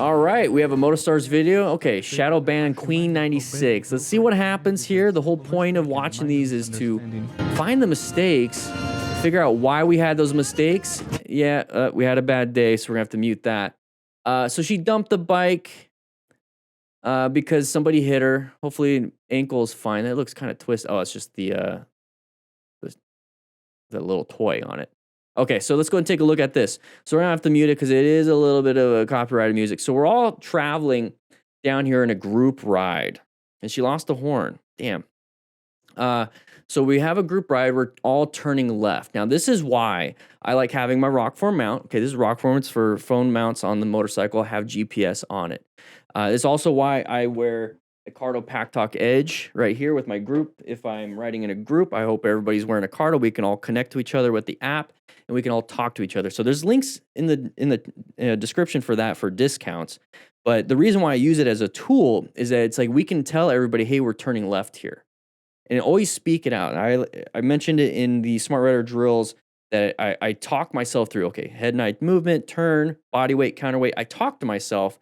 All right, we have a Motostars video. Okay, Shadow Band Queen 96. Let's see what happens here. The whole point of watching these is to find the mistakes, figure out why we had those mistakes. Yeah, we had a bad day, so we're gonna have to mute that. So she dumped the bike because somebody hit her. Hopefully, ankle is fine. It looks kind of twisted. Oh, it's just the little toy on it. Okay, so let's go and take a look at this. So we're gonna have to mute it because it is a little bit of a copyrighted music. So we're all traveling down here in a group ride, and she lost the horn. Damn. So we have a group ride. We're all turning left. Now this is why I like having my Rockform mount. Okay, this is Rockform. It's for phone mounts on the motorcycle. I have GPS on it. It's also why I wear a Cardo Pack Talk Edge right here with my group. If I'm riding in a group, I hope everybody's wearing a Cardo. We can all connect to each other with the app, and we can all talk to each other. So there's links in the description for that for discounts. But the reason why I use it as a tool is that it's like we can tell everybody, hey, we're turning left here, and always speak it out. I mentioned it in the Smart Rider drills that I talk myself through. Okay, head and eye movement, turn, body weight, counterweight. I talk to myself,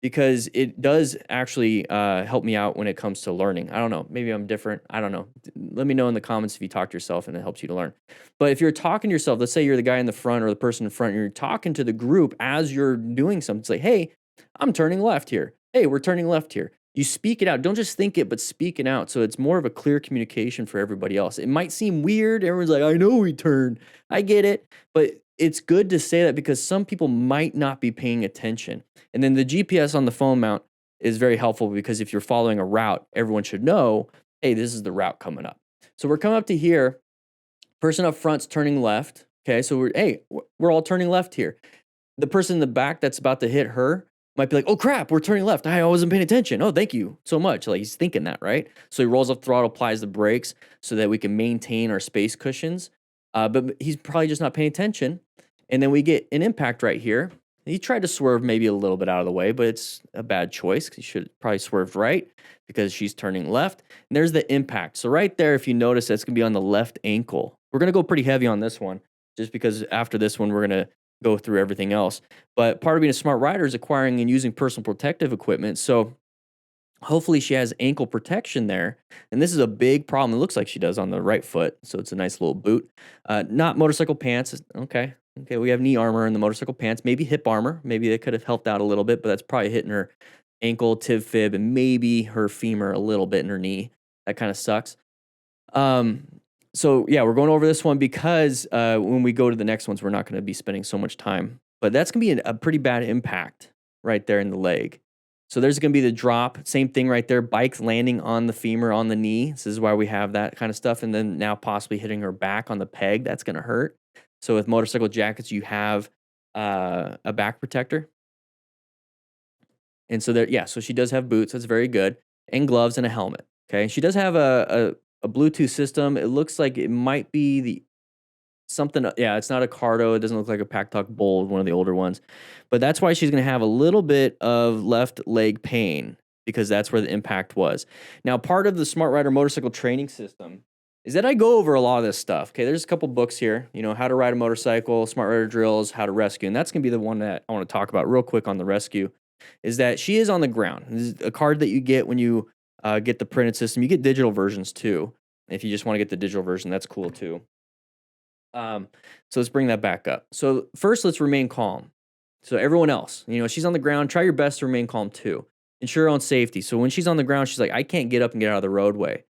because it does actually help me out when it comes to learning. I don't know. Maybe I'm different. I don't know. Let me know in the comments if you talk to yourself and it helps you to learn. But if you're talking to yourself, let's say you're the guy in the front or the person in front, and you're talking to the group as you're doing something. It's like, hey, I'm turning left here. Hey, we're turning left here. You speak it out. Don't just think it, but speak it out. So it's more of a clear communication for everybody else. It might seem weird. Everyone's like, I know we turn. I get it. But it's good to say that because some people might not be paying attention. And then the GPS on the phone mount is very helpful because if you're following a route, everyone should know, hey, this is the route coming up. So we're coming up to here. Person up front's turning left. Okay, so we're all turning left here. The person in the back that's about to hit her might be like, oh crap, we're turning left. I wasn't paying attention. Oh, thank you so much. Like he's thinking that, right? So he rolls up throttle, applies the brakes so that we can maintain our space cushions. But he's probably just not paying attention. And then we get an impact right here. He tried to swerve maybe a little bit out of the way, but it's a bad choice. He should probably swerve right because she's turning left. And there's the impact. So right there, if you notice, that's going to be on the left ankle. We're going to go pretty heavy on this one just because after this one, we're going to go through everything else. But part of being a smart rider is acquiring and using personal protective equipment. So hopefully she has ankle protection there. And this is a big problem. It looks like she does on the right foot. So it's a nice little boot. Not motorcycle pants. Okay. Okay, we have knee armor in the motorcycle pants, maybe hip armor. Maybe they could have helped out a little bit, but that's probably hitting her ankle, tib fib, and maybe her femur a little bit in her knee. That kind of sucks. So yeah, we're going over this one because when we go to the next ones, we're not going to be spending so much time. But that's going to be a pretty bad impact right there in the leg. So there's going to be the drop. Same thing right there. Bikes landing on the femur, on the knee. This is why we have that kind of stuff. And then now possibly hitting her back on the peg. That's going to hurt. So with motorcycle jackets, you have a back protector. And so there, yeah, so she does have boots. That's very good. And gloves and a helmet. Okay. She does have a Bluetooth system. It looks like it might be something. Yeah, it's not a Cardo. It doesn't look like a Pack Talk Bold, one of the older ones. But that's why she's going to have a little bit of left leg pain because that's where the impact was. Now, part of the Smart Rider motorcycle training system is that I go over a lot of this stuff. Okay, there's a couple books here, how to ride a motorcycle, Smart Rider drills, how to rescue. And that's going to be the one that I want to talk about real quick on the rescue, is that she is on the ground. This is a card that you get when you get the printed system. You get digital versions too. If you just want to get the digital version, that's cool too. So let's bring that back up. So first, let's remain calm. So everyone else, she's on the ground. Try your best to remain calm too. Ensure her own safety. So when she's on the ground, she's like, I can't get up and get out of the roadway.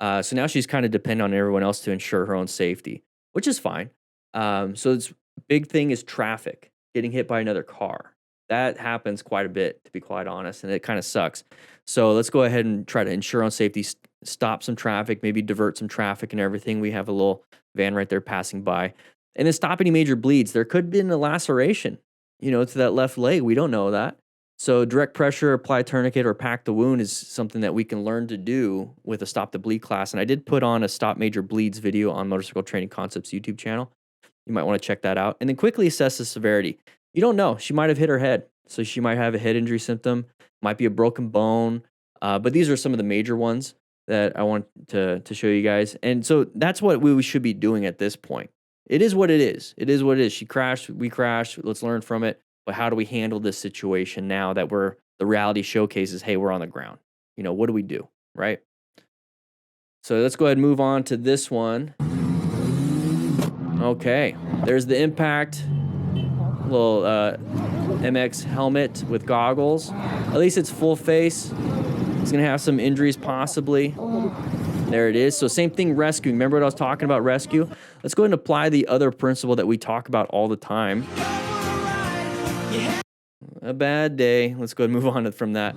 So now she's kind of dependent on everyone else to ensure her own safety, which is fine. So it's big thing is traffic, getting hit by another car. That happens quite a bit, to be quite honest, and it kind of sucks. So let's go ahead and try to ensure on safety, stop some traffic, maybe divert some traffic and everything. We have a little van right there passing by. And then stop any major bleeds. There could have been a laceration, to that left leg. We don't know that. So direct pressure, apply a tourniquet, or pack the wound is something that we can learn to do with a Stop the Bleed class. And I did put on a Stop Major Bleeds video on Motorcycle Training Concepts YouTube channel. You might want to check that out. And then quickly assess the severity. You don't know. She might have hit her head. So she might have a head injury symptom, might be a broken bone. But these are some of the major ones that I want to show you guys. And so that's what we should be doing at this point. It is what it is. It is what it is. She crashed. We crashed. Let's learn from it. but how do we handle this situation now that the reality showcases, hey, we're on the ground. You know, what do we do, right? So let's go ahead and move on to this one. Okay, there's the impact. Little MX helmet with goggles. At least it's full face. He's gonna have some injuries possibly. There it is. So same thing, rescue. Remember what I was talking about, rescue? Let's go ahead and apply the other principle that we talk about all the time. A bad day. Let's go ahead and move on from that.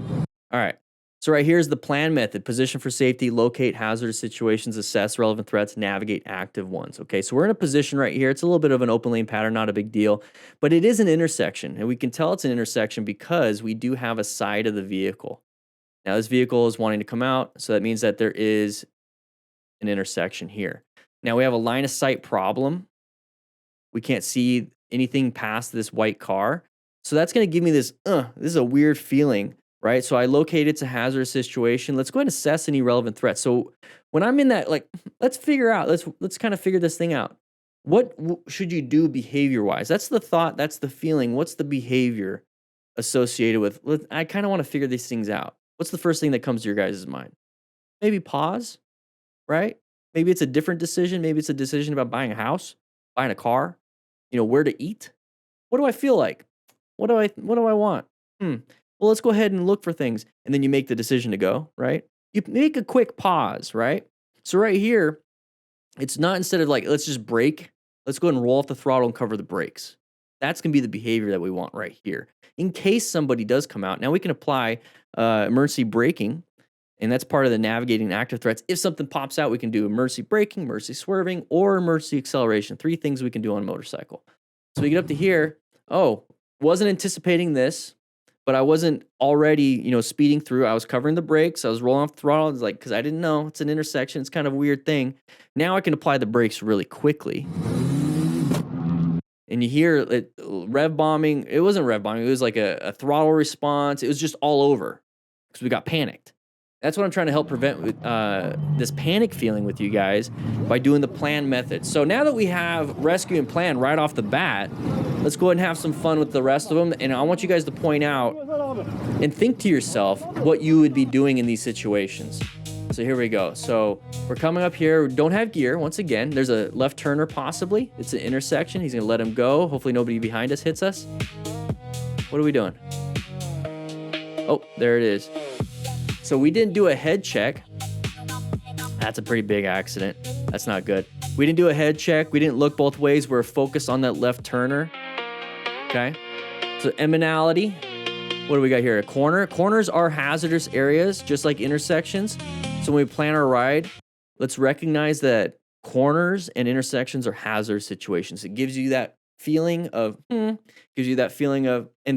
All right. So right here's the plan method: position for safety, locate hazardous situations, assess relevant threats, navigate active ones. Okay, so we're in a position right here. It's a little bit of an open lane pattern, not a big deal, but it is an intersection, and we can tell it's an intersection because we do have a side of the vehicle. Now this vehicle is wanting to come out, so that means that there is an intersection here. Now we have a line of sight problem. We can't see anything past this white car. So that's going to give me this is a weird feeling, right? So I locate it's a hazardous situation. Let's go ahead and assess any relevant threats. So when I'm in that, like, let's kind of figure this thing out. What should you do behavior-wise? That's the thought, that's the feeling. What's the behavior associated with, I kind of want to figure these things out. What's the first thing that comes to your guys' mind? Maybe pause, right? Maybe it's a different decision. Maybe it's a decision about buying a house, buying a car, you know, where to eat. What do I feel like? What do I want? Well, let's go ahead and look for things. And then you make the decision to go, right? You make a quick pause, right? So right here, it's not, instead of like, let's just brake, let's go ahead and roll off the throttle and cover the brakes. That's going to be the behavior that we want right here. In case somebody does come out, now we can apply emergency braking, and that's part of the navigating active threats. If something pops out, we can do emergency braking, emergency swerving, or emergency acceleration. 3 things we can do on a motorcycle. So we get up to here. Oh, wasn't anticipating this, but I wasn't already, you know, speeding through. I was covering the brakes. I was rolling off the throttle. It's like, because I didn't know it's an intersection. It's kind of a weird thing. Now I can apply the brakes really quickly. And you hear it, rev bombing. It wasn't rev bombing. It was like a throttle response. It was just all over because we got panicked. That's what I'm trying to help prevent with this panic feeling with you guys by doing the plan method. So now that we have rescue and plan right off the bat, let's go ahead and have some fun with the rest of them. And I want you guys to point out and think to yourself what you would be doing in these situations. So here we go. So we're coming up here. Don't have gear. Once again, there's a left turner possibly. It's an intersection. He's going to let him go. Hopefully nobody behind us hits us. What are we doing? Oh, there it is. So we didn't do a head check. That's a pretty big accident. That's not good. We didn't do a head check. We didn't look both ways. We're focused on that left turner. Okay. So eminality. What do we got here? A corner. Corners are hazardous areas, just like intersections. So when we plan our ride, let's recognize that corners and intersections are hazardous situations. It gives you that feeling of, and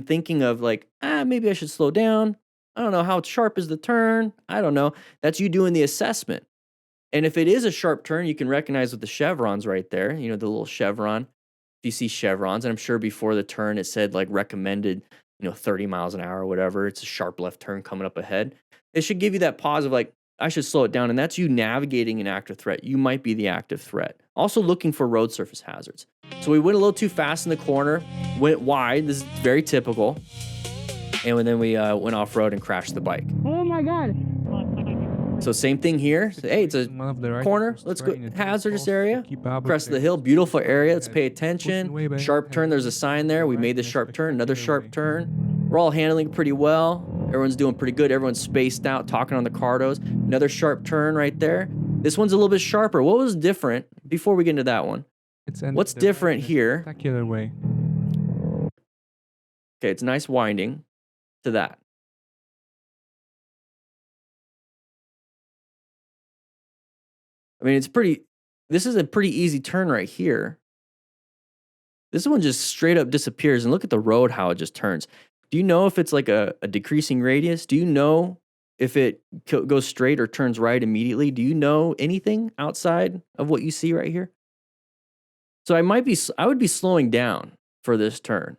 thinking of like, maybe I should slow down. I don't know, how sharp is the turn? I don't know. That's you doing the assessment. And if it is a sharp turn, you can recognize with the chevrons right there, you know, the little chevron. If you see chevrons, and I'm sure before the turn it said like recommended, 30 miles an hour or whatever. It's a sharp left turn coming up ahead. It should give you that pause of like, I should slow it down. And that's you navigating an active threat. You might be the active threat. Also looking for road surface hazards. So we went a little too fast in the corner, went wide. This is very typical. And then we went off-road and crashed the bike. Oh my God. So same thing here. So, hey, it's a corner. Let's go. Hazardous area. Crest of the hill. Beautiful area. Let's pay attention. Sharp turn. There's a sign there. We made the sharp turn. Another sharp turn. We're all handling pretty well. Everyone's doing pretty good. Everyone's spaced out, talking on the cardos. Another sharp turn right there. This one's a little bit sharper. What was different before we get into that one? What's different here? Okay, it's nice winding to that. I mean, this is a pretty easy turn right here. This one just straight up disappears, and look at the road, how it just turns. Do you know if it's like a decreasing radius? Do you know if it goes straight or turns right immediately? Do you know anything outside of what you see right here? So I would be slowing down for this turn.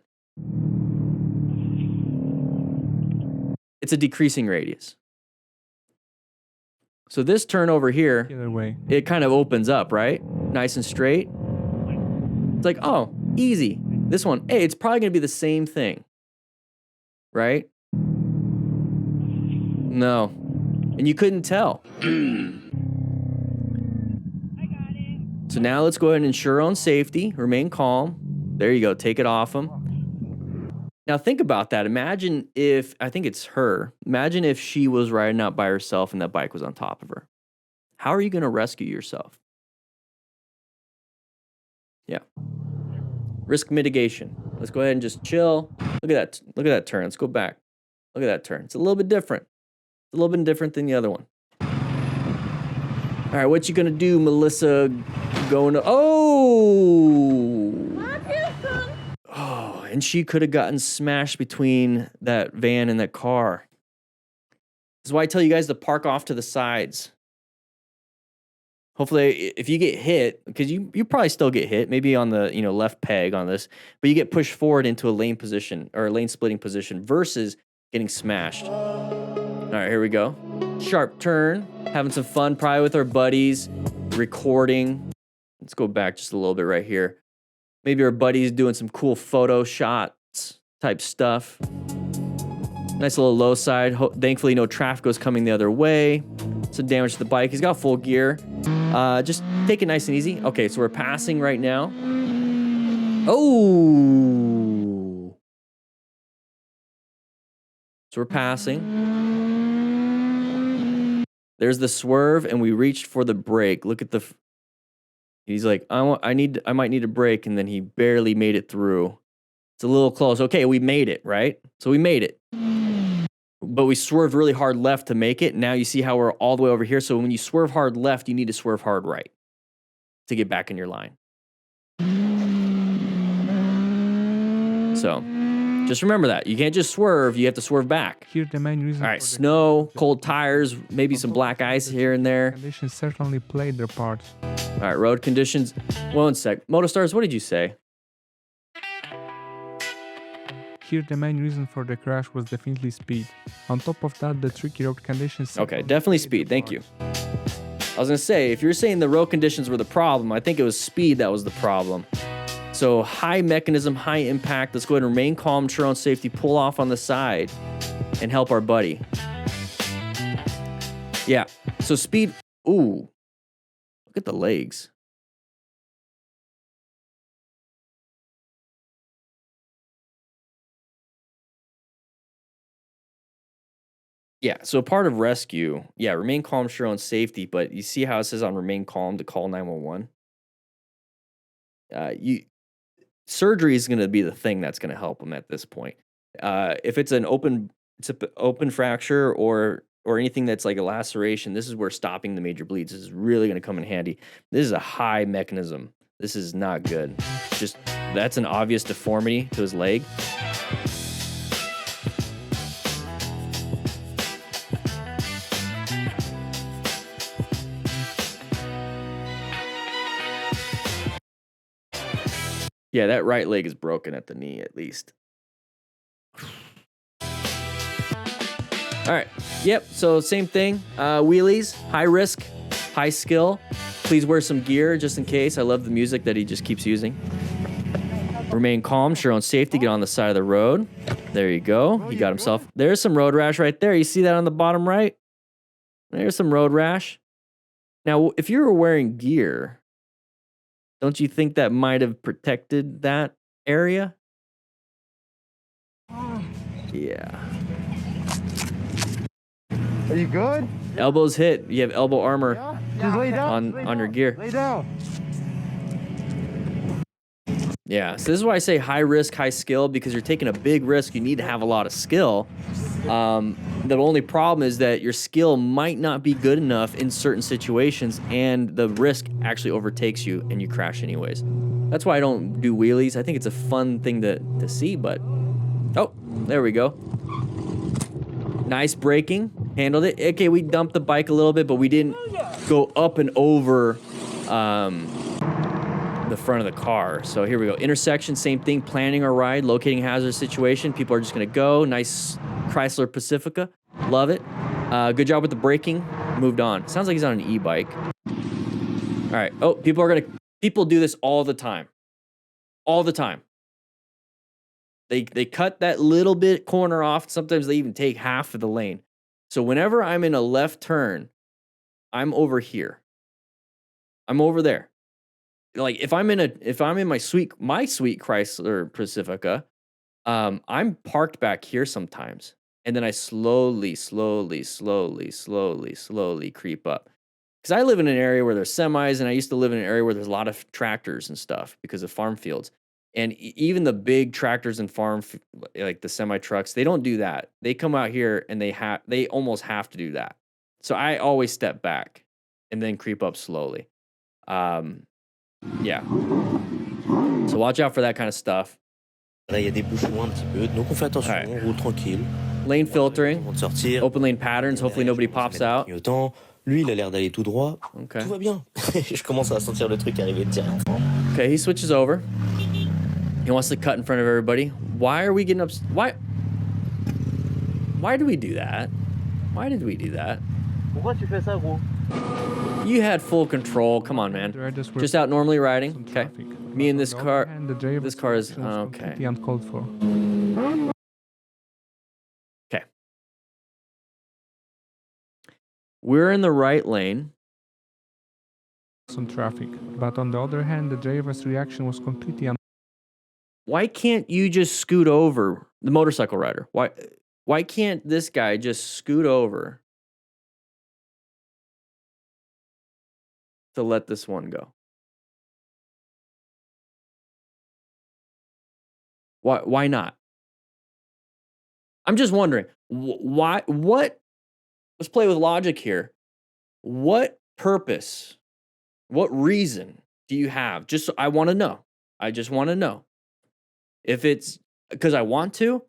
It's a decreasing radius. So this turn over here, it kind of opens up, right? Nice and straight. It's like, oh, easy. This one, hey, it's probably going to be the same thing, right? No. And you couldn't tell. So now let's go ahead and ensure on safety. Remain calm. There you go. Take it off them. Now think about that. Imagine if, I think it's her. Imagine if she was riding out by herself and that bike was on top of her. How are you going to rescue yourself? Yeah. Risk mitigation. Let's go ahead and just chill. Look at that. Look at that turn. Let's go back. Look at that turn. It's a little bit different. It's a little bit different than the other one. All right, what you gonna do, Melissa? Going to, oh, and she could have gotten smashed between that van and that car. This is why I tell you guys to park off to the sides. Hopefully, if you get hit, because you probably still get hit, maybe on the left peg on this, but you get pushed forward into a lane position or a lane splitting position versus getting smashed. All right, here we go. Sharp turn, having some fun probably with our buddies, recording. Let's go back just a little bit right here. Maybe our buddies doing some cool photo shots type stuff. Nice little low side. Thankfully, no traffic was coming the other way. Some damage to the bike. He's got full gear. Just take it nice and easy. Okay, so we're passing right now. Oh. So we're passing. There's the swerve, and we reached for the brake. Look at the... He's like, I might need a brake, and then he barely made it through. It's a little close. Okay, we made it, right? So we made it. But we swerved really hard left to make it. Now you see how we're all the way over here. So when you swerve hard left, you need to swerve hard right to get back in your line. So just remember that. You can't just swerve. You have to swerve back. Here's the main reason. All right, snow, cold tires, maybe some black ice here and there. Conditions certainly played their part. All right, road conditions. One sec. Motostars, what did you say? Here, the main reason for the crash was definitely speed. On top of that, the tricky road conditions... Okay, definitely speed. Thank you. I was going to say, if you're saying the road conditions were the problem, I think it was speed that was the problem. So high mechanism, high impact. Let's go ahead and remain calm, ensure on safety, pull off on the side, and help our buddy. Yeah, so speed... Ooh, look at the legs. Yeah, so part of rescue, yeah, remain calm, ensure on safety, but you see how it says on remain calm to call 911? Surgery is going to be the thing that's going to help them at this point. If it's an open fracture or anything that's like a laceration, this is where stopping the major bleeds is really going to come in handy. This is a high mechanism. This is not good. Just, that's an obvious deformity to his leg. Yeah, that right leg is broken at the knee, at least. All right. Yep. So same thing. Wheelies, high risk, high skill. Please wear some gear just in case. I love the music that he just keeps using. Remain calm, sure on safety. Get on the side of the road. There you go. He got himself. There's some road rash right there. You see that on the bottom right? There's some road rash. Now, if you were wearing gear, don't you think that might have protected that area? Yeah. Are you good? Elbows hit. You have elbow armor Just lay down. on your gear. Lay down. Yeah, so this is why I say high risk, high skill, because you're taking a big risk. You need to have a lot of skill. The only problem is that your skill might not be good enough in certain situations, and the risk actually overtakes you, and you crash anyways. That's why I don't do wheelies. I think it's a fun thing to see, but... Oh, there we go. Nice braking. Handled it. Okay, we dumped the bike a little bit, but we didn't go up and over... the front of the car. So here we go. Intersection, same thing. Planning our ride, locating hazardous situation. People are just going to go. Nice Chrysler Pacifica. Love it. Good job with the braking. Moved on. Sounds like he's on an e-bike. All right. Oh, people do this all the time. All the time. They cut that little bit corner off. Sometimes they even take half of the lane. So whenever I'm in a left turn, I'm over here. I'm over there. Like if I'm in my sweet Chrysler Pacifica, I'm parked back here sometimes. And then I slowly creep up. Because I live in an area where there's semis, and I used to live in an area where there's a lot of tractors and stuff because of farm fields. And even the big tractors and like the semi trucks, they don't do that. They come out here and they almost have to do that. So I always step back and then creep up slowly. Yeah. So watch out for that kind of stuff. Là, il y a des bouchons un petit peu, donc on fait attention, Alright. on roule tranquille. Lane filtering, On va sortir. open lane patterns. Hopefully nobody pops out. Clignotant. Lui, il a l'air d'aller tout droit. Okay. Tout va bien. Je commence à sentir le truc arriver direct. Okay, he switches over. He wants to cut in front of everybody. Why are we getting up? Why do we do that? Why did we do that? Pourquoi tu fais ça, gros? You had full control. Come on, man. The riders were Just out normally riding. some Okay. traffic. Me and But this on the car. other hand, the driver's This car is reaction was okay. completely uncalled for. Okay. We're in the right lane. Some traffic. But on the other hand, the driver's reaction was completely Why can't you just scoot over, the motorcycle rider? Why can't this guy just scoot over to let this one go? Why not? I'm just wondering, why, what, let's play with logic here. What purpose, what reason do you have? I want to know. I just want to know. If it's because I want to,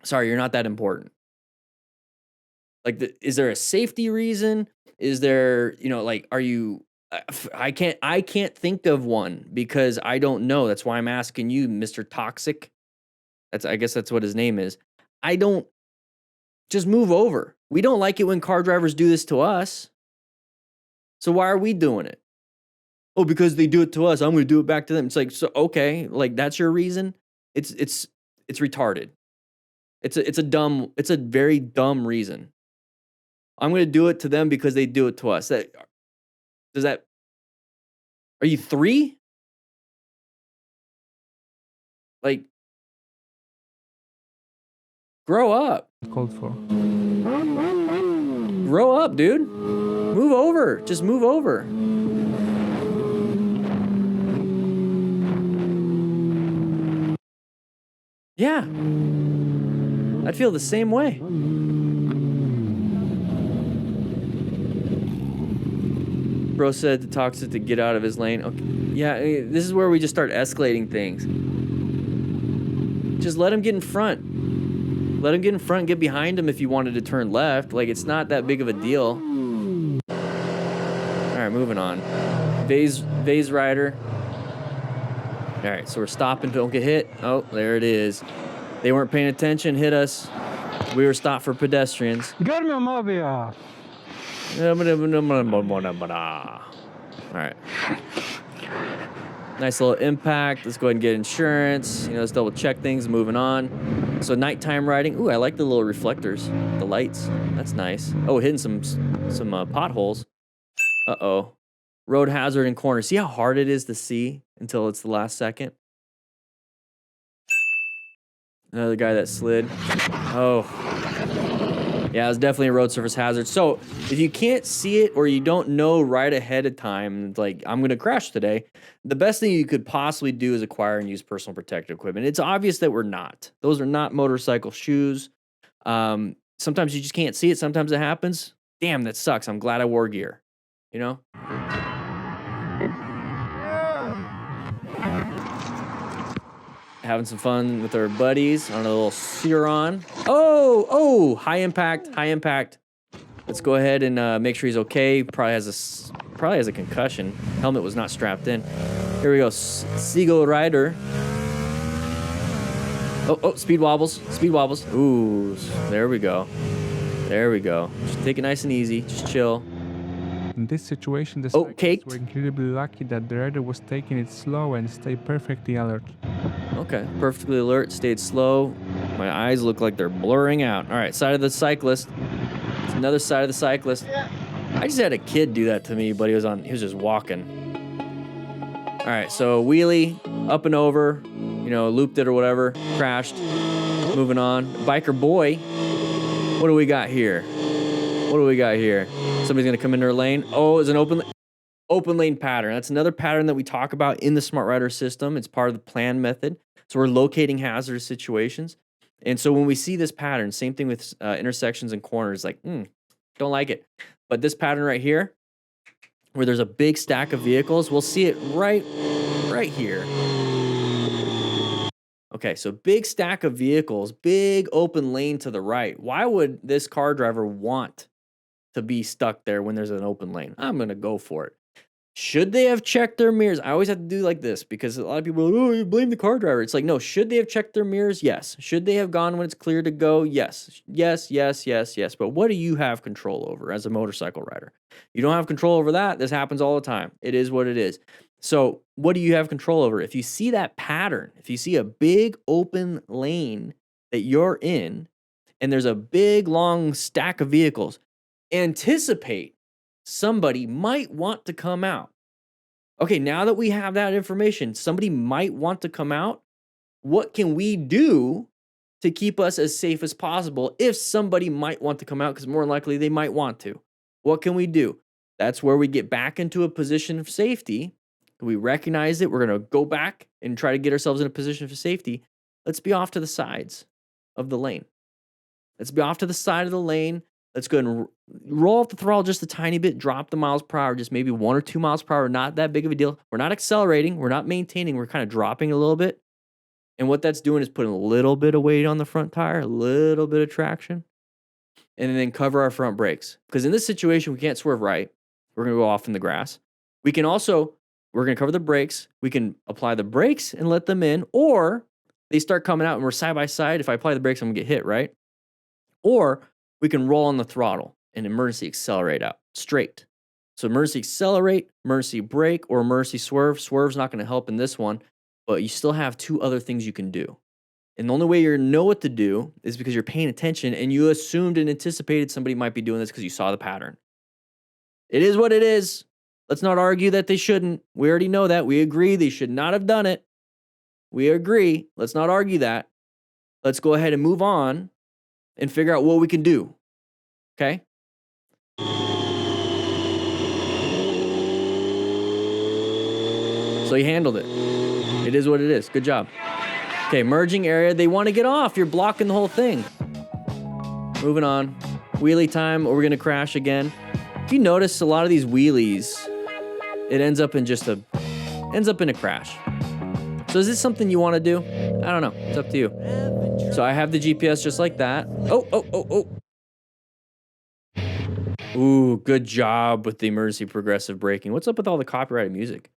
sorry, you're not that important. Like, is there a safety reason? Is there, like, are you, I can't think of one because I don't know. That's why I'm asking you, Mr. Toxic. I guess that's what his name is. I don't, just move over. We don't like it when car drivers do this to us. So why are we doing it? Oh, because they do it to us, I'm going to do it back to them. It's like, so okay, like that's your reason? It's retarded. It's a very dumb reason. I'm going to do it to them because they do it to us. Are you 3? Like, grow up. uncalled for. Grow up, dude. Move over. Just move over. Yeah. I'd feel the same way. Bro said to Toxic to get out of his lane. Okay. Yeah, this is where we just start escalating things. Just let him get in front. Let him get in front and get behind him if you wanted to turn left. Like, it's not that big of a deal. All right, moving on. Vase Rider. All right, so we're stopping. Don't get hit. Oh, there it is. They weren't paying attention. Hit us. We were stopped for pedestrians. Get me, Mobia. All right. Nice little impact. Let's go ahead and get insurance. Let's double check things. Moving on. So nighttime riding. Ooh, I like the little reflectors, the lights. That's nice. Oh, hitting some potholes. Uh-oh. Road hazard in corner. See how hard it is to see until it's the last second? Another guy that slid. Oh. Yeah, it was definitely a road surface hazard. So if you can't see it or you don't know right ahead of time, like, I'm going to crash today, the best thing you could possibly do is acquire and use personal protective equipment. It's obvious that we're not. Those are not motorcycle shoes. Sometimes you just can't see it. Sometimes it happens. Damn, that sucks. I'm glad I wore gear. Having some fun with our buddies on a little Ciron. Oh, high impact. Let's go ahead and make sure he's okay. Probably has a concussion. Helmet was not strapped in. Here we go, Seagull Rider. Oh, speed wobbles. Ooh, there we go. Just take it nice and easy. Just chill. In this situation, the Oh, cyclists caked. were incredibly lucky that the rider was taking it slow and stayed perfectly alert. Okay, perfectly alert, stayed slow. My eyes look like they're blurring out. All right, side of the cyclist. It's another side of the cyclist. I just had a kid do that to me, but he was just walking. All right, so wheelie, up and over, looped it or whatever, crashed, moving on. Biker boy, what do we got here? Somebody's gonna come into our lane. Oh, it's an open lane pattern. That's another pattern that we talk about in the Smart Rider system. It's part of the plan method. So we're locating hazardous situations. And so when we see this pattern, same thing with intersections and corners, like, don't like it. But this pattern right here, where there's a big stack of vehicles, we'll see it right here. Okay, so big stack of vehicles, big open lane to the right. Why would this car driver want to be stuck there when there's an open lane? I'm going to go for it. Should they have checked their mirrors? I always have to do like this because a lot of people are, oh, you blame the car driver. It's like, no, should they have checked their mirrors? Yes. Should they have gone when it's clear to go? Yes. Yes. But what do you have control over as a motorcycle rider? You don't have control over that. This happens all the time. It is what it is. So what do you have control over? If you see that pattern, if you see a big open lane that you're in, and there's a big long stack of vehicles, anticipate somebody might want to come out. Okay, now that we have that information, somebody might want to come out. What can we do to keep us as safe as possible if somebody might want to come out? Because more than likely they might want to. What can we do? That's where we get back into a position of safety. We recognize it. We're going to go back and try to get ourselves in a position of safety. Let's be off to the sides of the lane. Let's be off to the side of the lane. Let's go ahead and roll off the throttle just a tiny bit, drop the miles per hour, just maybe 1 or 2 miles per hour, not that big of a deal. We're not accelerating, we're not maintaining, we're kind of dropping a little bit. And what that's doing is putting a little bit of weight on the front tire, a little bit of traction, and then cover our front brakes. Because in this situation, we can't swerve right. We're going to go off in the grass. We're going to cover the brakes. We can apply the brakes and let them in, or they start coming out and we're side by side. If I apply the brakes, I'm going to get hit, right? Or we can roll on the throttle and emergency accelerate out straight. So emergency accelerate, emergency brake, or emergency swerve. Swerve's not going to help in this one, but you still have 2 other things you can do. And the only way you know what to do is because you're paying attention and you assumed and anticipated somebody might be doing this because you saw the pattern. It is what it is. Let's not argue that they shouldn't. We already know that. We agree they should not have done it. We agree. Let's not argue that. Let's go ahead and move on and figure out what we can do. Okay? So you handled it. It is what it is. Good job. Okay, merging area. They want to get off. You're blocking the whole thing. Moving on. Wheelie time, or we're going to crash again. If you notice, a lot of these wheelies, it ends up in a crash. So is this something you want to do? I don't know. It's up to you. So I have the GPS just like that. Oh. Ooh, good job with the emergency progressive braking. What's up with all the copyrighted music?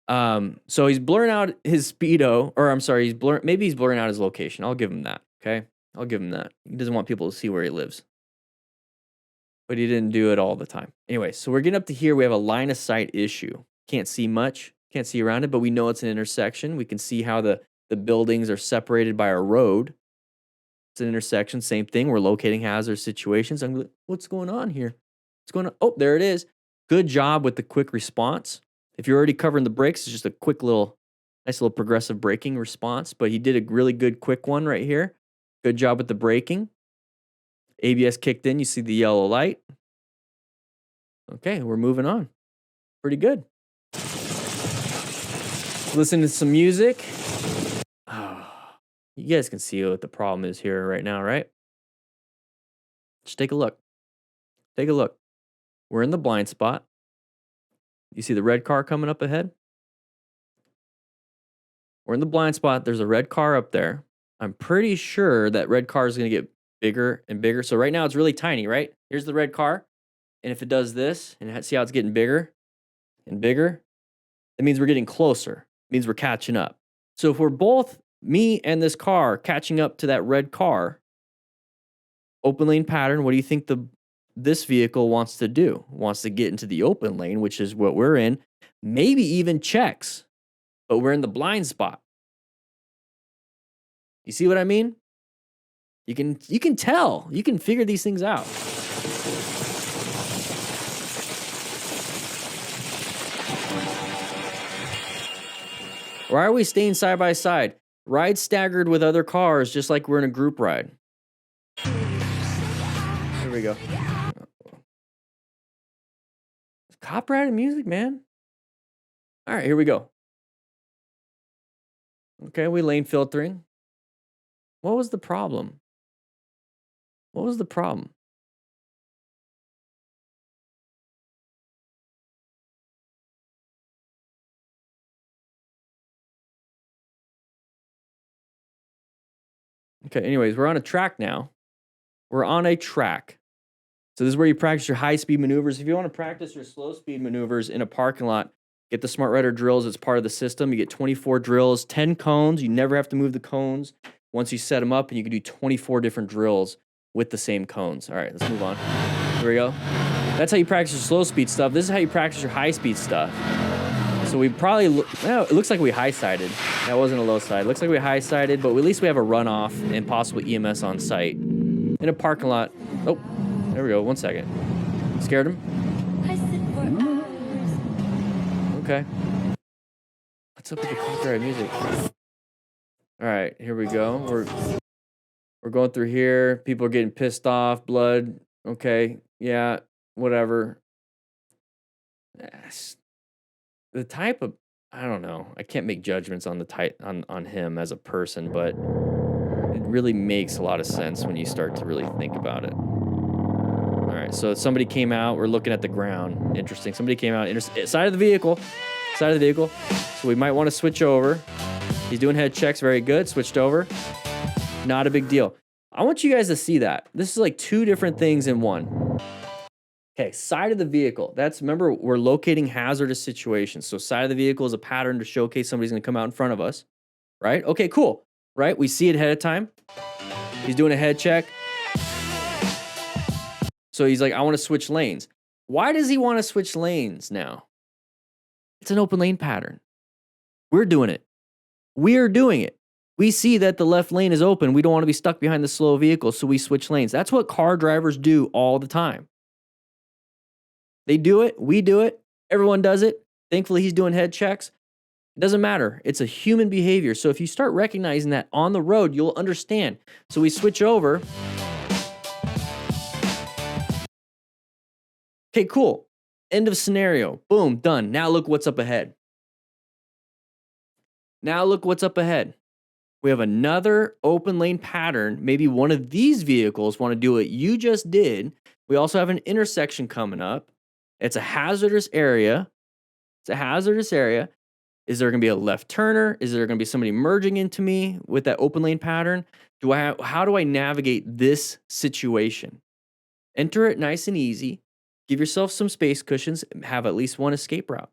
So he's blurring out his speedo, or I'm sorry, maybe he's blurring out his location. I'll give him that, okay? I'll give him that. He doesn't want people to see where he lives. But he didn't do it all the time. Anyway, so we're getting up to here. We have a line of sight issue. Can't see much. Can't see around it, but we know it's an intersection. We can see how the buildings are separated by a road. It's an intersection. Same thing. We're locating hazardous situations. I'm like, what's going on here? What's going on? Oh, there it is. Good job with the quick response. If you're already covering the brakes, it's just a nice little progressive braking response. But he did a really good quick one right here. Good job with the braking. ABS kicked in. You see the yellow light. Okay, we're moving on. Pretty good. Listen to some music. You guys can see what the problem is here right now, right? Just take a look. Take a look. We're in the blind spot. You see the red car coming up ahead? We're in the blind spot. There's a red car up there. I'm pretty sure that red car is going to get bigger and bigger. So right now it's really tiny, right? Here's the red car. And if it does this, and see how it's getting bigger and bigger, it means we're getting closer. It means we're catching up. So if we're both, me and this car, catching up to that red car, open lane pattern, what do you think the this vehicle wants to do. Wants to get into the open lane, which is what we're in. Maybe even checks, but we're in the blind spot. You see what I mean? You can tell. You can figure these things out. Why are we staying side by side? Ride staggered with other cars just like we're in a group ride. Here we go. Copyrighted music, man. All right, here we go. Okay, we lane filtering. What was the problem? What was the problem? Okay, anyways, we're on a track now. We're on a track. So this is where you practice your high-speed maneuvers. If you want to practice your slow-speed maneuvers in a parking lot, get the Smart Rider drills. It's part of the system. You get 24 drills, 10 cones. You never have to move the cones once you set them up, and you can do 24 different drills with the same cones. All right, let's move on. Here we go. That's how you practice your slow-speed stuff. This is how you practice your high-speed stuff. So we probably, it looks like we high-sided. That wasn't a low-side. Looks like we high-sided, but at least we have a runoff and possible EMS on site. In a parking lot. Oh, there we go. 1 second. Scared him? Okay. What's up with the copyright music? All right, here we go. We're going through here. People are getting pissed off. Blood. Okay. Yeah. Whatever. The type of, I don't know. I can't make judgments on the type on him as a person, but it really makes a lot of sense when you start to really think about it. All right, so somebody came out. We're looking at the ground. Interesting. Somebody came out side of the vehicle. Side of the vehicle. So we might want to switch over. He's doing head checks. Very good. Switched over. Not a big deal. I want you guys to see that. This is like two different things in one. Okay, side of the vehicle. Remember, we're locating hazardous situations. So side of the vehicle is a pattern to showcase somebody's going to come out in front of us, right? Okay, cool, right? We see it ahead of time. He's doing a head check. So he's like, I want to switch lanes. Why does he want to switch lanes now? It's an open lane pattern. We're doing it. We're doing it. We see that the left lane is open. We don't want to be stuck behind the slow vehicle, so we switch lanes. That's what car drivers do all the time. They do it. We do it. Everyone does it. Thankfully, he's doing head checks. It doesn't matter. It's a human behavior. So if you start recognizing that on the road, you'll understand. So we switch over. Okay, cool. End of scenario. Boom, done. Now look what's up ahead. Now look what's up ahead. We have another open lane pattern. Maybe one of these vehicles want to do what you just did. We also have an intersection coming up. It's a hazardous area. It's a hazardous area. Is there going to be a left turner? Is there going to be somebody merging into me with that open lane pattern? How do I navigate this situation? Enter it nice and easy. Give yourself some space cushions. Have at least one escape route.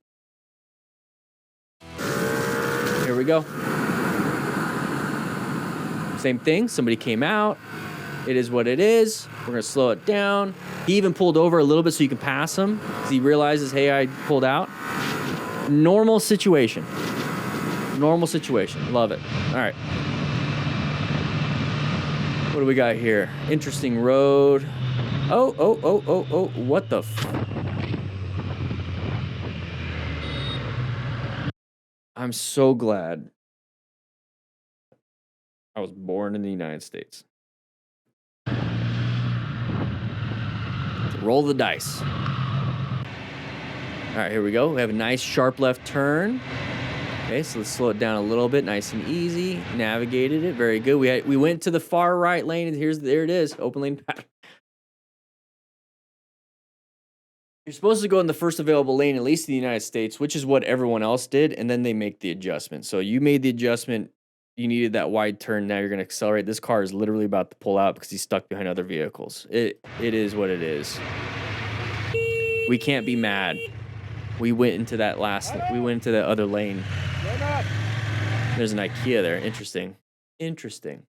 Here we go. Same thing. Somebody came out. It is what it is. We're going to slow it down. He even pulled over a little bit so you can pass him because he realizes, hey, I pulled out. Normal situation. Normal situation. Love it. All right. What do we got here? Interesting road. Oh. What the I'm so glad I was born in the United States. Roll the dice. All right, here we go. We have a nice sharp left turn. Okay, so let's slow it down a little bit. Nice and easy. Navigated it. Very good. We went to the far right lane, and there it is. Open lane pattern. You're supposed to go in the first available lane, at least in the United States, which is what everyone else did, and then they make the adjustment. So you made the adjustment. You needed that wide turn. Now you're going to accelerate. This car is literally about to pull out because he's stuck behind other vehicles. It is what it is. We can't be mad. We went into that we went into that other lane. There's an IKEA there. Interesting.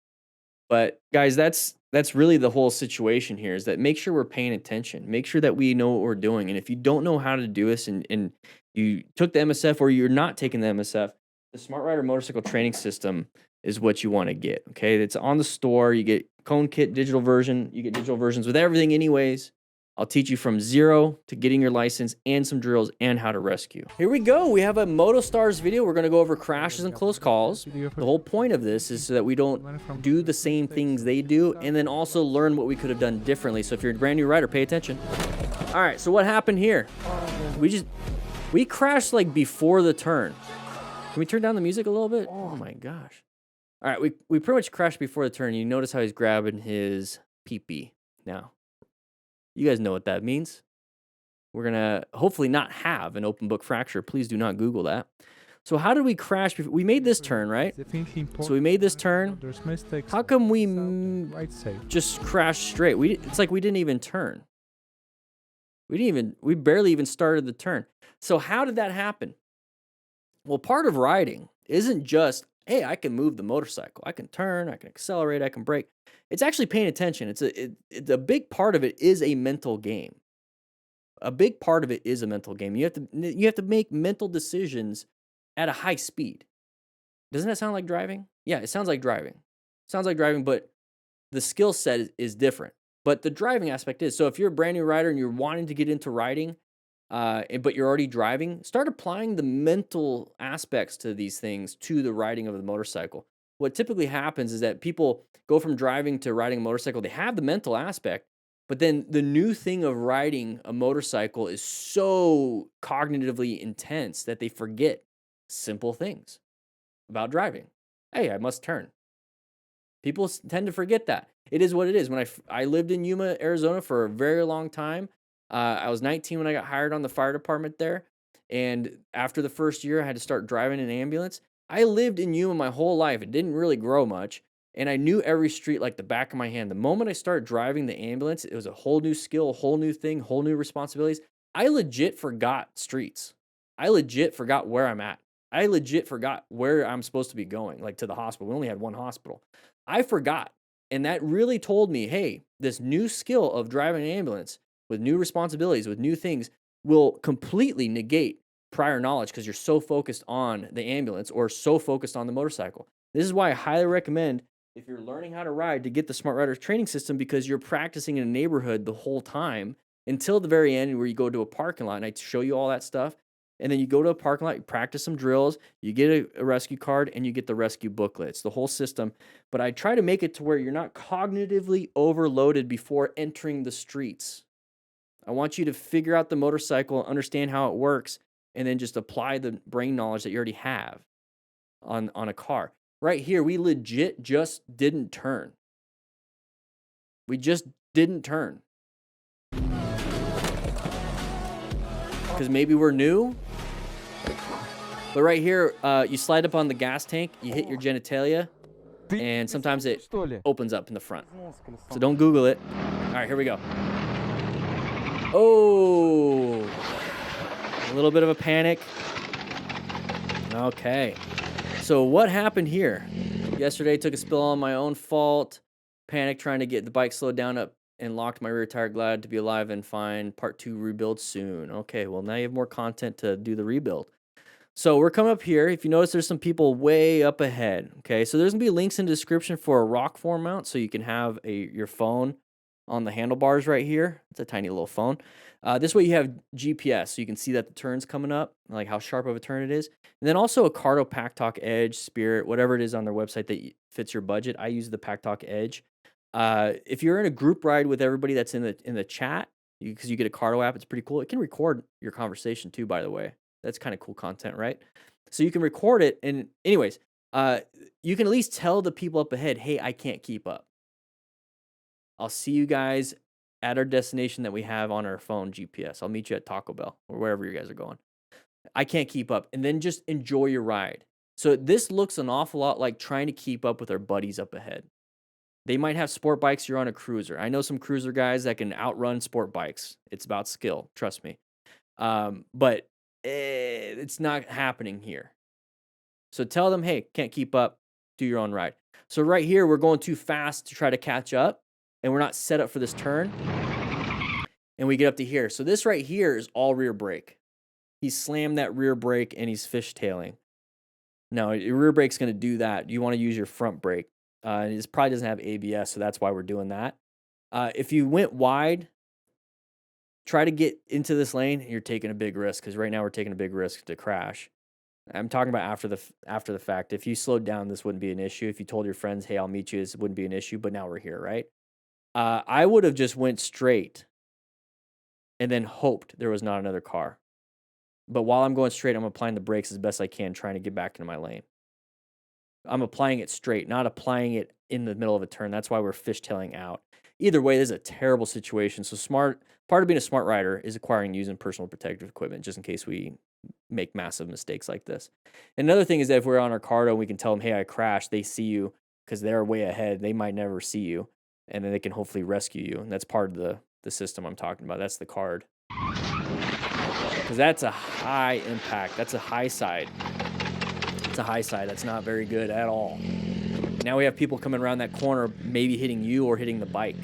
But guys, that's that's really the whole situation here, is that make sure we're paying attention. Make sure that we know what we're doing. And if you don't know how to do this and you took the MSF or you're not taking the MSF, the Smart Rider Motorcycle Training System is what you want to get. Okay. It's on the store. You get Cone Kit digital version. You get digital versions with everything anyways. I'll teach you from zero to getting your license and some drills and how to rescue. Here we go. We have a MotoStars video. We're going to go over crashes and close calls. The whole point of this is so that we don't do the same things they do and then also learn what we could have done differently. So if you're a brand new rider, pay attention. All right, so what happened here? We crashed like before the turn. Can we turn down the music a little bit? Oh my gosh. All right, we pretty much crashed before the turn. You notice how he's grabbing his pee-pee now. You guys know what that means. We're going to hopefully not have an open book fracture. Please do not Google that. So how did we crash? We made this turn, right? So we made this turn. How come we just crashed straight? It's like we didn't even turn. We barely even started the turn. So how did that happen? Well, part of riding isn't just, hey, I can move the motorcycle. I can turn, I can accelerate, I can brake. It's actually paying attention. It's a big part of it is a mental game. A big part of it is a mental game. You have to make mental decisions at a high speed. Doesn't that sound like driving? Yeah, it sounds like driving. Sounds like driving, but the skill set is different. But the driving aspect is, so if you're a brand new rider and you're wanting to get into riding, but you're already driving, start applying the mental aspects to these things to the riding of the motorcycle. What typically happens is that people go from driving to riding a motorcycle. They have the mental aspect, but then the new thing of riding a motorcycle is so cognitively intense that they forget simple things about driving. Hey, I must turn. People tend to forget that. It is what it is. When I lived in Yuma, Arizona for a very long time, I was 19 when I got hired on the fire department there. And after the first year, I had to start driving an ambulance. I lived in Yuma my whole life. It didn't really grow much. And I knew every street like the back of my hand. The moment I started driving the ambulance, it was a whole new skill, a whole new thing, whole new responsibilities. I legit forgot streets. I legit forgot where I'm at. I legit forgot where I'm supposed to be going, like to the hospital. We only had one hospital. I forgot. And that really told me, hey, this new skill of driving an ambulance with new responsibilities, with new things, will completely negate prior knowledge because you're so focused on the ambulance or so focused on the motorcycle. This is why I highly recommend, if you're learning how to ride, to get the Smart Rider training system, because you're practicing in a neighborhood the whole time until the very end where you go to a parking lot and I show you all that stuff. And then you go to a parking lot, you practice some drills, you get a rescue card, and you get the rescue booklet. It's the whole system. But I try to make it to where you're not cognitively overloaded before entering the streets. I want you to figure out the motorcycle, understand how it works, and then just apply the brain knowledge that you already have on a car. Right here, we legit just didn't turn. We just didn't turn. Because maybe we're new. But right here, you slide up on the gas tank, you hit your genitalia, and sometimes it opens up in the front. So don't Google it. All right, here we go. Oh, a little bit of a panic. Okay. So what happened here? Yesterday, took a spill on my own fault. Panic trying to get the bike slowed down up and locked my rear tire. Glad to be alive and fine. Part 2 rebuild soon. Okay, well, now you have more content to do the rebuild. So we're coming up here. If you notice, there's some people way up ahead. Okay, so there's gonna be links in the description for a rock form mount, so you can have your phone on the handlebars right here. It's a tiny little phone. This way you have GPS, so you can see that the turn's coming up, like how sharp of a turn it is. And then also a Cardo Pack Talk Edge, Spirit, whatever it is on their website that fits your budget. I use the Pack Talk Edge. If you're in a group ride with everybody that's in the chat, because you get a Cardo app, it's pretty cool. It can record your conversation too, by the way. That's kind of cool content, right? So you can record it, and anyways, you can at least tell the people up ahead, hey, I can't keep up. I'll see you guys at our destination that we have on our phone GPS. I'll meet you at Taco Bell or wherever you guys are going. I can't keep up. And then just enjoy your ride. So this looks an awful lot like trying to keep up with our buddies up ahead. They might have sport bikes. You're on a cruiser. I know some cruiser guys that can outrun sport bikes. It's about skill. Trust me. But it's not happening here. So tell them, hey, can't keep up. Do your own ride. So right here, we're going too fast to try to catch up. and we're not set up for this turn, and we get up to here. So this right here is all rear brake. He slammed that rear brake and he's fishtailing. No, your rear brake's going to do that. You want to use your front brake. And this probably doesn't have ABS, so that's why we're doing that. If you went wide, try to get into this lane, and you're taking a big risk, because right now we're taking a big risk to crash. I'm talking about after the fact. If you slowed down, this wouldn't be an issue. If you told your friends, hey, I'll meet you, this wouldn't be an issue, but now we're here, right? I would have just went straight and then hoped there was not another car. But while I'm going straight, I'm applying the brakes as best I can, trying to get back into my lane. I'm applying it straight, not applying it in the middle of a turn. That's why we're fishtailing out. Either way, this is a terrible situation. So part of being a smart rider is acquiring and using personal protective equipment, just in case we make massive mistakes like this. Another thing is that if we're on our Cardo and we can tell them, hey, I crashed, they see you because they're way ahead. They might never see you, and then they can hopefully rescue you. And that's part of the system I'm talking about. That's the card. Because that's a high impact. That's a high side. It's a high side. That's not very good at all. Now we have people coming around that corner, maybe hitting you or hitting the bike.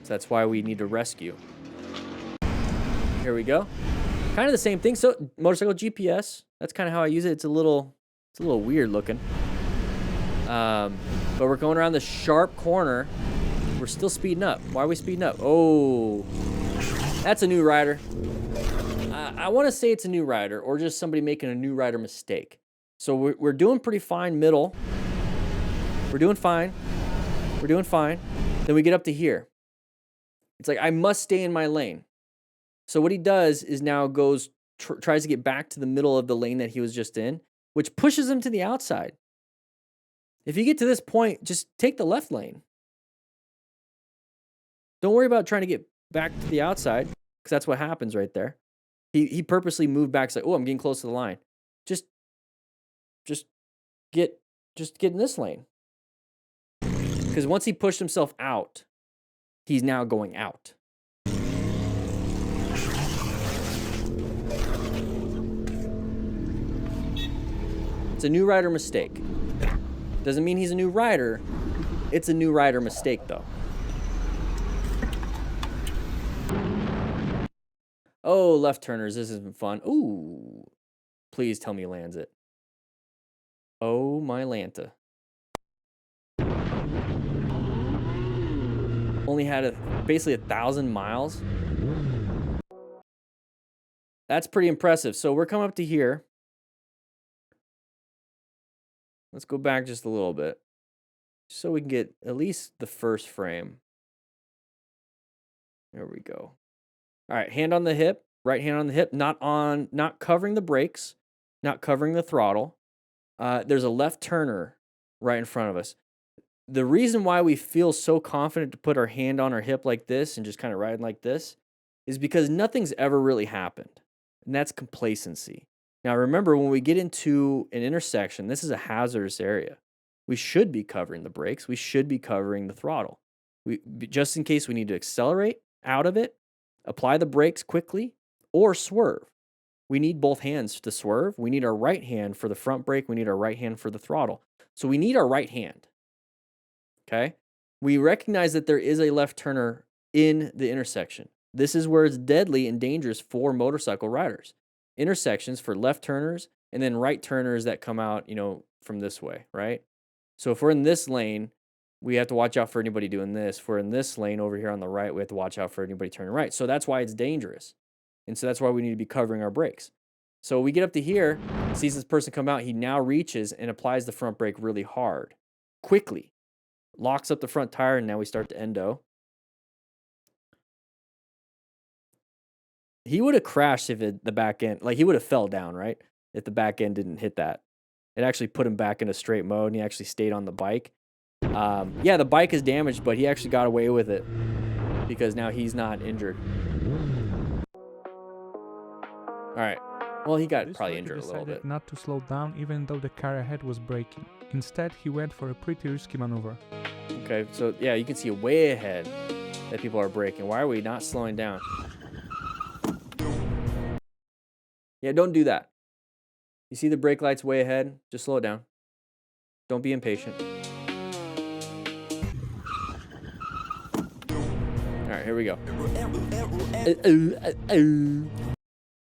So that's why we need to rescue. Here we go. Kind of the same thing. So motorcycle GPS. That's kind of how I use it. It's a little weird looking. But we're going around the sharp corner. We're still speeding up. Why are we speeding up? Oh, that's a new rider. I want to say it's a new rider or just somebody making a new rider mistake. So we're doing pretty fine middle. We're doing fine. We're doing fine. Then we get up to here. It's like, I must stay in my lane. So what he does is now tries to get back to the middle of the lane that he was just in, which pushes him to the outside. If you get to this point, just take the left lane. Don't worry about trying to get back to the outside, because that's what happens right there. He purposely moved back. It's like, oh, I'm getting close to the line. Just get in this lane. Because once he pushed himself out, he's now going out. It's a new rider mistake. Doesn't mean he's a new rider. It's a new rider mistake, though. Oh, left turners. This isn't fun. Ooh. Please tell me he lands it. Oh, my Lanta. Only had basically 1,000 miles. That's pretty impressive. So we're coming up to here. Let's go back just a little bit, so we can get at least the first frame. There we go. All right, hand on the hip, right hand on the hip, not covering the brakes, not covering the throttle. There's a left turner right in front of us. The reason why we feel so confident to put our hand on our hip like this and just kind of ride like this is because nothing's ever really happened, and that's complacency. Now, remember, when we get into an intersection, this is a hazardous area. We should be covering the brakes. We should be covering the throttle. Just in case we need to accelerate out of it, apply the brakes quickly, or swerve. We need both hands to swerve. We need our right hand for the front brake. We need our right hand for the throttle. So we need our right hand. Okay? We recognize that there is a left turner in the intersection. This is where it's deadly and dangerous for motorcycle riders. Intersections for left turners and then right turners that come out, from this way, right? So if we're in this lane, we have to watch out for anybody doing this. If we're in this lane over here on the right, we have to watch out for anybody turning right. So that's why it's dangerous. And so that's why we need to be covering our brakes. So we get up to here, sees this person come out, he now reaches and applies the front brake really hard, quickly, locks up the front tire, and now we start to endo. He would have crashed if the back end, he would have fell down, right? If the back end didn't hit that. It actually put him back into straight mode, and he actually stayed on the bike. Yeah, the bike is damaged, but he actually got away with it because now he's not injured. All right. Well, he got probably injured a little bit. Not to slow down even though the car ahead was braking. Instead, he went for a pretty risky maneuver. Okay, so yeah, you can see way ahead that people are braking. Why are we not slowing down? Yeah, don't do that. You see the brake lights way ahead? Just slow it down. Don't be impatient. right, here we go.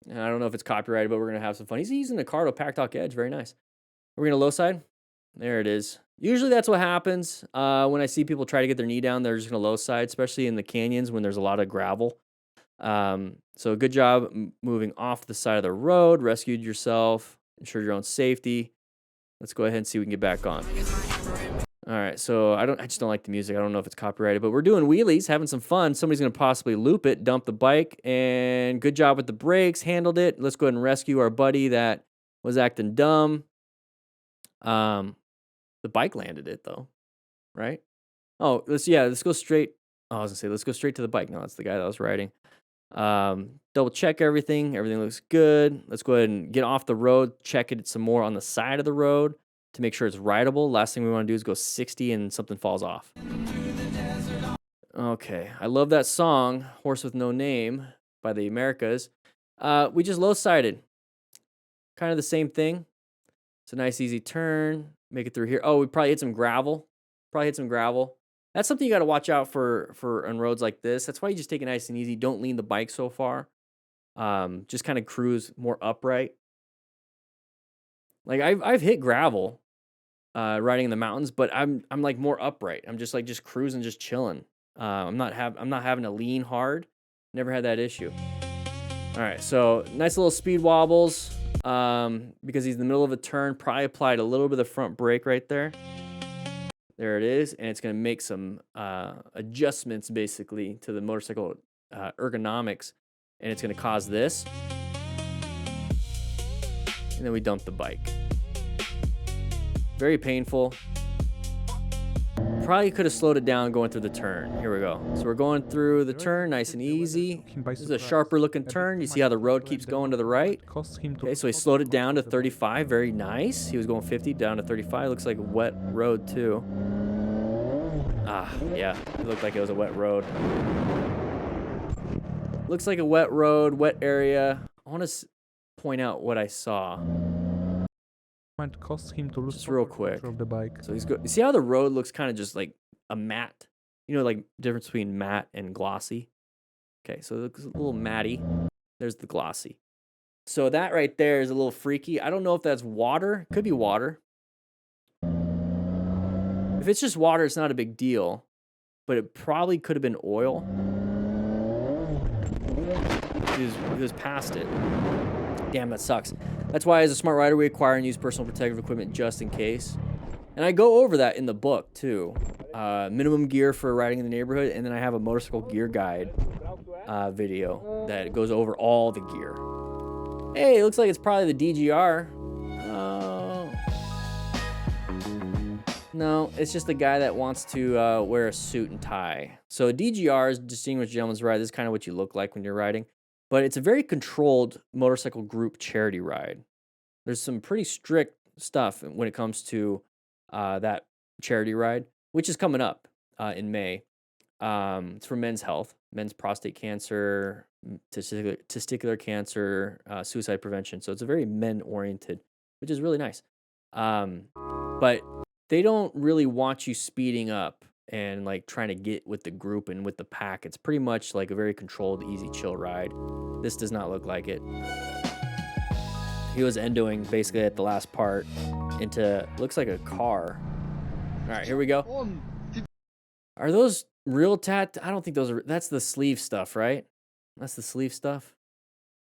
I don't know if it's copyrighted, but we're gonna have some fun. He's using the Cardo Pack Talk Edge, very nice. We're gonna low side. There it is. Usually that's what happens when I see people try to get their knee down. They're just gonna low side, especially in the canyons when there's a lot of gravel. So good job moving off the side of the road. Rescued yourself. Ensured your own safety. Let's go ahead and see if we can get back on. All right, so I just don't like the music. I don't know if it's copyrighted, but we're doing wheelies, having some fun. Somebody's gonna possibly loop it, dump the bike, and good job with the brakes, handled it. Let's go ahead and rescue our buddy that was acting dumb. The bike landed it though, right? Oh, let's go straight. Oh, I was gonna say let's go straight to the bike. No, that's the guy that was riding. Double check everything. Everything looks good. Let's go ahead and get off the road. Check it some more on the side of the road to make sure it's rideable. Last thing we want to do is go 60 and something falls off. Okay, I love that song, Horse with No Name by the Americas. We just low-sided. Kind of the same thing. It's a nice easy turn. Make it through here. Oh, we probably hit some gravel. That's something you got to watch out for on roads like this. That's why you just take it nice and easy. Don't lean the bike so far. Just kind of cruise more upright. Like I've hit gravel riding in the mountains, but I'm like more upright. I'm just cruising, just chilling. I'm not having to lean hard. Never had that issue. All right, so nice little speed wobbles. Because he's in the middle of a turn, probably applied a little bit of the front brake right there. There it is, and it's going to make some adjustments basically to the motorcycle ergonomics, and it's going to cause this. And then we dump the bike. Very painful. Probably could have slowed it down going through the turn. Here we go. So we're going through the turn nice and easy. This is a sharper looking turn. You see how the road keeps going to the right? Okay, so he slowed it down to 35. Very nice. He was going 50 down to 35. Looks like a wet road too. Ah, yeah. It looked like it was a wet road. Looks like a wet road, wet area. I want to point out what I saw. Might cost him to lose just real quick. of the bike. So he's good. You see how the road looks kind of just like a matte? You know, like difference between matte and glossy. Okay, so it looks a little matty. There's the glossy. So that right there is a little freaky. I don't know if that's water. Could be water. If it's just water, it's not a big deal. But it probably could have been oil. He was past it. Damn, that sucks. That's why as a smart rider, we acquire and use personal protective equipment just in case. And I go over that in the book too. Minimum gear for riding in the neighborhood, and then I have a motorcycle gear guide video that goes over all the gear. Hey, it looks like it's probably the DGR. Oh. No, it's just the guy that wants to wear a suit and tie. So DGR is Distinguished Gentleman's Ride. This is kind of what you look like when you're riding. But it's a very controlled motorcycle group charity ride. There's some pretty strict stuff when it comes to that charity ride, which is coming up in May. It's for men's health, men's prostate cancer, testicular cancer, suicide prevention. So it's a very men-oriented, which is really nice. But they don't really want you speeding up and like trying to get with the group and with the pack. It's pretty much like a very controlled, easy, chill ride. This does not look like it. He was endoing basically at the last part into, looks like a car. All right, here we go. Are those real tat? I don't think those are, that's the sleeve stuff, right? That's the sleeve stuff.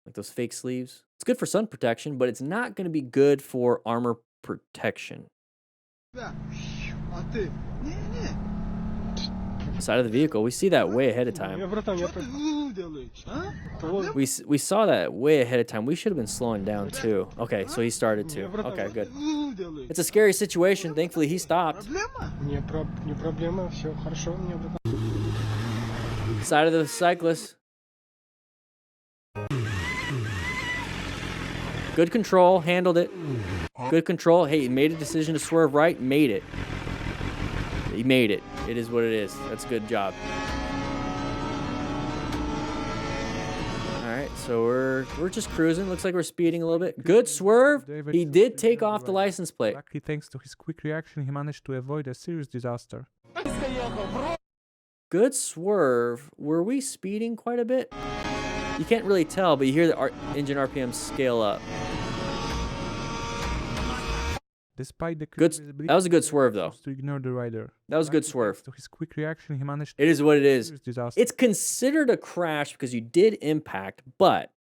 Like those fake sleeves. It's good for sun protection, but it's not going to be good for armor protection. Side of the vehicle, we see that way ahead of time. We saw that way ahead of time. We should have been slowing down too. Okay, so he started to. Okay, good. It's a scary situation. Thankfully, he stopped. Side of the cyclist. Good control, handled it. Good control. Hey, he made a decision to swerve right, made it. He made it. It is what it is. That's a good job. All right, so we're just cruising. Looks like we're speeding a little bit. Good swerve. He did take off the license plate. Luckily, thanks to his quick reaction, he managed to avoid a serious disaster. Good swerve. Were we speeding quite a bit? You can't really tell, but you hear the engine RPM scale up. Despite the Good. visibility, That was a good swerve, though. to ignore the rider. That was a good Luckily, swerve. thanks to his quick reaction, he managed It is what it is. serious disaster. It's considered a crash because you did impact, but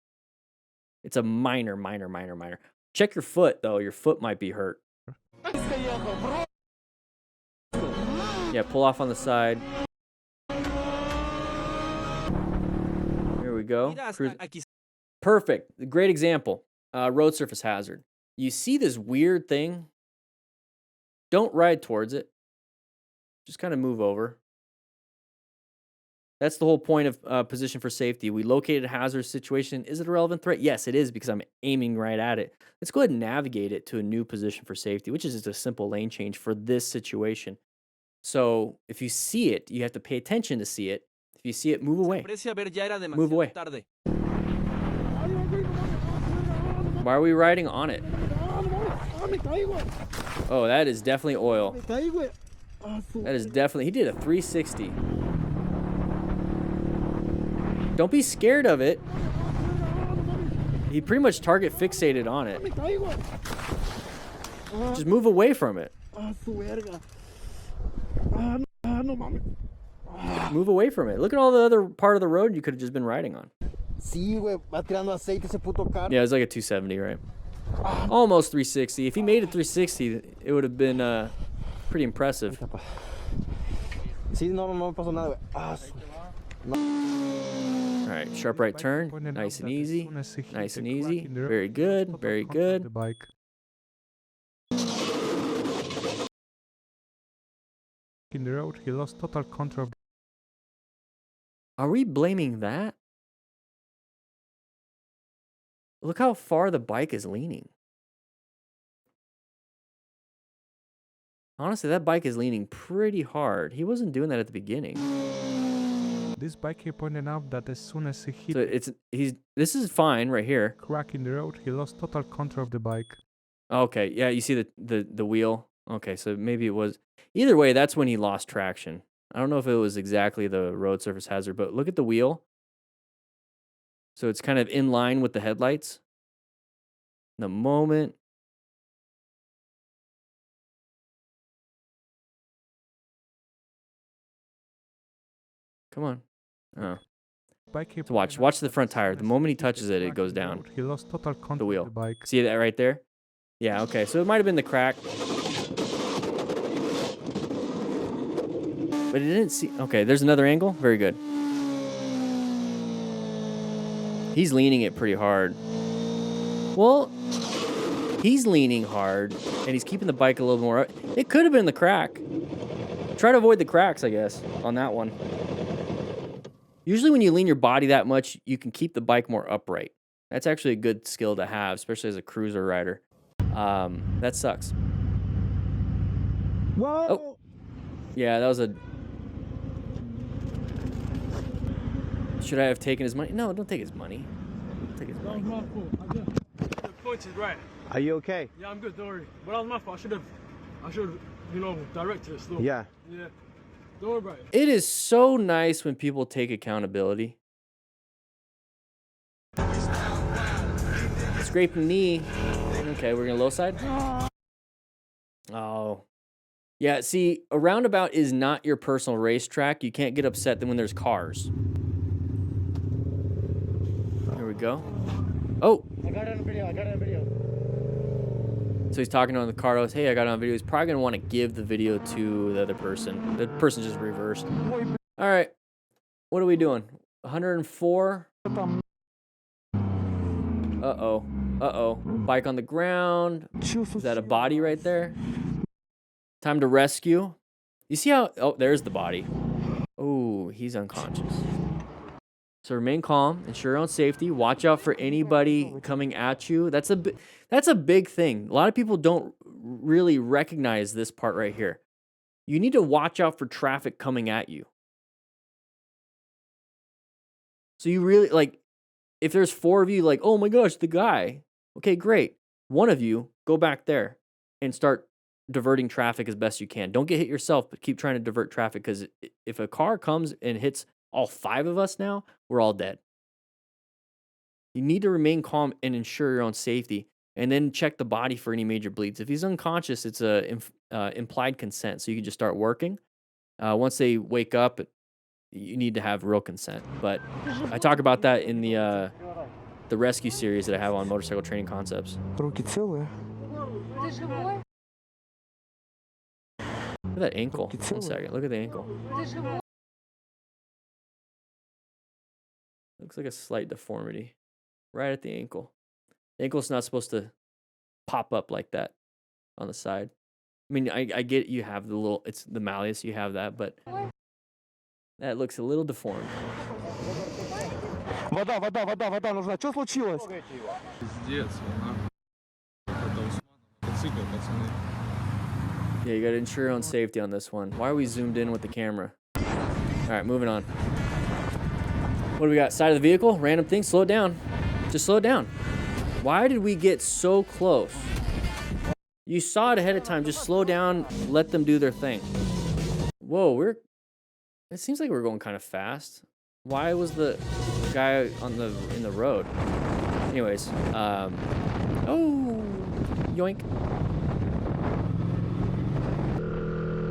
it's a minor. Check your foot, though. Your foot might be hurt. Yeah, pull off on the side. Here we go. Perfect. Great example. Road surface hazard. You see this weird thing? Don't ride towards it. Just kind of move over. That's the whole point of position for safety. We located a hazardous situation. Is it a relevant threat? Yes, it is because I'm aiming right at it. Let's go ahead and navigate it to a new position for safety, which is just a simple lane change for this situation. So if you see it, you have to pay attention to see it. If you see it, move away. Move away. Why are we riding on it? Oh, that is definitely oil. That is definitely... He did a 360. Don't be scared of it. He pretty much target fixated on it. Just move away from it. Move away from it. Look at all the other part of the road you could have just been riding on. Yeah, it was like a 270, right? Almost 360. If he made it 360, it would have been pretty impressive. All right, sharp right turn. Nice and easy. Nice and easy. Very good. Very good. In the road, he lost total control of the... Are we blaming that? Look how far the bike is leaning. Honestly, that bike is leaning pretty hard. He wasn't doing that at the beginning. This bike, he pointed out that as soon as he hit So this is fine right here. crack in the road, he lost total control of the bike. Okay, yeah, you see the wheel. Okay, so maybe it was... Either way, that's when he lost traction. I don't know if it was exactly the road surface hazard, but look at the wheel. So it's kind of in line with the headlights. The moment... Come on. Oh. So watch the front tire. The moment he touches it, it goes down. He lost total control The wheel. of the bike. See that right there? Yeah, okay. So it might have been the crack. But it didn't see... Okay, there's another angle. Very good. He's leaning it pretty hard. Well, he's leaning hard, and he's keeping the bike a little more up. It could have been the crack. Try to avoid the cracks, I guess, on that one. Usually when you lean your body that much, you can keep the bike more upright. That's actually a good skill to have, especially as a cruiser rider. That sucks. Whoa! Oh. Yeah, that was a... Should I have taken his money? No, don't take his money. Don't take his money. That was my fault. The point is right. Are you okay? Yeah, I'm good, don't worry. But that was my fault. I should have, directed it still. Yeah. Yeah. Don't worry about it. It is so nice when people take accountability. Scraping knee. Okay, we're gonna low side. Oh. Yeah, see, a roundabout is not your personal racetrack. You can't get upset then when there's cars. Here we go. Oh. I got it on video. So he's talking on the car. Goes, hey, I got it on video. He's probably going to want to give the video to the other person. The person just reversed. All right. What are we doing? 104. Uh-oh. Uh-oh. Bike on the ground. Is that a body right there? Time to rescue. You see how... Oh, there's the body. Oh, he's unconscious. So remain calm, ensure your own safety, watch out for anybody coming at you. That's a big thing. A lot of people don't really recognize this part right here. You need to watch out for traffic coming at you. So you really, like, if there's 4 of you, like, oh my gosh, the guy. Okay, great. One of you, go back there and start diverting traffic as best you can. Don't get hit yourself, but keep trying to divert traffic, because if a car comes and hits all 5 of us now, we're all dead. You need to remain calm and ensure your own safety, and then check the body for any major bleeds. If he's unconscious, it's a implied consent, so you can just start working. Once they wake up, you need to have real consent. But I talk about that in the rescue series that I have on Motorcycle Training Concepts. Руки целые? Look at that ankle. 1 second. Look at the ankle. Looks like a slight deformity right at the ankle. The ankle's not supposed to pop up like that on the side. I mean, I get you have the little, it's the malleus, you have that, but that looks a little deformed. Вода, вода, вода, вода нужна. Что случилось? Пиздец, мотоцикл, пацаны. Yeah, you gotta ensure your own safety on this one. Why are we zoomed in with the camera? All right, moving on. What do we got? Side of the vehicle? Random thing? Slow it down. Just slow it down. Why did we get so close? You saw it ahead of time. Just slow down. Let them do their thing. Whoa, it seems like we're going kind of fast. Why was the guy in the road? Anyways, oh, yoink.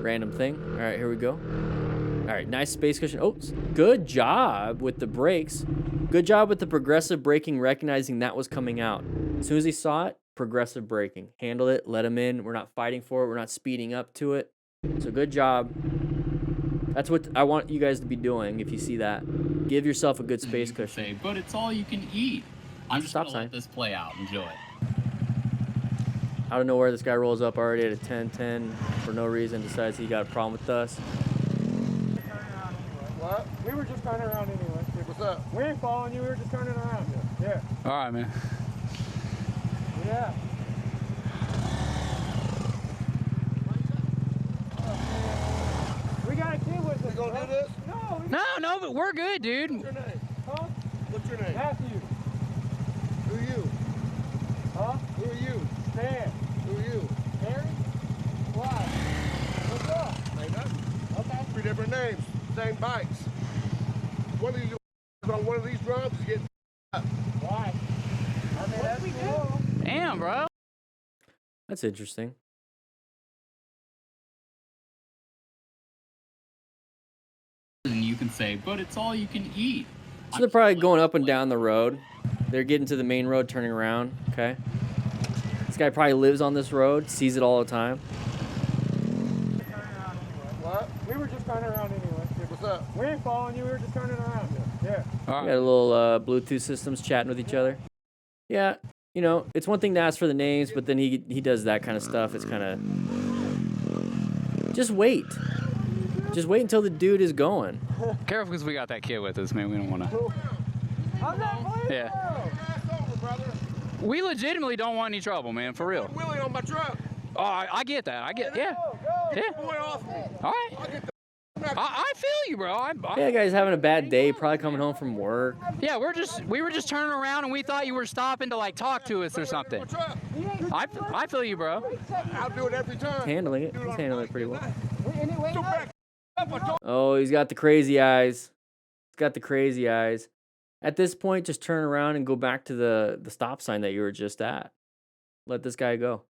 Random thing. All right, here we go. All right, nice space cushion. Oh, good job with the brakes. Good job with the progressive braking, recognizing that was coming out. As soon as he saw it, progressive braking. Handled it, let him in. We're not fighting for it. We're not speeding up to it. So good job. That's what I want you guys to be doing if you see that. Give yourself a good space cushion. But it's all you can eat. I'm just Stop gonna sign. let this play out. Enjoy it. Out of nowhere, this guy rolls up already at a 10-10 for no reason, decides he got a problem with us. What? We were just turning around anyway. What's up? We ain't following you. We were just turning around. Yeah. All right, man. Yeah. We got a kid with us. We gonna do this? No, but we're good, dude. What's your name? Huh? What's your name? Matthew. Who are you? Huh? Who are you? Stan. Who are you? Harry? Why? What's up? Ain't nothing. Okay. 3 different names. Same bikes. One of these on one of these drums is getting up. Why? I mean, that's cool. Damn, bro. That's interesting. And you can say, but it's all you can eat. So they're probably going up and down the road. They're getting to the main road, turning around. Okay. This guy probably lives on this road, sees it all the time. What? We were just turning around anyway. What's up? We ain't following you. We were just turning around. Yeah. We got a little Bluetooth systems chatting with each other. Yeah, you know, it's one thing to ask for the names, but then he does that kind of stuff. It's kind of... Just wait. Just wait until the dude is going. Careful, because we got that kid with us, man. We don't want to. I'm not playing. Yeah. Ass over, brother. We legitimately don't want any trouble, man. For real. Wheelie on my truck. Oh, I get that. Yeah. Go. Yeah. Boy off me. All right. I feel you, bro. Yeah, guy's having a bad day, probably coming home from work. Yeah, we were just turning around and we thought you were stopping to like talk to us or something. I feel you, bro. I'll do it every time. Handling it. He's handling it pretty well. Oh, he's got the crazy eyes. He's got the crazy eyes. At this point, just turn around and go back to the stop sign that you were just at. Let this guy go.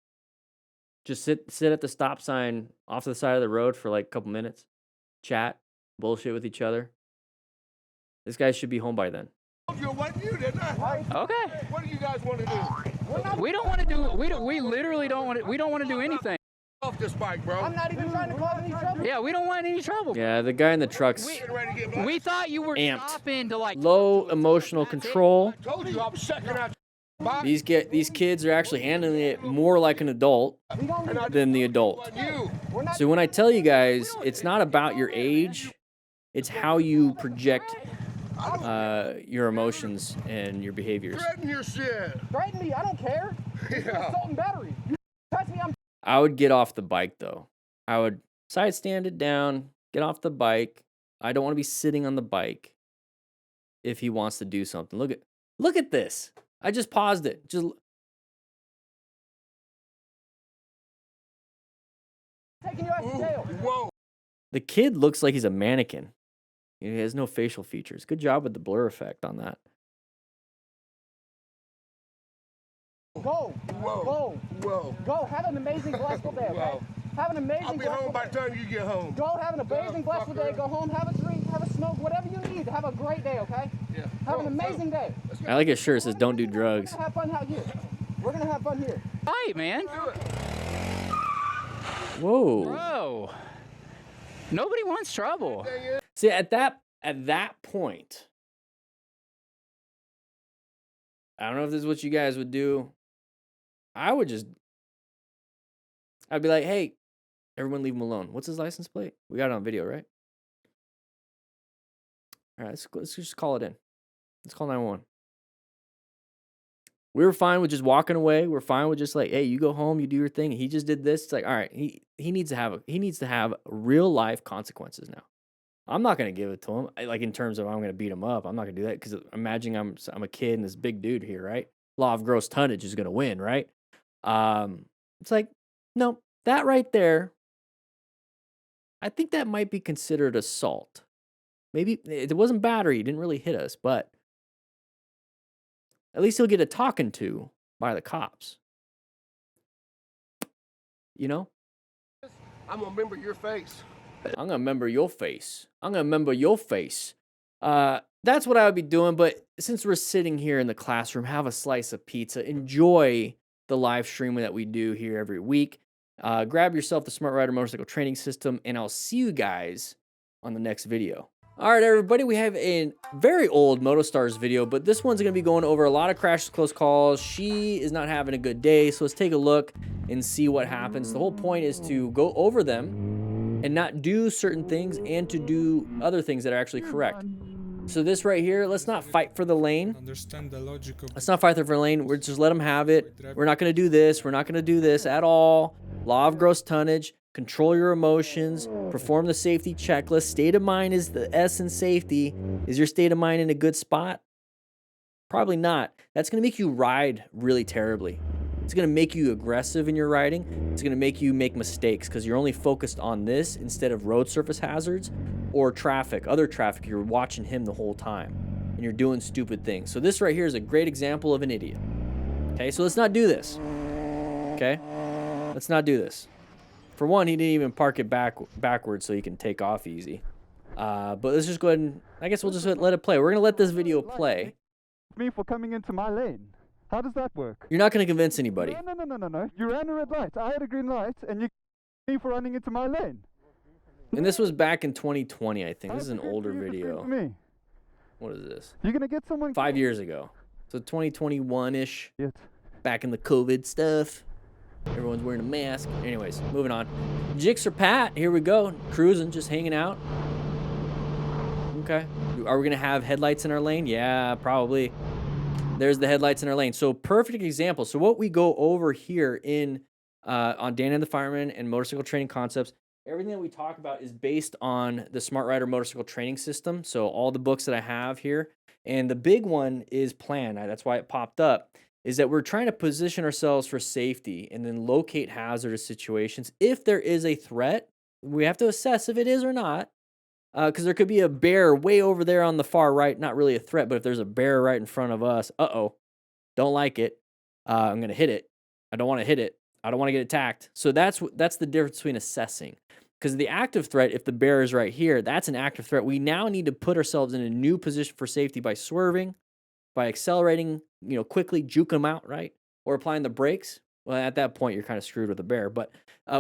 Just sit at the stop sign off to the side of the road for like a couple minutes. Chat, bullshit with each other. This guy should be home by then. You wasn't you, didn't I? Okay. What do you guys want to do? We don't want to do. We literally don't want to. We don't want to do anything. Off this bike, bro. I'm not even trying to cause any trouble. Yeah, we don't want any trouble. Yeah, the guy in the truck's We thought you were Amped. stopping to like low emotional control. Told you I was checking out your These kids are actually handling it more like an adult than the adult. bike. You. So when I tell you guys, it's not about your age, it's how you project your emotions and your behaviors. Threaten your shit. Threaten me, I don't care. Yeah. Assault and battery. You touch me, I'm I would get off the bike though. I would side stand it down, get off the bike. I don't want to be sitting on the bike if he wants to do something. Look at this. I just paused it. Just taking your ass to jail. Whoa. The kid looks like he's a mannequin. He has no facial features. Good job with the blur effect on that. Go. Whoa. Go. Whoa. Go. Have an amazing, blessful day, okay? Whoa. Have an amazing, I'll be blessful home by day. the time you get home. Go have an amazing, blessful day. Go home, have a drink, have a smoke, whatever you need. Have a great day, okay? Yeah. Have an amazing day. I like his shirt. It says, "Don't do drugs." We're gonna have fun out here. We're gonna have fun here. Right, man. Whoa. Bro. Nobody wants trouble. See, at that point, I don't know if this is what you guys would do. I'd be like, "Hey, everyone leave him alone. What's his license plate? We got it on video, right?" All right, let's just call it in. Let's call 911. We were fine with just walking away. We're fine with just like, "Hey, you go home, you do your thing." He just did this. It's like, all right, he needs to have real life consequences now. I'm not gonna give it to him. Like in terms of I'm gonna beat him up. I'm not gonna do that because imagine I'm a kid and this big dude here, right? Law of gross tonnage is gonna win, right? It's like, no, that right there. I think that might be considered assault. Maybe it wasn't battery. He didn't really hit us, but at least he'll get a talking to by the cops. You know? I'm gonna remember your face. I'm gonna remember your face. I'm gonna remember your face. That's what I would be doing. But since we're sitting here in the classroom, have a slice of pizza. Enjoy the live stream that we do here every week. Grab yourself the Smart Rider Motorcycle Training System, and I'll see you guys on the next video. All right, everybody, we have a very old MotoStars video, but this one's gonna be going over a lot of crashes, close calls. She is not having a good day, so let's take a look and see what happens. The whole point is to go over them and not do certain things and to do other things that are actually correct. So this right here, let's not fight for the lane. Let's not fight for the lane. We're just let them have it. We're not gonna do this. We're not gonna do this at all. Law of gross tonnage. Control your emotions, perform the safety checklist. State of mind is the S in safety. Is your state of mind in a good spot? Probably not. That's going to make you ride really terribly. It's going to make you aggressive in your riding. It's going to make you make mistakes because you're only focused on this instead of road surface hazards or traffic, other traffic. You're watching him the whole time and you're doing stupid things. So this right here is a great example of an idiot. Okay, so let's not do this. Okay, let's not do this. For one, he didn't even park it backwards so he can take off easy. But let's just go ahead and, I guess we'll just let it play. We're going to let this video play. Me for coming into my lane. How does that work? You're not going to convince anybody. No. You ran a red light. I had a green light, and you me for running into my lane. And this was back in 2020, I think. This is an How's it older good for you to video. scream for me? What is this? You're gonna get someone 5 years ago. So 2021-ish. Yet. Back in the COVID stuff. Everyone's wearing a mask. Anyways, moving on. Jixer Pat, here we go. Cruising, just hanging out. Okay. Are we going to have headlights in our lane? Yeah, probably. There's the headlights in our lane. So perfect example. So what we go over here in on Dan and the Fireman and Motorcycle Training Concepts, everything that we talk about is based on the Smart Rider Motorcycle Training System. So all the books that I have here. And the big one is plan. That's why it popped up. Is that we're trying to position ourselves for safety and then locate hazardous situations. If there is a threat, we have to assess if it is or not. Because there could be a bear way over there on the far right. Not really a threat, but if there's a bear right in front of us, don't like it. I'm going to hit it. I don't want to hit it. I don't want to get attacked. So that's the difference between assessing. Because the active threat, if the bear is right here, that's an active threat. We now need to put ourselves in a new position for safety by swerving, by accelerating, quickly, juke them out, right? Or applying the brakes. Well, at that point, you're kind of screwed with a bear. But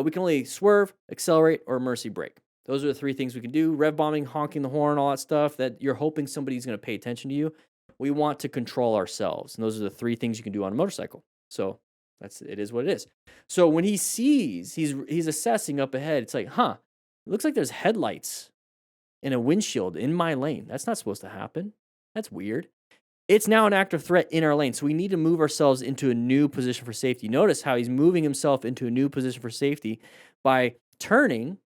we can only swerve, accelerate, or emergency brake. Those are the three things we can do. Rev bombing, honking the horn, all that stuff that you're hoping somebody's going to pay attention to you. We want to control ourselves. And those are the three things you can do on a motorcycle. So it is what it is. So when he sees, he's assessing up ahead. It's like, it looks like there's headlights in a windshield in my lane. That's not supposed to happen. That's weird. It's now an active threat in our lane. So we need to move ourselves into a new position for safety. Notice how he's moving himself into a new position for safety by turning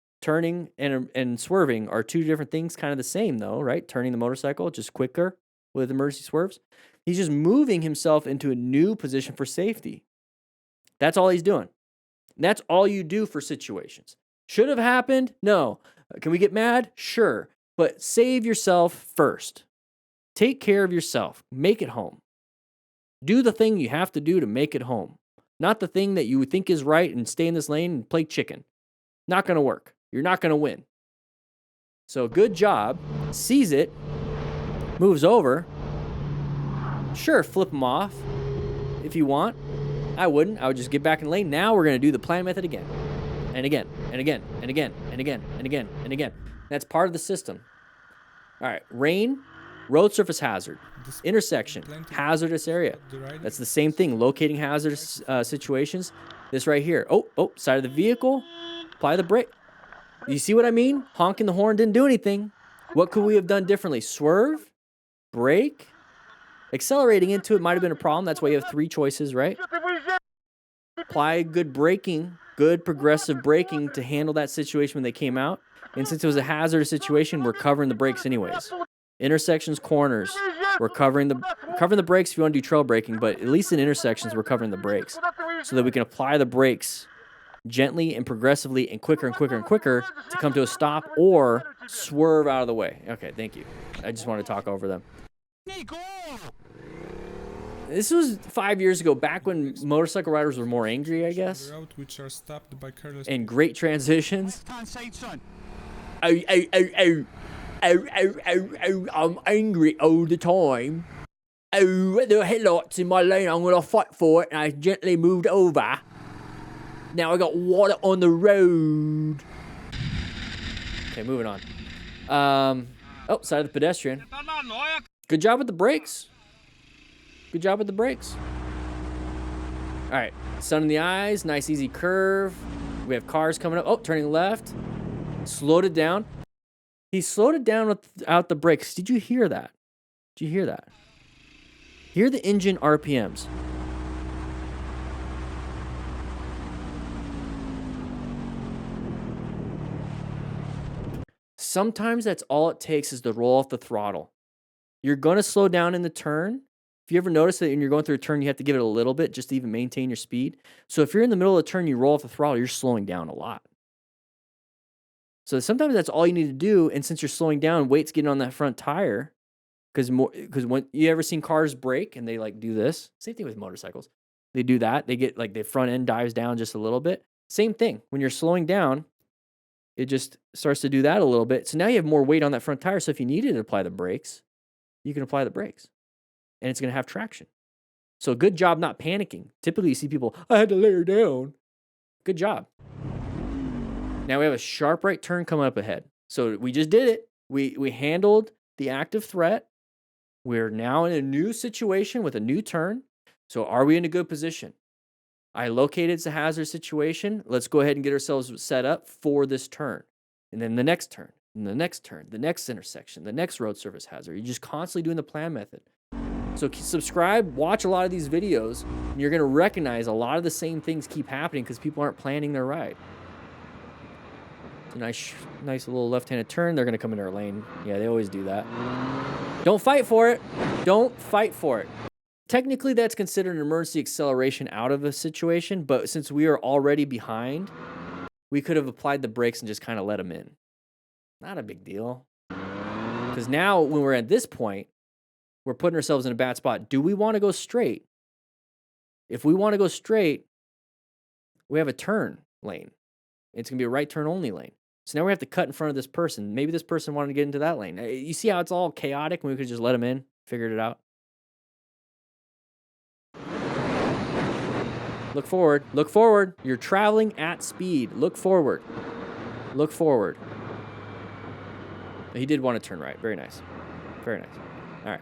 and swerving are two different things, kind of the same though, right? Turning the motorcycle, just quicker with emergency swerves. He's just moving himself into a new position for safety. That's all he's doing. That's all you do for situations. Should have happened? No. Can we get mad? Sure. But save yourself first. Take care of yourself. Make it home. Do the thing you have to do to make it home. Not the thing that you think is right and stay in this lane and play chicken. Not going to work. You're not going to win. So good job. Sees it. Moves over. Sure, flip them off if you want. I wouldn't. I would just get back in lane. Now we're going to do the plan method again. And again, and again, and again, and again, and again, and again. That's part of the system. All right, rain, road surface hazard, intersection, hazardous area. That's the same thing, locating hazardous situations. This right here. Oh, side of the vehicle, apply the brake. You see what I mean? Honking the horn didn't do anything. What could we have done differently? Swerve, brake, accelerating into it might have been a problem. That's why you have 3 choices, right? Apply good braking, good progressive braking to handle that situation when they came out. And since it was a hazardous situation, we're covering the brakes anyways. Intersections, corners, we're covering the brakes if you want to do trail braking, but at least in intersections, we're covering the brakes so that we can apply the brakes gently and progressively and quicker and quicker and quicker to come to a stop or swerve out of the way. Okay, thank you. I just want to talk over them. This was 5 years ago, back when motorcycle riders were more angry, I guess. And great transitions. I'm angry all the time. Oh, there were headlights in my lane. I'm going to fight for it. And I gently moved over. Now I got water on the road. Okay, moving on. Oh, side of the pedestrian. Good job with the brakes. Good job with the brakes. All right, sun in the eyes, nice easy curve. We have cars coming up. Oh, turning left. Slowed it down. He slowed it down without the brakes. Did you hear that? Did you hear that? Hear the engine RPMs. Sometimes that's all it takes is to roll off the throttle. You're going to slow down in the turn. If you ever notice that when you're going through a turn, you have to give it a little bit just to even maintain your speed. So if you're in the middle of the turn, you roll off the throttle, you're slowing down a lot. So sometimes that's all you need to do. And since you're slowing down, weight's getting on that front tire. Because when you ever seen cars brake and they like do this, same thing with motorcycles. They do that. They get like the front end dives down just a little bit. Same thing. When you're slowing down, it just starts to do that a little bit. So now you have more weight on that front tire. So if you needed to apply the brakes, you can apply the brakes. And it's going to have traction. So good job not panicking. Typically you see people, I had to lay her down. Good job. Now we have a sharp right turn coming up ahead. So we just did it. We handled the active threat. We're now in a new situation with a new turn. So are we in a good position? I located the hazard situation. Let's go ahead and get ourselves set up for this turn. And then the next turn, and the next turn, the next intersection, the next road surface hazard. You're just constantly doing the plan method. So subscribe, watch a lot of these videos, and you're going to recognize a lot of the same things keep happening because people aren't planning their ride. It's a nice little left-handed turn. They're going to come into our lane. Yeah, they always do that. Don't fight for it. Don't fight for it. Technically, that's considered an emergency acceleration out of a situation, but since we are already behind, we could have applied the brakes and just kind of let them in. Not a big deal. Because now, when we're at this point, we're putting ourselves in a bad spot. Do we want to go straight? If we want to go straight, we have a turn lane. It's going to be a right turn only lane. So now we have to cut in front of this person. Maybe this person wanted to get into that lane. You see how it's all chaotic when we could just let them in, figured it out? Look forward. Look forward. You're traveling at speed. Look forward. Look forward. He did want to turn right. Very nice. Very nice. All right.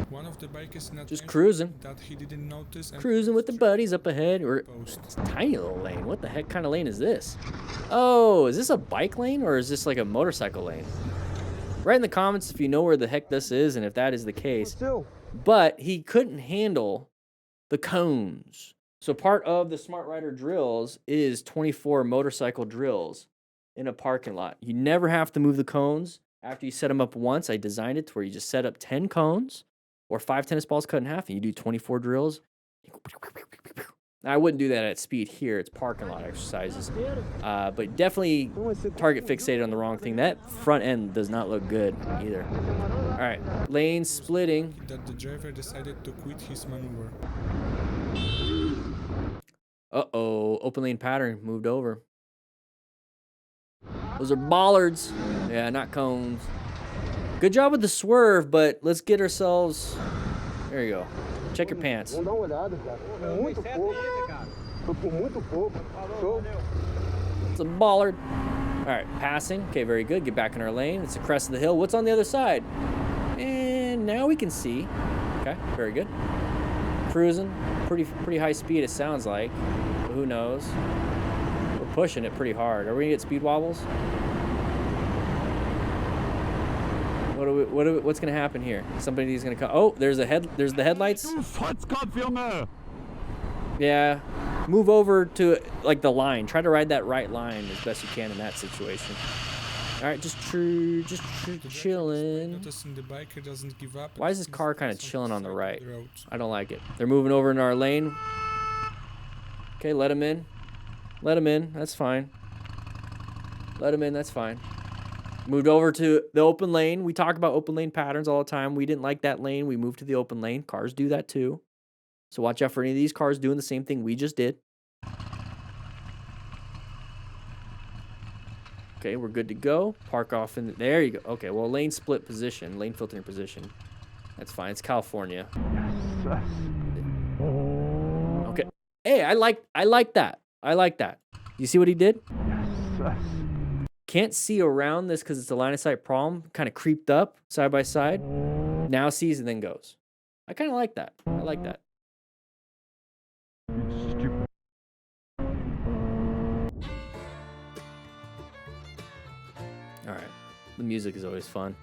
One of the bikers not just cruising. That he didn't notice. Cruising with the buddies up ahead. It's a tiny little lane. What the heck kind of lane is this? Oh, is this a bike lane or is this like a motorcycle lane? Write in the comments if you know where the heck this is and if that is the case. But he couldn't handle the cones. So part of the Smart Rider drills is 24 motorcycle drills in a parking lot. You never have to move the cones after you set them up once. I designed it to where you just set up 10 cones or 5 tennis balls cut in half and you do 24 drills. Now, I wouldn't do that at speed here. It's parking lot exercises. But definitely target fixated on the wrong thing. That front end does not look good either. All right, lane splitting. That the driver decided to quit his maneuver. Uh-oh, open lane pattern moved over. Those are bollards. Yeah, not cones. Good job with the swerve, but let's get ourselves... There you go. Check your pants. Vamos dar uma olhada, cara. Muito pouco. Foi por muito pouco. Show. It's a bollard. All right, passing. Okay, very good. Get back in our lane. It's the crest of the hill. What's on the other side? And now we can see. Okay, very good. Cruising. Pretty high speed, it sounds like. But who knows? We're pushing it pretty hard. Are we gonna get speed wobbles? What's gonna happen here? Somebody's gonna come. Oh, there's the headlights. Yeah, move over to like the line. Try to ride that right line as best you can in that situation. All right, just chilling. Noticing the biker doesn't give up. Why is this car kind of chilling on the right? I don't like it. They're moving over in our lane. Okay, let him in. Let him in. That's fine. Let him in. That's fine. Moved over to the open lane. We talk about open lane patterns all the time. We didn't like that lane. We moved to the open lane. Cars do that too. So watch out for any of these cars doing the same thing we just did. Okay, we're good to go. Park off in there you go. Okay, well, lane split position, lane filtering position. That's fine. It's California. Okay. Hey, I like that. I like that. You see what he did? Can't see around this because it's a line of sight problem. Kind of creeped up side by side. Now sees and then goes. I kind of like that. I like that. All right. The music is always fun.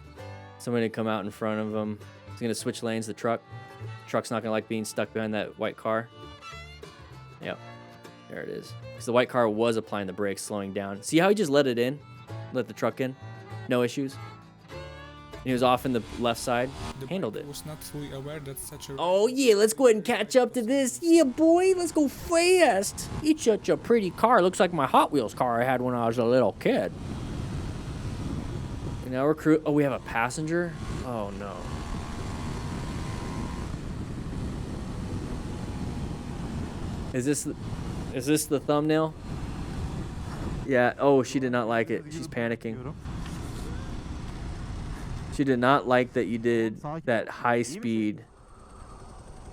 Somebody come out in front of him. He's going to switch lanes, the truck. Truck's not going to like being stuck behind that white car. Yep. There it is. Because the white car was applying the brakes, slowing down. See how he just let it in? Let the truck in? No issues. And he was off in the left side. Handled it. Was not fully aware that such a... Oh, yeah. Let's go ahead and catch up to this. Yeah, boy. Let's go fast. It's such a pretty car. Looks like my Hot Wheels car I had when I was a little kid. And now we're Oh, we have a passenger? Oh, no. Is this the thumbnail? Yeah. Oh, she did not like it. She's panicking. She did not like that you did that high speed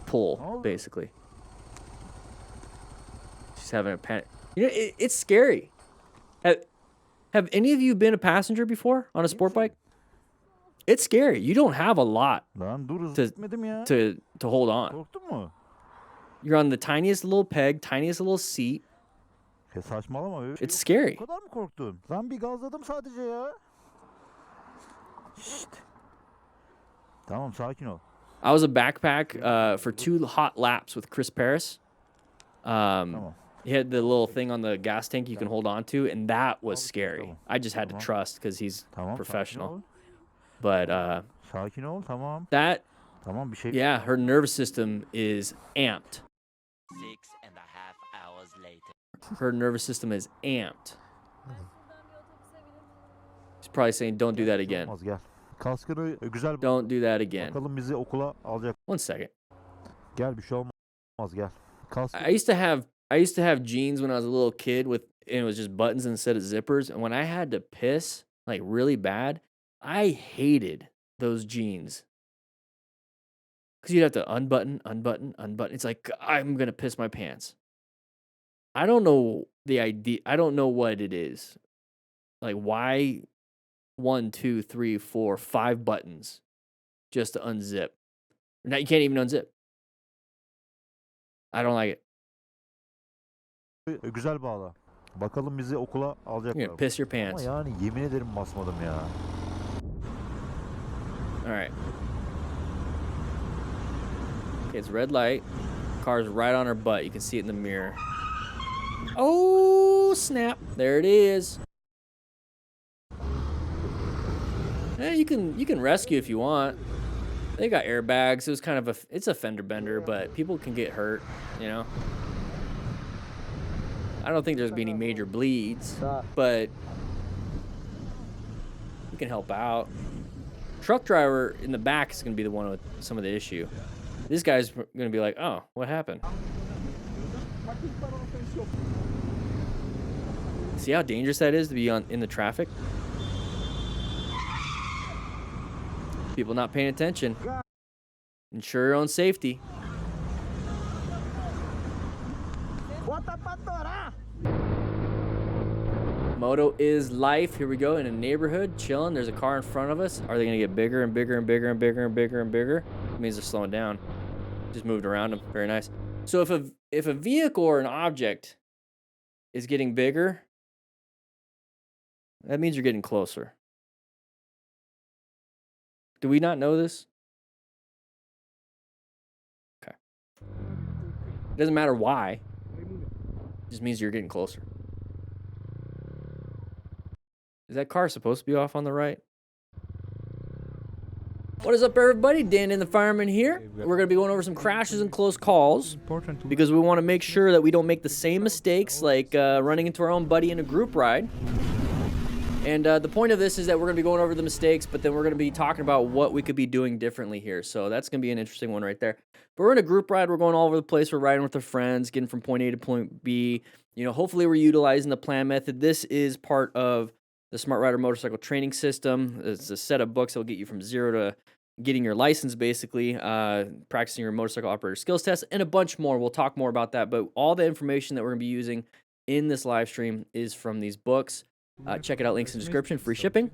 pull, basically. She's having a panic. You know, it's scary. Have any of you been a passenger before on a sport bike? It's scary. You don't have a lot to hold on. You're on the tiniest little peg, tiniest little seat. It's scary. I was a backpack for 2 hot laps with Chris Paris. He had the little thing on the gas tank you can hold on to, and that was scary. I just had to trust because he's professional. But that, yeah, her nervous system is amped. 6.5 hours later. Her nervous system is amped. She's probably saying, don't do that again. Don't do that again. 1 second. I used to have jeans when I was a little kid and it was just buttons instead of zippers. And when I had to piss like really bad, I hated those jeans. Because you'd have to unbutton. It's like, I'm going to piss my pants. I don't know the idea. I don't know what it is. Like, why 1, 2, 3, 4, 5 buttons just to unzip? Now you can't even unzip. I don't like it. Güzel bağla. Bakalım bizi okula alacaklar. You're gonna piss your pants. Ama yani yemin ederim basmadım ya. All right. Okay, it's red light. Car's right on her butt. You can see it in the mirror. Oh, snap. There it is. Yeah, you can rescue if you want. They got airbags. It was kind of it's a fender bender, but people can get hurt, you know. I don't think there's be any major bleeds, but we can help out. Truck driver in the back is going to be the one with some of the issue. This guy's going to be like, oh, what happened? See how dangerous that is to be in the traffic? People not paying attention. Ensure your own safety. Moto is life. Here we go in a neighborhood, chilling. There's a car in front of us. Are they gonna get bigger and bigger and bigger and bigger and bigger and bigger? It means they're slowing down. Just moved around them. Very nice. So if a vehicle or an object is getting bigger, that means you're getting closer. Do we not know this? Okay. It doesn't matter why. It just means you're getting closer. Is that car supposed to be off on the right? What is up, everybody? DanDanTheFireman here. We're going to be going over some crashes and close calls because we want to make sure that we don't make the same mistakes like running into our own buddy in a group ride. And the point of this is that we're going to be going over the mistakes, but then we're going to be talking about what we could be doing differently here. So that's going to be an interesting one right there. But we're in a group ride. We're going all over the place. We're riding with our friends, getting from point A to point B. You know, hopefully we're utilizing the plan method. This is part of the Smart Rider Motorcycle Training System. It's a set of books that will get you from zero to getting your license, basically, practicing your motorcycle operator skills test, and a bunch more. We'll talk more about that. But all the information that we're going to be using in this live stream is from these books. Check it out, links in the description, free shipping.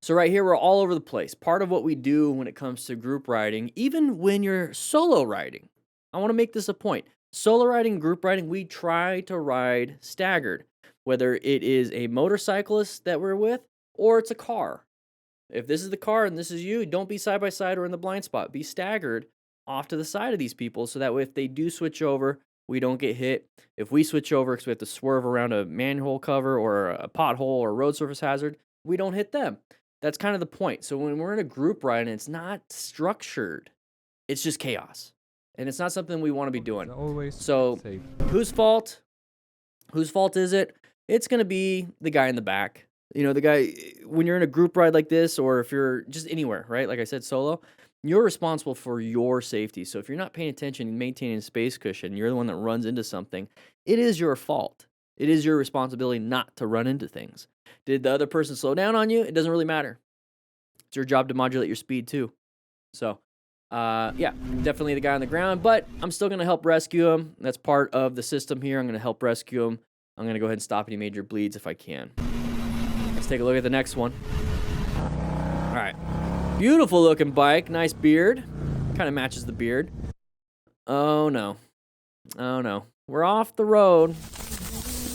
So right here, we're all over the place. Part of what we do when it comes to group riding, even when you're solo riding, I want to make this a point. Solo riding, group riding, we try to ride staggered, whether it is a motorcyclist that we're with or it's a car. If this is the car and this is you, don't be side by side or in the blind spot. Be staggered off to the side of these people so that way if they do switch over, we don't get hit. If we switch over because we have to swerve around a manhole cover or a pothole or a road surface hazard, we don't hit them. That's kind of the point. So when we're in a group ride and it's not structured, it's just chaos. And it's not something we want to be doing. So whose fault? Whose fault is it? It's going to be the guy in the back. You know, the guy, when you're in a group ride like this, or if you're just anywhere, right? Like I said, solo, you're responsible for your safety. So if you're not paying attention and maintaining a space cushion, you're the one that runs into something, it is your fault. It is your responsibility not to run into things. Did the other person slow down on you? It doesn't really matter. It's your job to modulate your speed too. So, yeah, definitely the guy on the ground, but I'm still going to help rescue him. That's part of the system here. I'm going to help rescue him. I'm going to go ahead and stop any major bleeds if I can. Let's take a look at the next one. All right. Beautiful looking bike. Nice beard. Kind of matches the beard. Oh, no. Oh, no. We're off the road.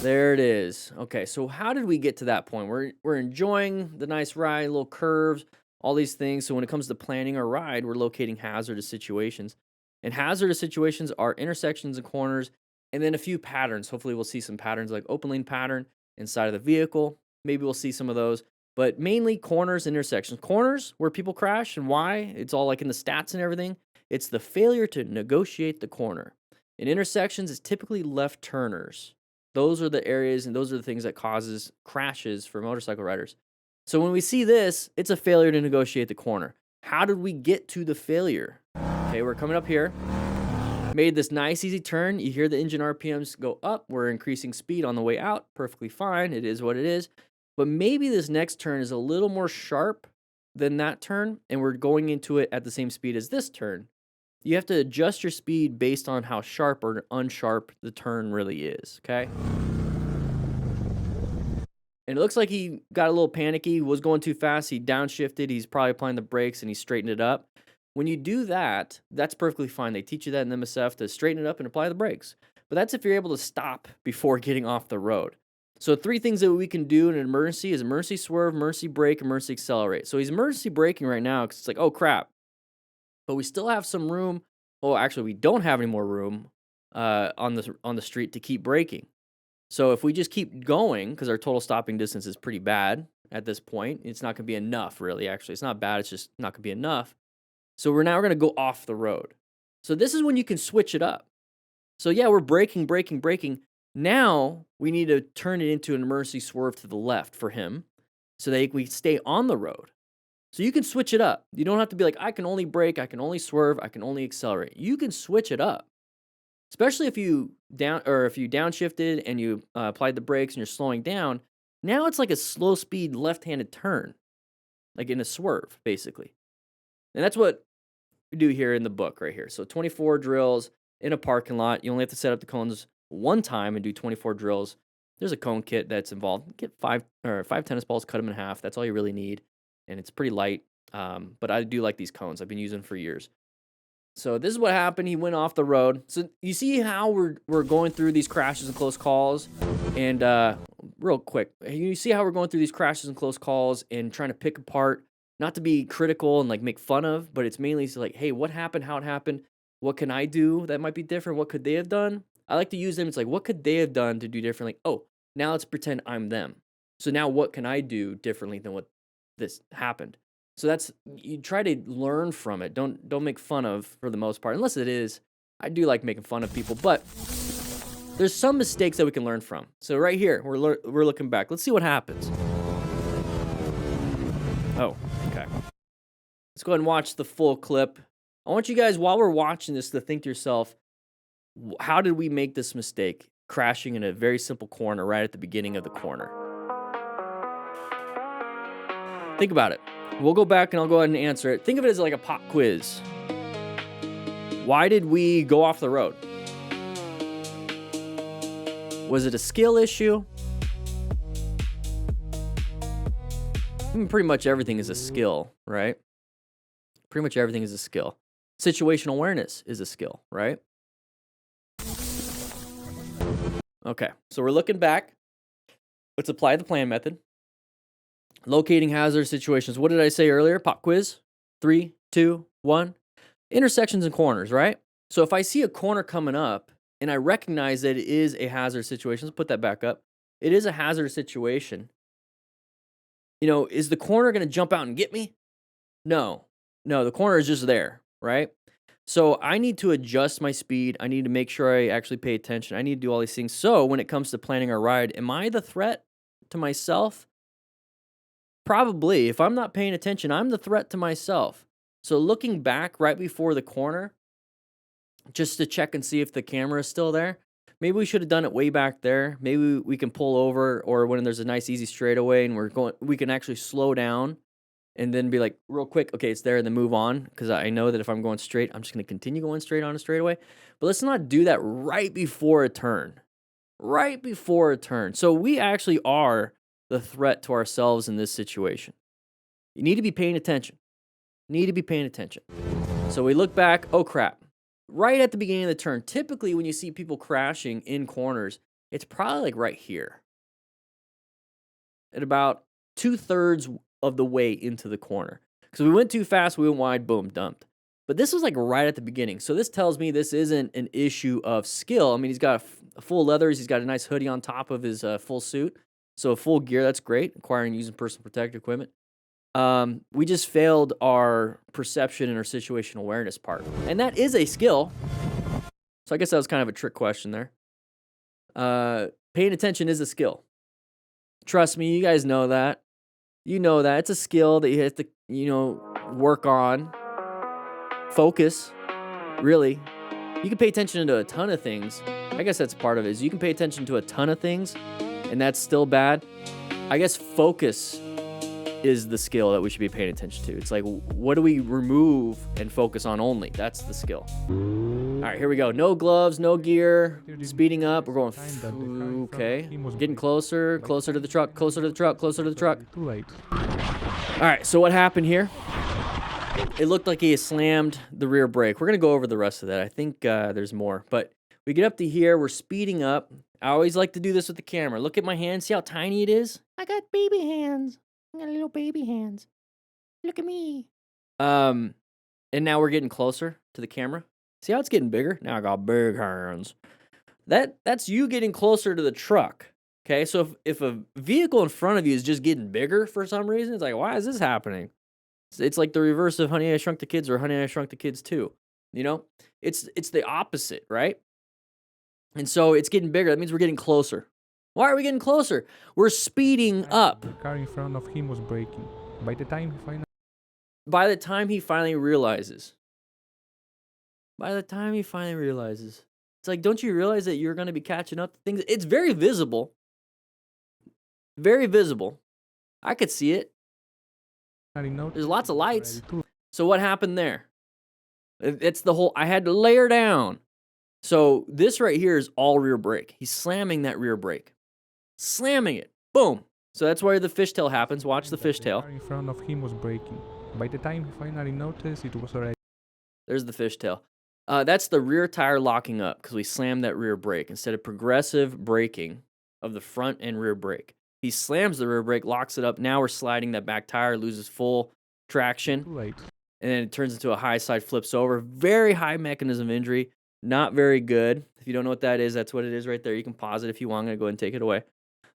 There it is. Okay, so how did we get to that point? We're enjoying the nice ride, little curves, all these things. So when it comes to planning our ride, we're locating hazardous situations. And hazardous situations are intersections and corners, and then a few patterns. Hopefully we'll see some patterns like open lane pattern inside of the vehicle. Maybe we'll see some of those, but mainly corners, intersections. Corners where people crash and why, it's all like in the stats and everything. It's the failure to negotiate the corner. In intersections, it's typically left turners. Those are the areas and those are the things that causes crashes for motorcycle riders. So when we see this, it's a failure to negotiate the corner. How did we get to the failure? Okay, we're coming up here. Made this nice easy turn. You hear the engine RPMs go up. We're increasing speed on the way out. Perfectly fine. It is what it is. But maybe this next turn is a little more sharp than that turn, and we're going into it at the same speed as this turn. You have to adjust your speed based on how sharp or unsharp the turn really is, okay? And it looks like he got a little panicky, was going too fast. He downshifted. He's probably applying the brakes, and he straightened it up. When you do that, that's perfectly fine. They teach you that in MSF to straighten it up and apply the brakes. But that's if you're able to stop before getting off the road. So 3 things that we can do in an emergency is emergency swerve, emergency brake, emergency accelerate. So he's emergency braking right now because it's like, oh, crap. But we still have some room. Well, actually, we don't have any more room on the street to keep braking. So if we just keep going, because our total stopping distance is pretty bad at this point, it's not going to be enough, really, actually. It's not bad. It's just not going to be enough. So we're going to go off the road. So this is when you can switch it up. So yeah, we're braking. Now we need to turn it into an emergency swerve to the left for him so that we stay on the road. So you can switch it up. You don't have to be like, I can only brake, I can only swerve, I can only accelerate. You can switch it up. Especially if you downshifted and you applied the brakes and you're slowing down. Now it's like a slow speed left-handed turn, like in a swerve, basically. And that's what we do here in the book right here. So 24 drills in a parking lot. You only have to set up the cones one time and do 24 drills. There's a cone kit that's involved. Get five tennis balls, cut them in half. That's all you really need. And it's pretty light. But I do like these cones. I've been using them for years. So this is what happened. He went off the road. So you see how we're going through these crashes and close calls? And real quick, you see how we're going through these crashes and close calls and trying to pick apart, not to be critical and like make fun of, but it's mainly like, hey, what happened? How it happened? What can I do that might be different? What could they have done? I like to use them. It's like, what could they have done to do differently? Oh, now let's pretend I'm them. So now what can I do differently than what this happened? So that's, you try to learn from it. Don't make fun of for the most part, unless it is. I do like making fun of people, but there's some mistakes that we can learn from. So right here, we're looking back. Let's see what happens. Oh, okay. Let's go ahead and watch the full clip. I want you guys, while we're watching this, to think to yourself, how did we make this mistake? Crashing in a very simple corner right at the beginning of the corner. Think about it. We'll go back and I'll go ahead and answer it. Think of it as like a pop quiz. Why did we go off the road? Was it a skill issue? I mean, pretty much everything is a skill, right? Pretty much everything is a skill. Situational awareness is a skill, right? Okay, so we're looking back. Let's apply the plan method. Locating hazard situations. What did I say earlier? Pop quiz. 3, 2, 1. Intersections and corners, right? So if I see a corner coming up and I recognize that it is a hazard situation, let's put that back up. It is a hazard situation. You know, is the corner going to jump out and get me? No, the corner is just there, right? So I need to adjust my speed. I need to make sure I actually pay attention. I need to do all these things. So when it comes to planning our ride, am I the threat to myself? Probably. If I'm not paying attention, I'm the threat to myself. So looking back right before the corner, just to check and see if the camera is still there, maybe we should have done it way back there. Maybe we can pull over, or when there's a nice easy straightaway and we can actually slow down and then be like, real quick, okay, it's there, and then move on. Because I know that if I'm going straight, I'm just going to continue going straight on a straightaway. But let's not do that right before a turn. Right before a turn. So we actually are the threat to ourselves in this situation. You need to be paying attention. So we look back, oh crap. Right at the beginning of the turn, typically when you see people crashing in corners, it's probably like right here. At about 2/3 of the way into the corner. Because we went too fast, we went wide, boom, dumped. But this was like right at the beginning. So this tells me this isn't an issue of skill. I mean, he's got a full leathers, he's got a nice hoodie on top of his full suit. So full gear, that's great. Acquiring and using personal protective equipment. We just failed our perception and our situational awareness part. And that is a skill. So I guess that was kind of a trick question there. Paying attention is a skill. Trust me, you guys know that. You know that. It's a skill that you have to, work on. Focus. Really. You can pay attention to a ton of things. I guess that's part of it. Is you can pay attention to a ton of things, and that's still bad. I guess focus is the skill that we should be paying attention to. It's like, what do we remove and focus on only? That's the skill. All right, here we go. No gloves, no gear. Speeding up. We're going, okay. Getting closer to the truck, closer to the truck. Too late. All right, so what happened here? It looked like he slammed the rear brake. We're going to go over the rest of that. I think there's more. But we get up to here. We're speeding up. I always like to do this with the camera. Look at my hand. See how tiny it is? I got baby hands. I got little baby hands. Look at me. And now we're getting closer to the camera. See how it's getting bigger? Now I got big hands. That's you getting closer to the truck. Okay, so if a vehicle in front of you is just getting bigger for some reason, it's like, why is this happening? It's like the reverse of Honey, I Shrunk the Kids or Honey, I Shrunk the Kids 2. You know? It's the opposite, right? And so it's getting bigger. That means we're getting closer. Why are we getting closer? We're speeding up. The car in front of him was braking. By the time he finally realizes. It's like, don't you realize that you're going to be catching up to things? It's very visible. Very visible. I could see it. There's lots of lights. So what happened there? It's the whole, I had to layer down. So this right here is all rear brake. He's slamming that rear brake. Slamming it. Boom. So that's where the fishtail happens. Watch the fishtail. The car in front of him was braking. By the time he finally noticed, it was already... There's the fishtail. That's the rear tire locking up because we slammed that rear brake instead of progressive braking of the front and rear brake. He slams the rear brake, locks it up. Now we're sliding that back tire, loses full traction. Too late. And then it turns into a high side, flips over. Very high mechanism of injury. Not very good. If you don't know what that is, that's what it is right there. You can pause it if you want. I'm going to go ahead and take it away.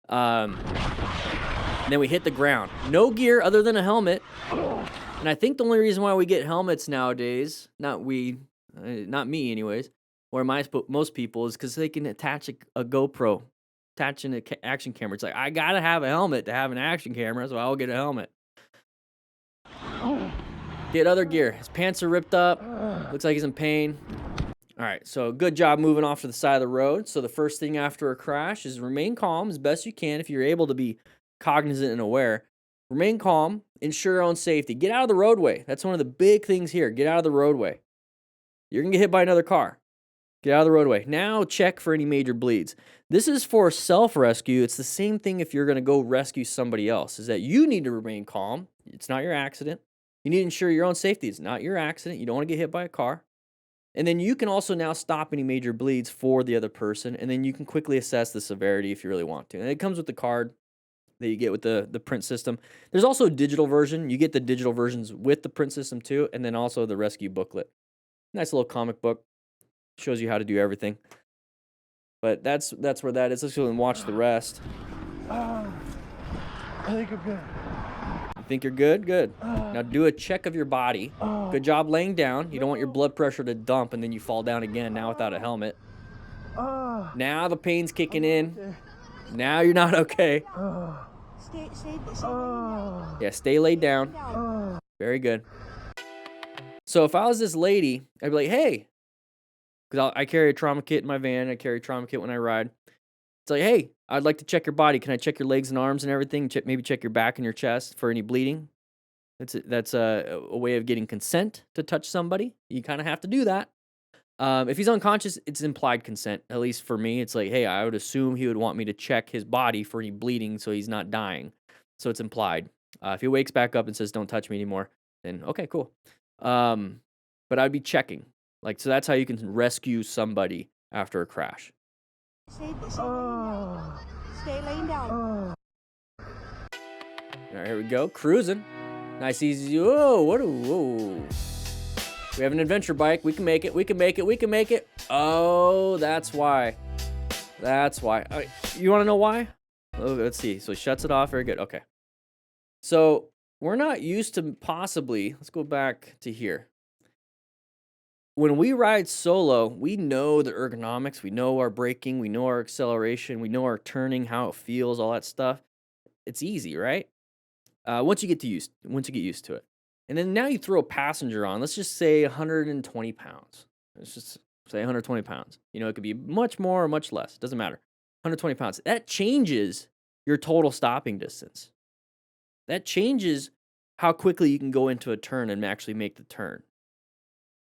And then we hit the ground. No gear other than a helmet. And I think the only reason why we get helmets nowadays, not me anyways, or most people, is because they can attach a GoPro, attach an action camera. It's like, I got to have a helmet to have an action camera, so I'll get a helmet. Get other gear. His pants are ripped up. Looks like he's in pain. All right, so good job moving off to the side of the road. So the first thing after a crash is remain calm as best you can if you're able to be cognizant and aware. Remain calm, ensure your own safety. Get out of the roadway. That's one of the big things here. Get out of the roadway. You're going to get hit by another car. Get out of the roadway. Now check for any major bleeds. This is for self-rescue. It's the same thing if you're going to go rescue somebody else, is that you need to remain calm. It's not your accident. You need to ensure your own safety. It's not your accident. You don't want to get hit by a car. And then you can also now stop any major bleeds for the other person, and then you can quickly assess the severity if you really want to. And it comes with the card that you get with the print system. There's also a digital version. You get the digital versions with the print system too, and then also the rescue booklet. Nice little comic book. Shows you how to do everything. But that's where that is. Let's go and watch the rest. I think I'm good. You think you're good? Good. Now do a check of your body. Good job laying down. You don't want your blood pressure to dump and then you fall down again, now without a helmet. Now the pain's kicking in. Now you're not okay. Yeah, stay laid down. Very good. So if I was this lady, I'd be like, hey, because I carry a trauma kit in my van. I carry a trauma kit when I ride. It's like, hey, I'd like to check your body. Can I check your legs and arms and everything? Maybe check your back and your chest for any bleeding. That's a way of getting consent to touch somebody. You kind of have to do that. If he's unconscious, it's implied consent. At least for me, it's like, hey, I would assume he would want me to check his body for any bleeding so he's not dying. So it's implied. If he wakes back up and says, don't touch me anymore, then okay, cool. But I'd be checking. So that's how you can rescue somebody after a crash. Stay laying down. All right, here we go. Cruising. Nice, easy. Whoa, whoa. We have an adventure bike. We can make it. We can make it. Oh, that's why. You want to know why? Oh, let's see. So he shuts it off. Very good. Okay. So we're not used to possibly, let's go back to here. When we ride solo, we know the ergonomics, we know our braking, we know our acceleration, we know our turning, how it feels, all that stuff. It's easy, right? Once you get used to it. And then now you throw a passenger on, let's just say 120 pounds. Let's just say 120 pounds. It could be much more or much less. It doesn't matter. 120 pounds. That changes your total stopping distance. That changes how quickly you can go into a turn and actually make the turn.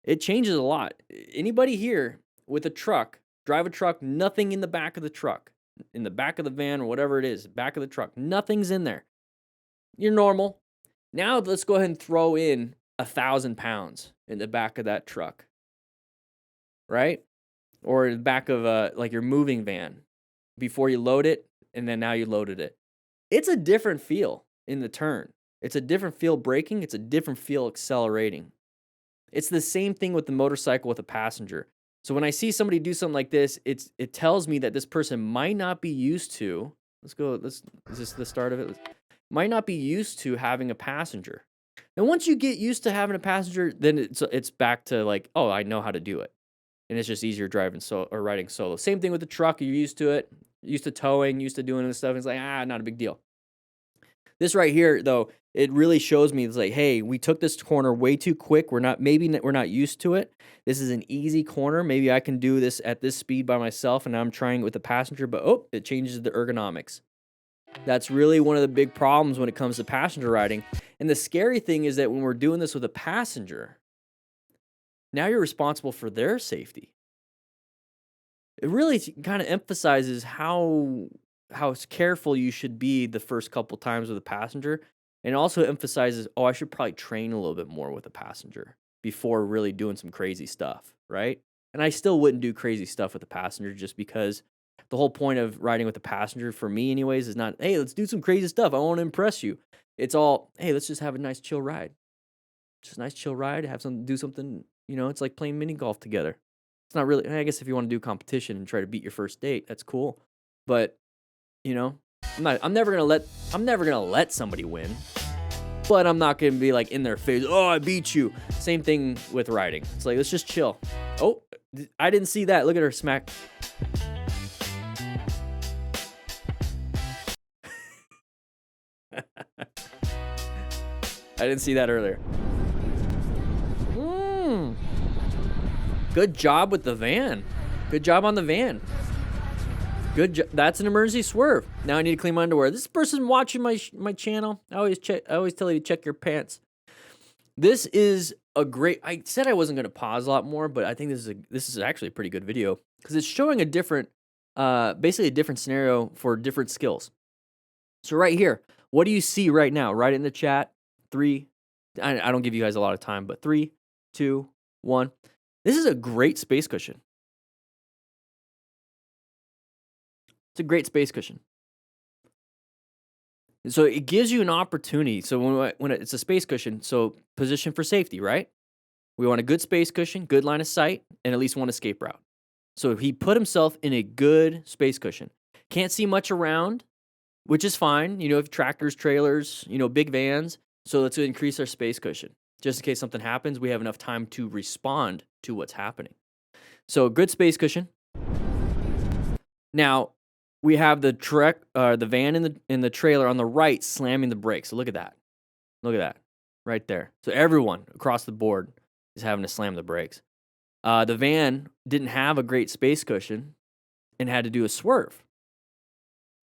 It changes a lot. Anybody here with a truck, drive a truck, nothing in the back of the truck, in the back of the van or whatever it is, back of the truck, nothing's in there. You're normal. Now let's go ahead and throw in 1,000 pounds in the back of that truck, right? Or the back of your moving van before you load it, and then now you loaded it. It's a different feel in the turn. It's a different feel braking. It's a different feel accelerating. It's the same thing with the motorcycle with a passenger. So when I see somebody do something like this, it tells me that this person might not be used to, is this the start of it? Might not be used to having a passenger. And once you get used to having a passenger, then it's back to oh, I know how to do it. and it's just easier driving or riding solo. Same thing with the truck. You're used to it, used to towing, used to doing this stuff. It's like, not a big deal. This right here, though, it really shows me it's like, hey, we took this corner way too quick. We're not used to it. This is an easy corner. Maybe I can do this at this speed by myself, and now I'm trying it with the passenger, but it changes the ergonomics. That's really one of the big problems when it comes to passenger riding. And the scary thing is that when we're doing this with a passenger, now you're responsible for their safety. It really kind of emphasizes how careful you should be the first couple times with a passenger, and also emphasizes, I should probably train a little bit more with a passenger before really doing some crazy stuff, right? And I still wouldn't do crazy stuff with a passenger just because the whole point of riding with a passenger, for me anyways, is not, hey, let's do some crazy stuff, I want to impress you. It's all, hey, let's just have a nice chill ride. Just a nice chill ride, do something, it's like playing mini golf together. It's not really, I guess if you want to do competition and try to beat your first date, that's cool. But, I'm never gonna let somebody win. But I'm not gonna be like in their face, I beat you. Same thing with riding. It's like, let's just chill. Oh, I didn't see that. Look at her smack. I didn't see that earlier. Good job with the van. Good job on the van. That's an emergency swerve. Now I need to clean my underwear. This person watching my channel. I always tell you to check your pants. This is a great. I said I wasn't going to pause a lot more, but I think this is actually a pretty good video because it's showing a different, basically a different scenario for different skills. So right here, what do you see right now? Write it in the chat. 3. I don't give you guys a lot of time, but 3, 2, 1. This is a great space cushion. It's a great space cushion. So it gives you an opportunity. So when it's a space cushion, so position for safety, right? We want a good space cushion, good line of sight, and at least one escape route. So he put himself in a good space cushion. Can't see much around, which is fine. If tractors, trailers, big vans. So let's increase our space cushion. Just in case something happens, we have enough time to respond to what's happening. So good space cushion. Now, we have the van in the trailer on the right slamming the brakes. So look at that. Look at that. Right there. So everyone across the board is having to slam the brakes. The van didn't have a great space cushion and had to do a swerve.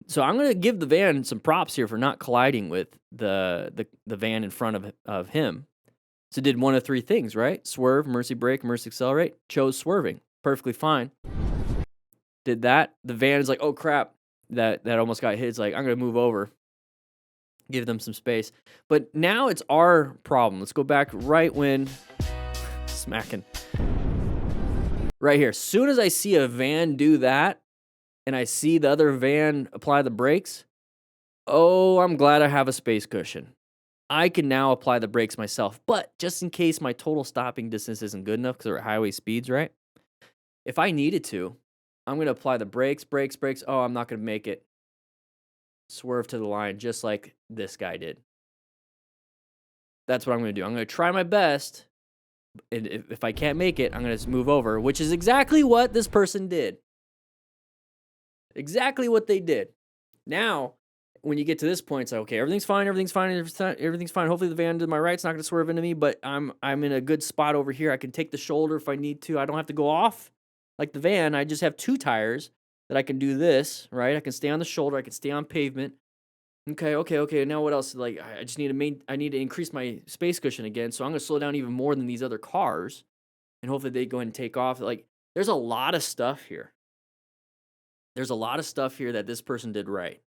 So I'm going to give the van some props here for not colliding with the van in front of him. So it did one of 3 things, right? Swerve, mercy brake, mercy accelerate. Chose swerving. Perfectly fine. Did that. The van is like, oh crap, that almost got hit. It's like, I'm going to move over. Give them some space. But now it's our problem. Let's go back right when smacking. Right here. As soon as I see a van do that, and I see the other van apply the brakes, I'm glad I have a space cushion. I can now apply the brakes myself. But just in case my total stopping distance isn't good enough because we're at highway speeds, right? If I needed to, I'm going to apply the brakes. I'm not going to make it. Swerve to the line just like this guy did. That's what I'm going to do. I'm going to try my best. And if I can't make it, I'm going to move over, which is exactly what this person did. Exactly what they did. Now, when you get to this point, it's like, okay, everything's fine. Hopefully the van to my right's not going to swerve into me, but I'm in a good spot over here. I can take the shoulder if I need to. I don't have to go off like the van. I just have 2 tires that I can do this, right? I can stay on the shoulder. I can stay on pavement. Okay. Now what else? Like, I just need to increase my space cushion again. So I'm going to slow down even more than these other cars, and hopefully they go ahead and take off. Like, there's a lot of stuff here. There's a lot of stuff here that this person did right.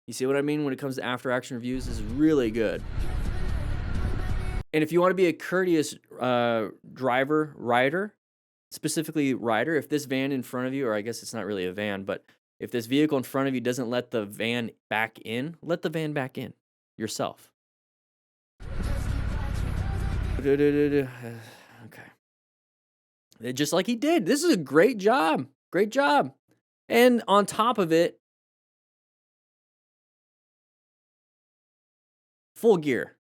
You see what I mean? When it comes to after action reviews, this is really good. And if you want to be a courteous rider, specifically rider, if this van in front of you, or I guess it's not really a van, but if this vehicle in front of you doesn't let the van back in, let the van back in yourself. Okay. Just like he did. This is a great job. Great job. And on top of it, full gear.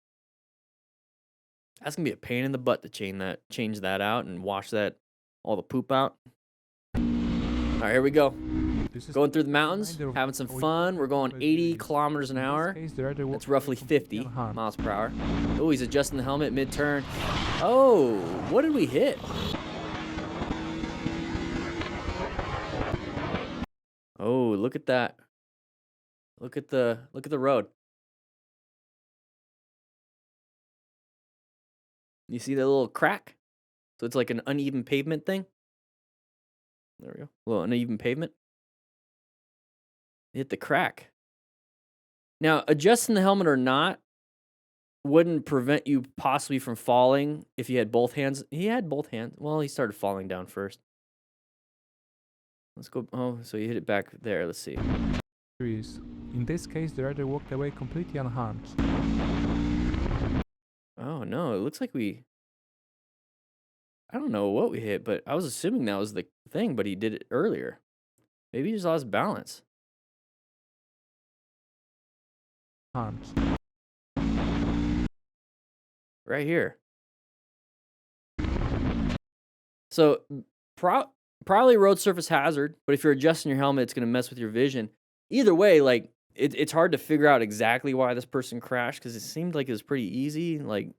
That's going to be a pain in the butt to change that out and wash that all the poop out. All right, here we go. This is Going through the mountains, reminder of having some how fun. We're going 80 kilometers an In this hour. case, the rider That's walked away roughly completely 50 unharmed. miles per hour. Oh, he's adjusting the helmet mid-turn. Oh, what did we hit? Oh, look at that. Look at the road. You see that little crack? So it's like an uneven pavement thing. There we go. A little uneven pavement. Hit the crack. Now, adjusting the helmet or not wouldn't prevent you possibly from falling if you had both hands. He had both hands. Well, he started falling down first. Let's go. Oh, so you hit it back there. Let's see. Trees. In this case, the rider walked away completely unharmed. Oh, no. It looks like we... I don't know what we hit, but I was assuming that was the thing, but he did it earlier. Maybe he just lost balance. Harmed. Right here. So, probably road surface hazard, but if you're adjusting your helmet, it's going to mess with your vision. Either way, like, it's hard to figure out exactly why this person crashed because it seemed like it was pretty easy. Like,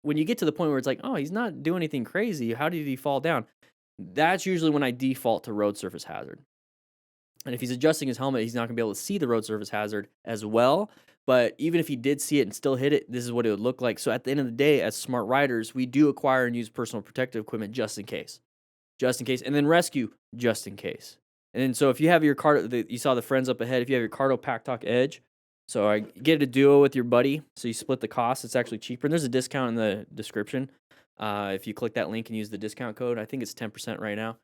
when you get to the point where it's like, oh, he's not doing anything crazy. How did he fall down? That's usually when I default to road surface hazard. And if he's adjusting his helmet, he's not going to be able to see the road surface hazard as well. But even if he did see it and still hit it, this is what it would look like. So at the end of the day, as smart riders, we do acquire and use personal protective equipment just in case. Just in case. And then rescue just in case. And then so if you have your you saw the friends up ahead, if you have your Cardo Pack Talk Edge, so I get a duo with your buddy, so you split the cost. It's actually cheaper. And there's a discount in the description. If you click that link and use the discount code, I think it's 10% right now.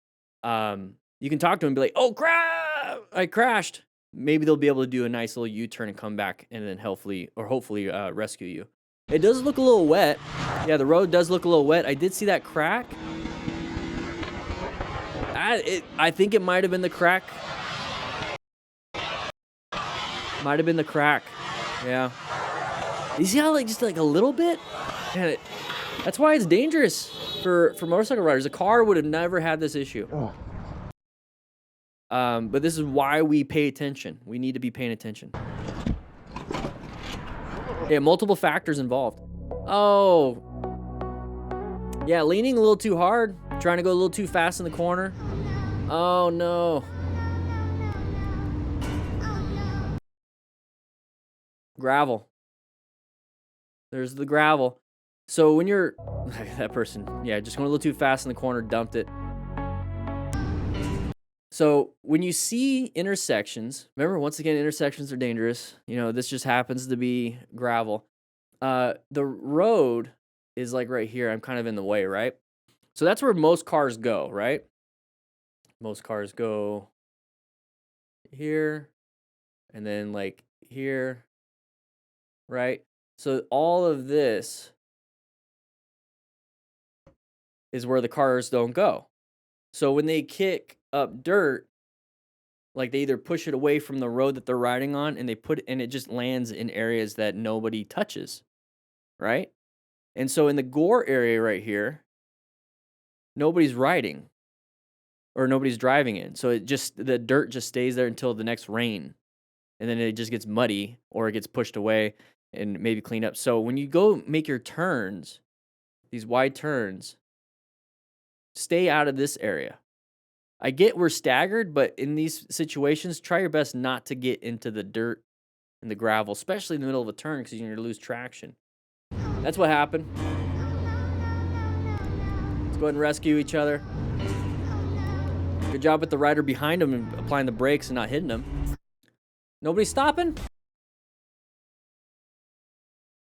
You can talk to him and be like, oh, crap, I crashed. Maybe they'll be able to do a nice little U-turn and come back and then hopefully rescue you. It does look a little wet. Yeah, the road does look a little wet. I did see that crack. I think it might have been the crack. Might have been the crack. Yeah. You see how just like a little bit? Man, that's why it's dangerous for motorcycle riders. A car would have never had this issue. But this is why we pay attention. We need to be paying attention. Yeah, multiple factors involved. Oh. Yeah, leaning a little too hard. Trying to go a little too fast in the corner. Oh, no. Gravel. There's the gravel. So when you're... that person, yeah, just going a little too fast in the corner, dumped it. So when you see intersections, remember, once again, intersections are dangerous. You know, this just happens to be gravel. The road is like right here. I'm kind of in the way, right? So that's where most cars go, right? Most cars go here and then like here, right? So all of this is where the cars don't go. So when they kick up dirt, like they either push it away from the road that they're riding on and it just lands in areas that nobody touches, right? And so in the gore area right here, nobody's riding or nobody's driving in. So the dirt just stays there until the next rain. And then it just gets muddy or it gets pushed away and maybe cleaned up. So when you go make your turns, these wide turns, stay out of this area. I get we're staggered, but in these situations, try your best not to get into the dirt and the gravel, especially in the middle of a turn because you're going to lose traction. That's what happened. Let's go ahead and rescue each other. Good job with the rider behind him and applying the brakes and not hitting him. Nobody stopping?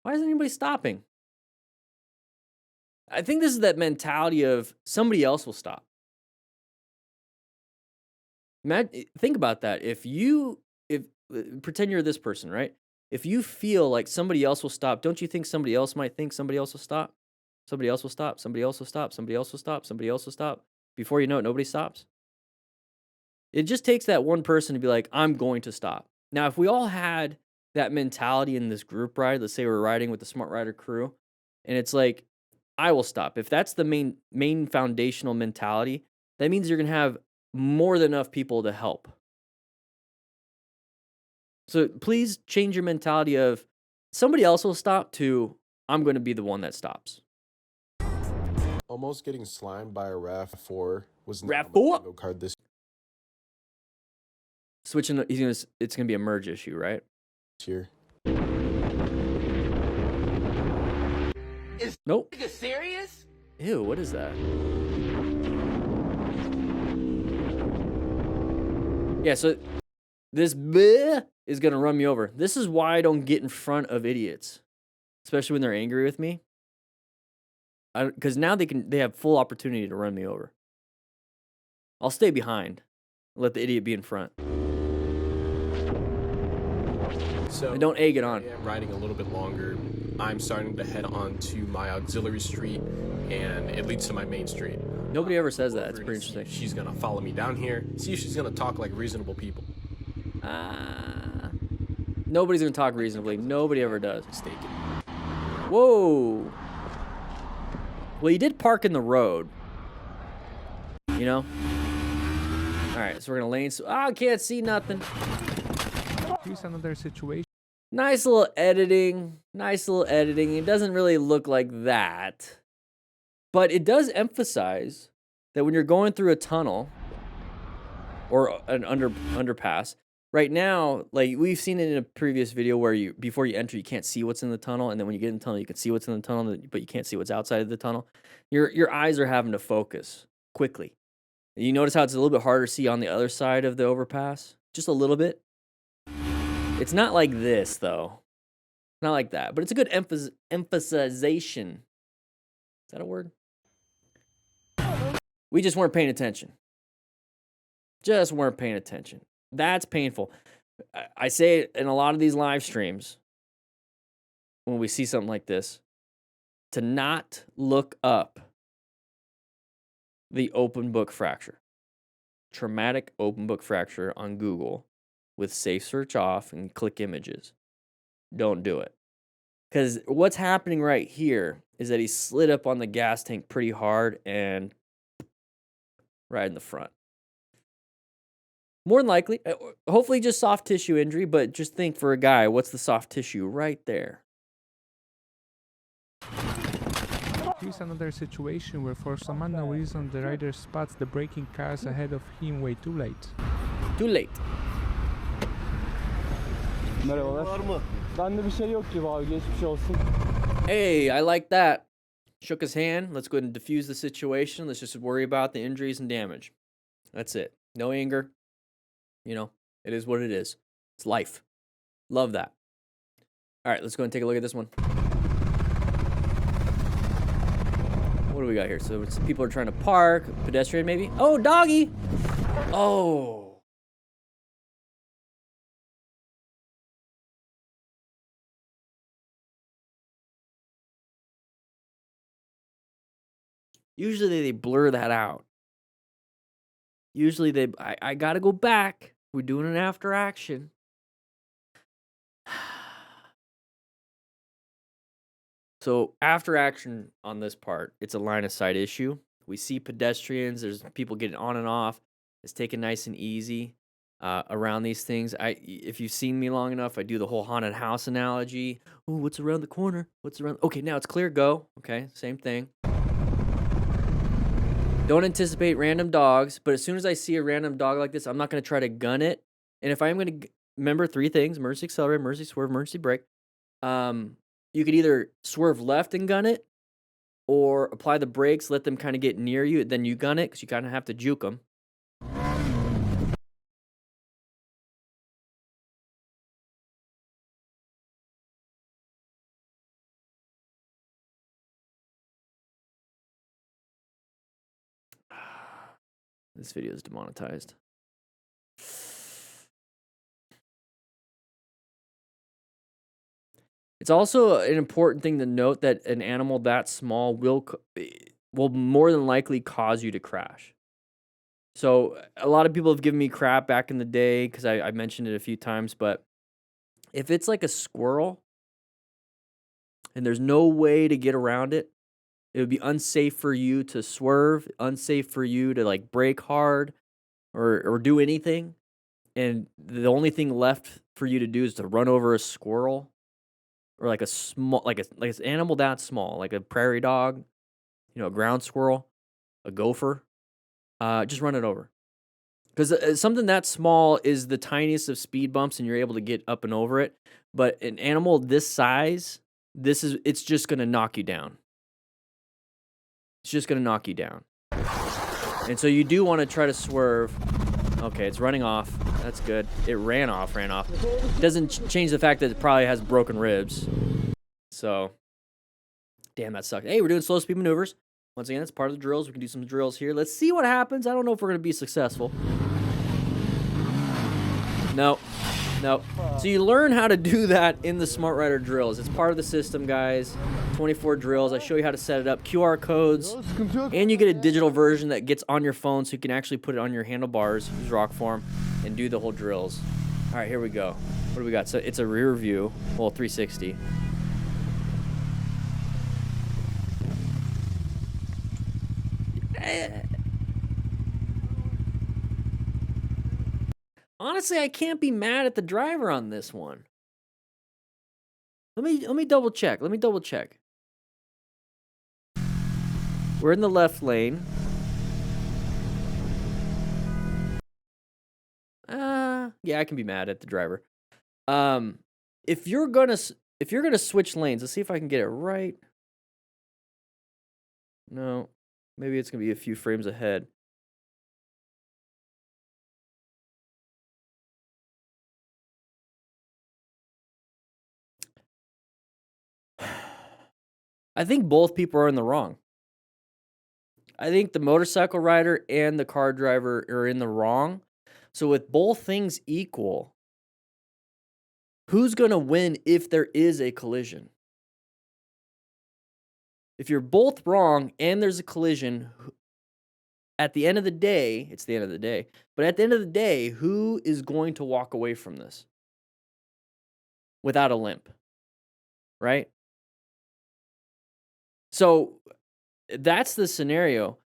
Why isn't anybody stopping? I think this is that mentality of somebody else will stop. Think about that. If pretend you're this person, right? If you feel like somebody else will stop, don't you think somebody else might think somebody else will stop? Somebody else will stop. Somebody else will stop. Somebody else will stop. Somebody else will stop. Before you know it, nobody stops. It just takes that one person to be like, I'm going to stop. Now, if we all had that mentality in this group ride, let's say we're riding with the Smart Rider crew, and it's like, I will stop. If that's the main foundational mentality, that means you're going to have more than enough people to help. So please change your mentality of somebody else will stop to I'm going to be the one that stops. Almost getting slimed by a RAV4 was not RAV4? on my bingo card this Switching, it's going to be a merge issue, right? year. Is Nope. nigga serious? Ew, what is that? Yeah, so this bleh is going to run me over. This is why I don't get in front of idiots, especially when they're angry with me. Because now they have full opportunity to run me over. I'll stay behind. Let the idiot be in front. So And don't egg it on. I am riding a little bit longer. I'm starting to head on to my auxiliary street, and it leads to my main street. Nobody ever says that. It's We're pretty gonna see if interesting. She's gonna follow me down here. See if she's gonna talk like reasonable people. Nobody's going to talk reasonably. Nobody ever does. Mistaken. Whoa. Well, you did park in the road. You know? All right, so we're going to lane. I can't see nothing. Here's another situation Nice little editing. Nice little editing. It doesn't really look like that. But it does emphasize that when you're going through a tunnel or an underpass, right now, like we've seen it in a previous video where before you enter, you can't see what's in the tunnel, and then when you get in the tunnel, you can see what's in the tunnel, but you can't see what's outside of the tunnel. Your eyes are having to focus quickly. You notice how it's a little bit harder to see on the other side of the overpass? Just a little bit. It's not like this, though. Not like that, but it's a good emphasization. Is that a word? We just weren't paying attention. Just weren't paying attention. That's painful. I say it in a lot of these live streams when we see something like this, to not look up the open book fracture. Traumatic open book fracture on Google with safe search off and click images. Don't do it. Because what's happening right here is that he slid up on the gas tank pretty hard and right in the front. More than likely, hopefully just soft tissue injury, but just think for a guy, what's the soft tissue right there? Here's another situation where for some unknown reason the rider spots the braking cars ahead of him way too late. Too late. Merhabalar. Var mı? Bende bir şey yok gibi abi. Geçmiş olsun. Hey, I like that. Shook his hand. Let's go ahead and diffuse the situation. Let's just worry about the injuries and damage. That's it. No anger. You know, it is what it is. It's life. Love that. All right, let's go and take a look at this one. What do we got here? So people are trying to park. Pedestrian, maybe? Oh, doggy! Oh. Usually they blur that out. Usually I gotta go back. We're doing an after action. So after action on this part, it's a line of sight issue. We see pedestrians. There's people getting on and off. It's taken nice and easy around these things. If you've seen me long enough, I do the whole haunted house analogy. Oh, what's around the corner? What's around? Okay, now it's clear. Go. Okay, same thing. Don't anticipate random dogs, but as soon as I see a random dog like this, I'm not going to try to gun it. And if I am going to remember three things: emergency accelerate, emergency swerve, emergency brake. You could either swerve left and gun it, or apply the brakes, let them kind of get near you, then you gun it because you kind of have to juke them. This video is demonetized. It's also an important thing to note that an animal that small will more than likely cause you to crash. So a lot of people have given me crap back in the day because I mentioned it a few times, but if it's like a squirrel and there's no way to get around it, It would be unsafe for you to swerve, unsafe for you to like brake hard or do anything. And the only thing left for you to do is to run over a squirrel or like a small, like an animal that small, like a prairie dog, you know, a ground squirrel, a gopher. Just run it over. Because something that small is the tiniest of speed bumps and you're able to get up and over it. But an animal this size, it's just going to knock you down. It's just going to knock you down. And so you do want to try to swerve. Okay, it's running off. That's good. It ran off. Doesn't change the fact that it probably has broken ribs. So, damn, that sucked. Hey, we're doing slow speed maneuvers. Once again, it's part of the drills. We can do some drills here. Let's see what happens. I don't know if we're going to be successful. No. So you learn how to do that in the Smart Rider drills. It's part of the system, guys. 24 drills. I show you how to set it up. QR codes. And you get a digital version that gets on your phone so you can actually put it on your handlebars, use rock form, and do the whole drills. All right, here we go. What do we got? So it's a rear view. Well, 360. Honestly, I can't be mad at the driver on this one. Let me double check. We're in the left lane. Yeah, I can be mad at the driver. If you're gonna switch lanes, let's see if I can get it right. No, maybe it's gonna be a few frames ahead. I think both people are in the wrong. I think the motorcycle rider and the car driver are in the wrong. So with both things equal, who's going to win if there is a collision? If you're both wrong and there's a collision, at the end of the day, it's the end of the day, but at the end of the day, who is going to walk away from this without a limp? Right? So that's the scenario.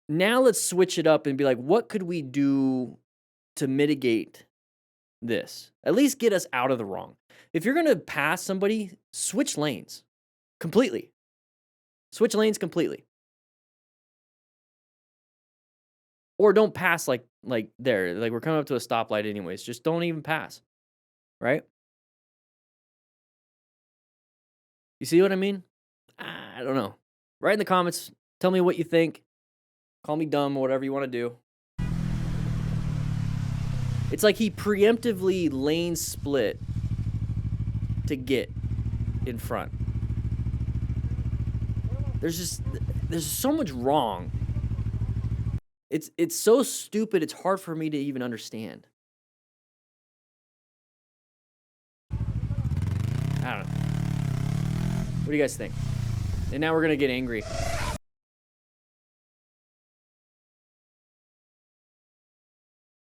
Now let's switch it up and be like, what could we do to mitigate this? At least get us out of the wrong. If you're going to pass somebody, switch lanes completely. Switch lanes completely. Or don't pass like there. Like we're coming up to a stoplight anyways. Just don't even pass. Right? You see what I mean? I don't know. Write in the comments. Tell me what you think. Call me dumb or whatever you want to do. It's like he preemptively lane split to get in front. There's so much wrong. It's so stupid, it's hard for me to even understand. I don't know. What do you guys think? And now we're going to get angry.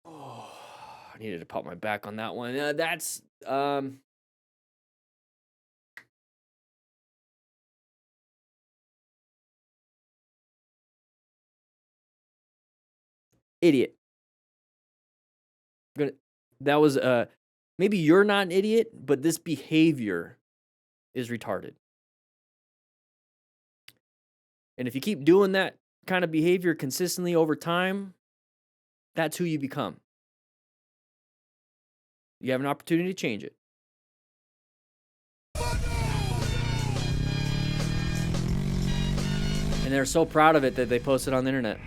Oh, I needed to pop my back on that one. That's idiot. That was maybe you're not an idiot, but this behavior is retarded. And if you keep doing that kind of behavior consistently over time, that's who you become. You have an opportunity to change it. And they're so proud of it that they post it on the internet.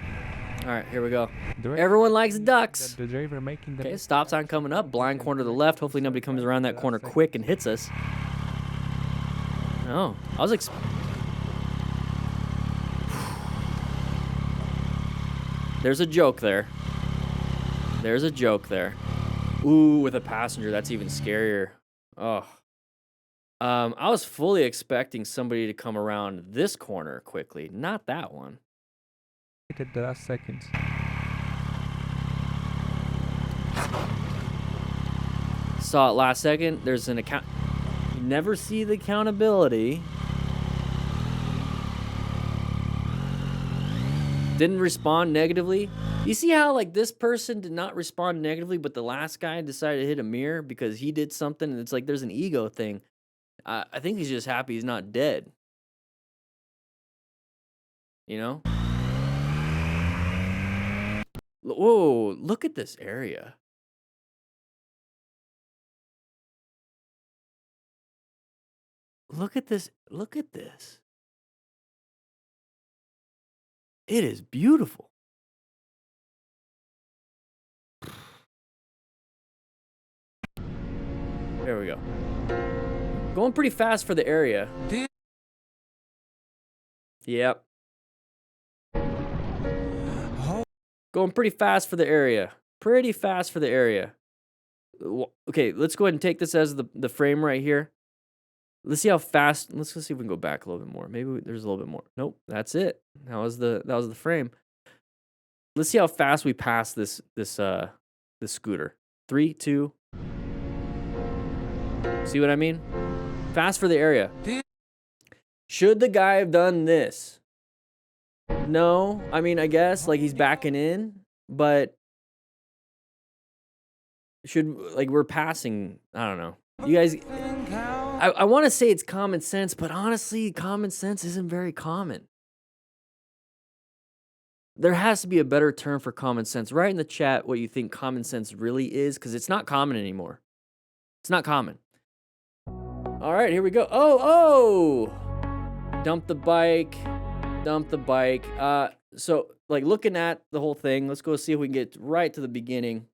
All right, here we go. Everyone likes ducks. The driver making the Okay, stop sign coming up. Blind corner to the left. Hopefully nobody comes around that corner quick and hits us. Oh, I was There's a joke there. There's a joke there. Ooh, with a passenger, that's even scarier. Oh. I was fully expecting somebody to come around this corner quickly, not that one. at the last second. Saw it last second. There's an account. You never see the accountability. There's an account. You never see the accountability. There's an account. You never see the accountability. Didn't respond negatively. You see how like this person did not respond negatively, but the last guy decided to hit a mirror because he did something, and it's like there's an ego thing. I think he's just happy he's not dead. You know? Whoa, look at this area. Look at this. Look at this. It is beautiful. There we go. Going pretty fast for the area. Yep. Going pretty fast for the area. Pretty fast for the area. Okay, let's go ahead and take this as the frame right here. Let's see how fast. Let's see if we can go back a little bit more. Maybe there's a little bit more. Nope, that's it. That was the frame. Let's see how fast we pass this scooter. 3, 2. See what I mean? Fast for the area. Should the guy have done this? No. I mean, I guess like he's backing in, but should like we're passing. I don't know. You guys, I want to say it's common sense, but honestly, common sense isn't very common. There has to be a better term for common sense. Write in the chat what you think common sense really is, because it's not common anymore. It's not common. All right, here we go. Oh! Dump the bike. Dump the bike. So, like, looking at the whole thing, let's go see if we can get right to the beginning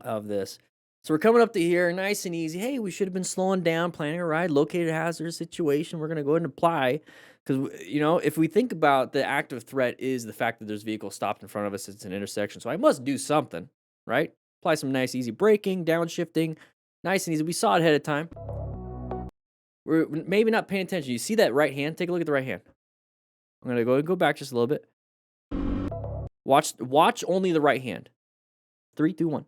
of this. So we're coming up to here, nice and easy. Hey, we should have been slowing down, planning a ride, located a hazardous situation. We're going to go ahead and apply. Because, you know, if we think about the active threat is the fact that there's vehicles stopped in front of us, it's an intersection. So I must do something, right? Apply some nice, easy braking, downshifting, nice and easy. We saw it ahead of time. We're maybe not paying attention. You see that right hand? Take a look at the right hand. I'm going to go back just a little bit. Watch only the right hand. 3, 2, 1.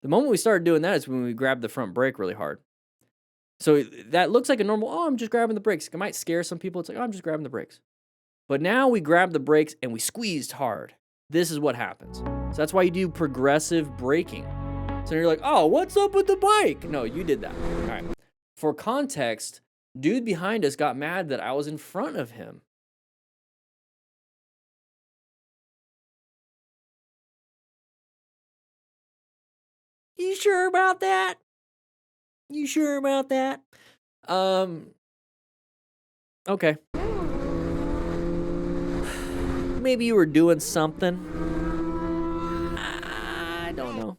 The moment we started doing that is when we grabbed the front brake really hard. So that looks like a normal, oh, I'm just grabbing the brakes. It might scare some people. It's like, oh, I'm just grabbing the brakes. But now we grab the brakes and we squeezed hard. This is what happens. So that's why you do progressive braking. So you're like, oh, what's up with the bike? No, you did that. All right. For context, dude behind us got mad that I was in front of him. You sure about that? You sure about that? Okay. Maybe you were doing something. I don't know.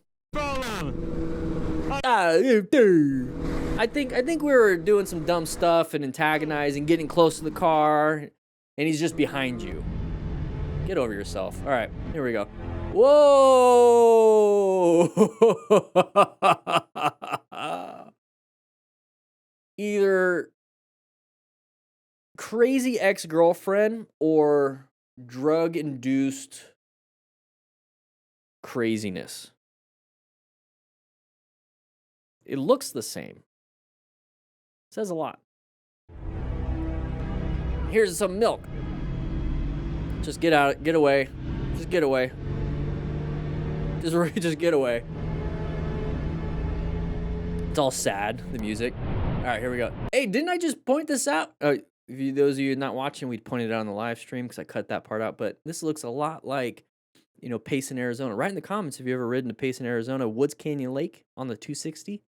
I think we were doing some dumb stuff and antagonizing, getting close to the car, and he's just behind you. Get over yourself. All right, here we go. Whoa! Either crazy ex-girlfriend or drug-induced craziness. It looks the same. Says a lot. Here's some milk. Just get out, get away. Just get away. Just get away. It's all sad, the music. All right, here we go. Hey, didn't I just point this out? Those of you not watching, we pointed it out on the live stream because I cut that part out. But this looks a lot like, you know, Payson, Arizona. Write in the comments if you ever ridden to Payson, Arizona, Woods Canyon Lake on the 260.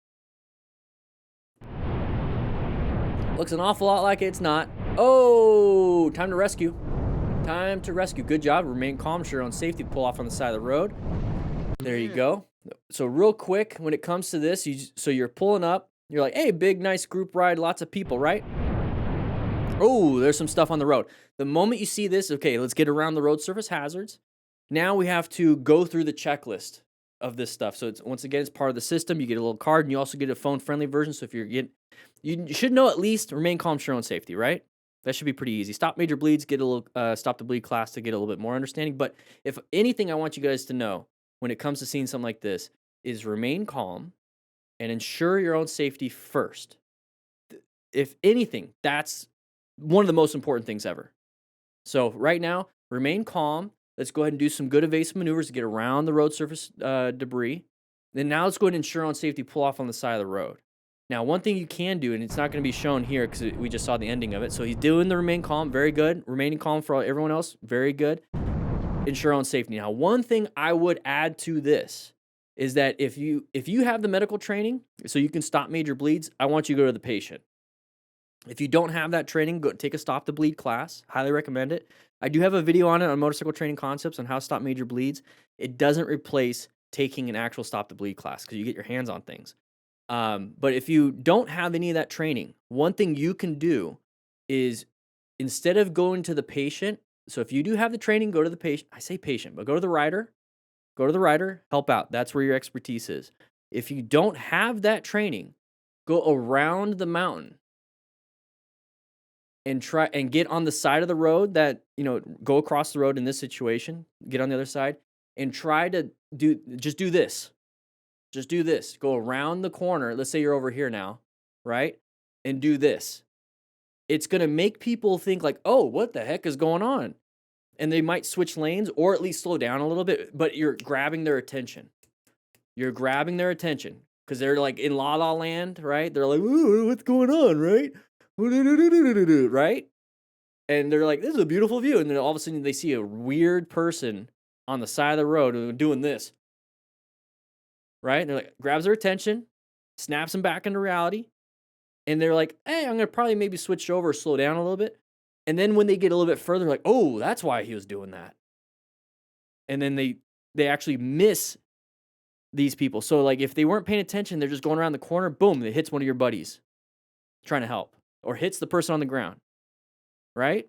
Looks an awful lot like it's not. Oh, time to rescue. Time to rescue. Good job. Remain calm. Sure on safety. Pull off on the side of the road. There you go. So real quick, when it comes to this, you're pulling up. You're like, hey, big, nice group ride. Lots of people, right? Oh, there's some stuff on the road. The moment you see this, okay, let's get around the road surface hazards. Now we have to go through the checklist of this stuff. So it's, once again, it's part of the system. You get a little card, and you also get a phone-friendly version. So if you should know at least remain calm, sure on safety, right? That should be pretty easy. Stop major bleeds, get a little stop the bleed class to get a little bit more understanding. But if anything, I want you guys to know when it comes to seeing something like this is remain calm and ensure your own safety first. If anything, that's one of the most important things ever. So right now, remain calm. Let's go ahead and do some good evasive maneuvers to get around the road surface debris. Then now let's go ahead and ensure on safety, pull off on the side of the road. Now, one thing you can do, and it's not going to be shown here because we just saw the ending of it. So he's doing the remain calm, very good. Remaining calm for everyone else, very good. Ensure on safety. Now, one thing I would add to this is that if you have the medical training, so you can stop major bleeds, I want you to go to the patient. If you don't have that training, go take a stop the bleed class. Highly recommend it. I do have a video on it on motorcycle training concepts on how to stop major bleeds. It doesn't replace taking an actual stop the bleed class because you get your hands on things. But if you don't have any of that training, one thing you can do is instead of going to the patient, so if you do have the training, go to the patient. I say patient, but go to the rider. Go to the rider, help out. That's where your expertise is. If you don't have that training, go around the mountain and try and get on the side of the road that, go across the road in this situation, get on the other side and try to do this. Just do this. Go around the corner. Let's say you're over here now, right? And do this. It's going to make people think like, oh, what the heck is going on? And they might switch lanes or at least slow down a little bit, but you're grabbing their attention. You're grabbing their attention because they're like in La La Land, right? They're like, ooh, what's going on, right? Right? And they're like, this is a beautiful view. And then all of a sudden they see a weird person on the side of the road doing this. Right? And they're like, grabs their attention, snaps them back into reality. And they're like, hey, I'm going to probably maybe switch over or slow down a little bit. And then when they get a little bit further, like, oh, that's why he was doing that. And then they actually miss these people. So like if they weren't paying attention, they're just going around the corner, boom, it hits one of your buddies trying to help or hits the person on the ground. Right?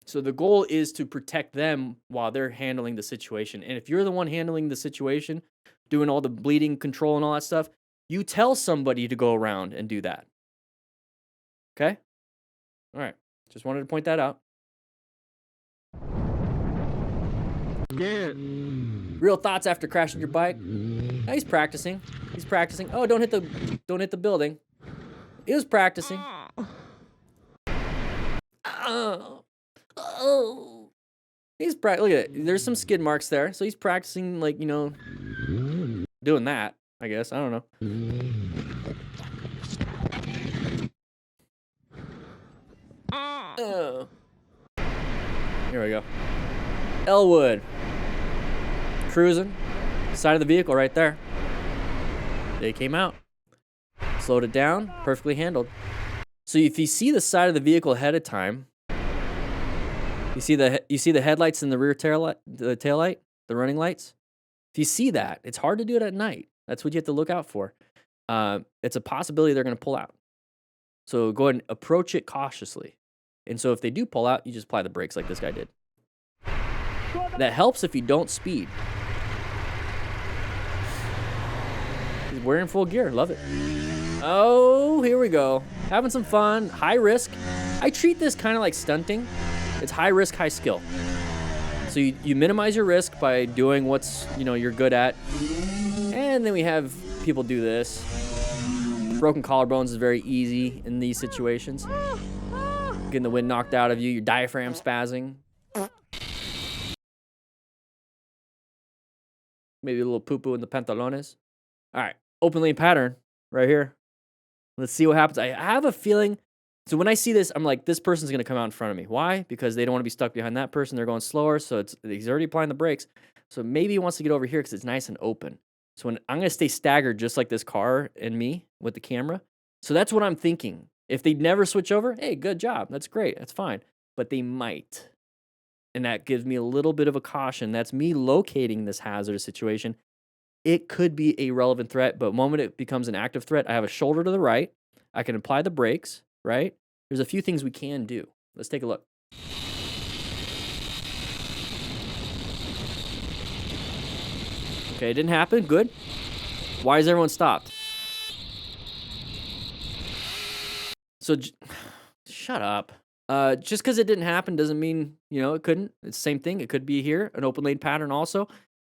So the goal is to protect them while they're handling the situation. And if you're the one handling the situation, doing all the bleeding control and all that stuff, you tell somebody to go around and do that. Okay? All right. Just wanted to point that out. Yeah. Real thoughts after crashing your bike? Now he's practicing. He's practicing. Oh, don't hit the building. He was practicing. Oh. Look at it. There's some skid marks there. So he's practicing like, doing that, I guess. I don't know. Here we go. Elwood. Cruising. Side of the vehicle right there. They came out. Slowed it down. Perfectly handled. So if you see the side of the vehicle ahead of time, you see the headlights and the rear tail light, the running lights. If you see that, it's hard to do it at night. That's what you have to look out for. It's a possibility they're going to pull out. So go ahead and approach it cautiously. And so if they do pull out, you just apply the brakes like this guy did. That helps if you don't speed. He's wearing full gear. Love it. Oh, here we go. Having some fun. High risk. I treat this kind of like stunting. It's high risk, high skill. So you minimize your risk by doing what's, you're good at. And then we have people do this. Broken collarbones is very easy in these situations. Getting the wind knocked out of you, your diaphragm spazzing. Maybe a little poo-poo in the pantalones. All right, open lane pattern right here. Let's see what happens. I have a feeling. So when I see this, I'm like, this person's going to come out in front of me. Why? Because they don't want to be stuck behind that person. They're going slower, so he's already applying the brakes. So maybe he wants to get over here because it's nice and open. So I'm going to stay staggered just like this car and me with the camera. So that's what I'm thinking. If they never switch over, hey, good job. That's great. That's fine. But they might. And that gives me a little bit of a caution. That's me locating this hazardous situation. It could be a relevant threat, but the moment it becomes an active threat, I have a shoulder to the right. I can apply the brakes, right? There's a few things we can do. Let's take a look. Okay, it didn't happen. Good. Why is everyone stopped? So, shut up. Just because it didn't happen doesn't mean, it couldn't. It's the same thing. It could be here, an open lane pattern also.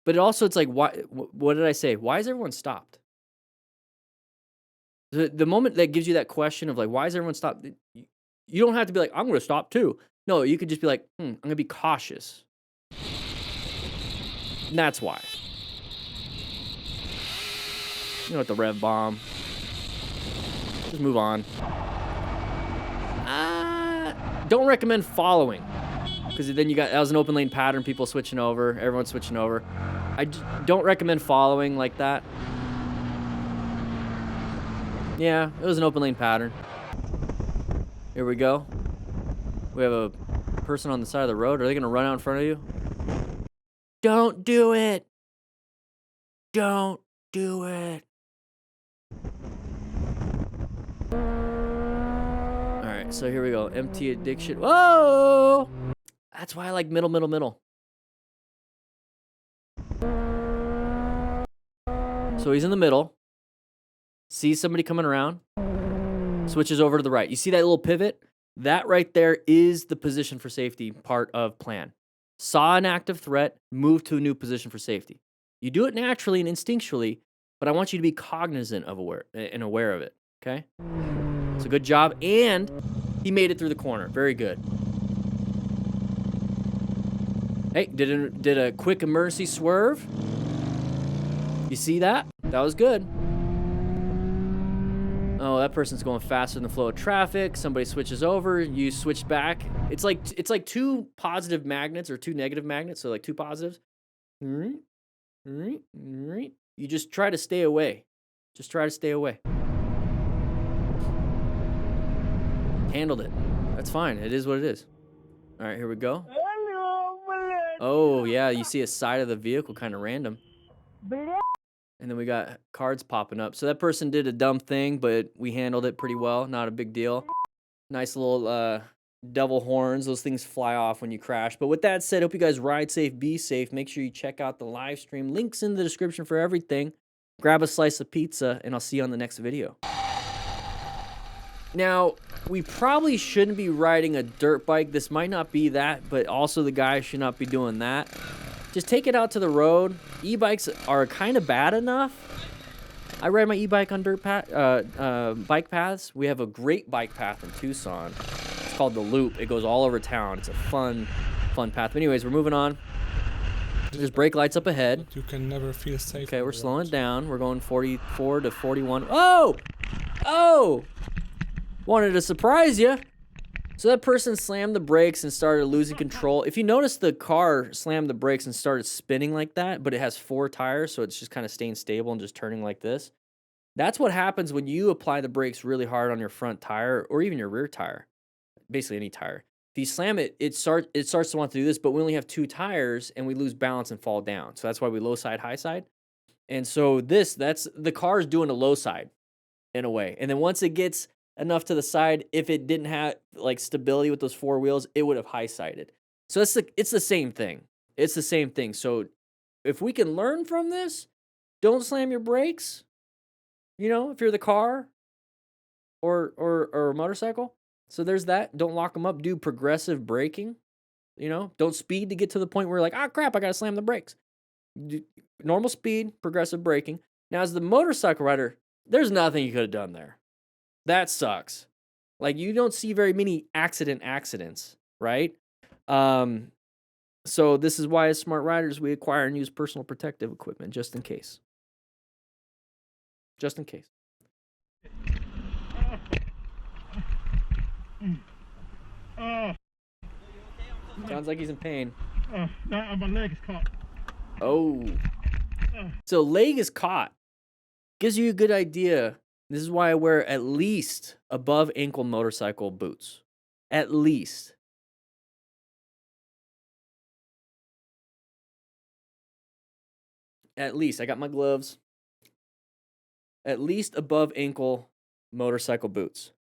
But it's like, why? What did I say? Why is everyone stopped? The moment that gives you that question of like, why is everyone stopped? You don't have to be like, I'm going to stop too. No, you could just be like, I'm gonna be cautious. And that's why. You know what, the rev bomb. Just move on. Don't recommend following, because then that was an open lane pattern, people switching over, everyone's switching over. I don't recommend following like that. Yeah, it was an open lane pattern. Here we go. We have a person on the side of the road. Are they gonna run out in front of you? Don't do it. Don't do it. All right, so here we go. Empty addiction. Whoa! That's why I like middle. So he's in the middle. Sees somebody coming around. Switches over to the right. You see that little pivot? That right there is the position for safety part of plan. Saw an active threat, move to a new position for safety. You do it naturally and instinctually, but I want you to be cognizant of aware of it, okay? So good job, and he made it through the corner. Very good. Hey, did a quick emergency swerve. You see that? That was good. Oh, that person's going faster than the flow of traffic. Somebody switches over. You switch back. It's like two positive magnets or two negative magnets. So like two positives. You just try to stay away. Just try to stay away. Handled it. That's fine. It is what it is. All right, here we go. Oh, yeah. You see a side of the vehicle, kind of random. And then we got cards popping up. So that person did a dumb thing, but we handled it pretty well. Not a big deal. Nice little double horns. Those things fly off when you crash. But with that said, hope you guys ride safe, be safe. Make sure you check out the live stream. Links in the description for everything. Grab a slice of pizza, and I'll see you on the next video. Now, we probably shouldn't be riding a dirt bike. This might not be that, but also the guy should not be doing that. Just take it out to the road. E-bikes are kind of bad enough. I ride my e-bike on bike paths. We have a great bike path in Tucson. It's called the Loop. It goes all over town. It's a fun path. But anyways, we're moving on. There's brake lights up ahead. You can never feel safe. Okay, we're slowing down. We're going 44 to 41. Oh! Oh! Wanted to surprise you. So that person slammed the brakes and started losing control. If you notice, the car slammed the brakes and started spinning like that, but it has 4 tires, so it's just kind of staying stable and just turning like this. That's what happens when you apply the brakes really hard on your front tire or even your rear tire, basically any tire. If you slam it, it starts to want to do this, but we only have 2 tires and we lose balance and fall down. So that's why we low side, high side. And so that's the car's doing a low side in a way. And then once it gets enough to the side, if it didn't have like stability with those 4 wheels, it would have high sided. So it's the same thing. It's the same thing. So if we can learn from this, don't slam your brakes. You know, if you're the car or a motorcycle. So there's that. Don't lock them up. Do progressive braking. You know, don't speed to get to the point where you're like, ah, crap, I gotta slam the brakes. Normal speed, progressive braking. Now, as the motorcycle rider, there's nothing you could have done there. That sucks. Like, you don't see very many accidents, right? So this is why, as smart riders, we acquire and use personal protective equipment just in case. Just in case. Sounds like he's in pain. My leg is caught. Oh. So leg is caught. Gives you a good idea. This is why I wear at least above ankle motorcycle boots. At least. At least. I got my gloves. At least above ankle motorcycle boots.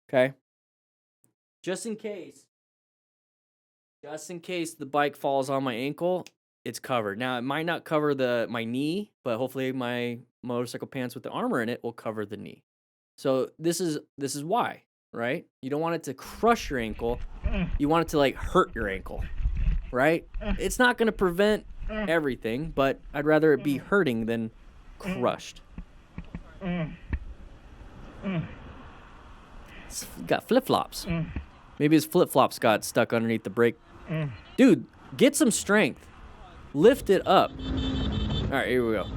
Okay? Just in case the bike falls on my ankle, it's covered. Now, it might not cover my knee, but hopefully my motorcycle pants with the armor in it will cover the knee. So this is why, right? You don't want it to crush your ankle. You want it to like hurt your ankle, right? It's not going to prevent everything, but I'd rather it be hurting than crushed. It's got flip-flops. Maybe his flip-flops got stuck underneath the brake. Dude, get some strength. Lift it up. All right, here we go.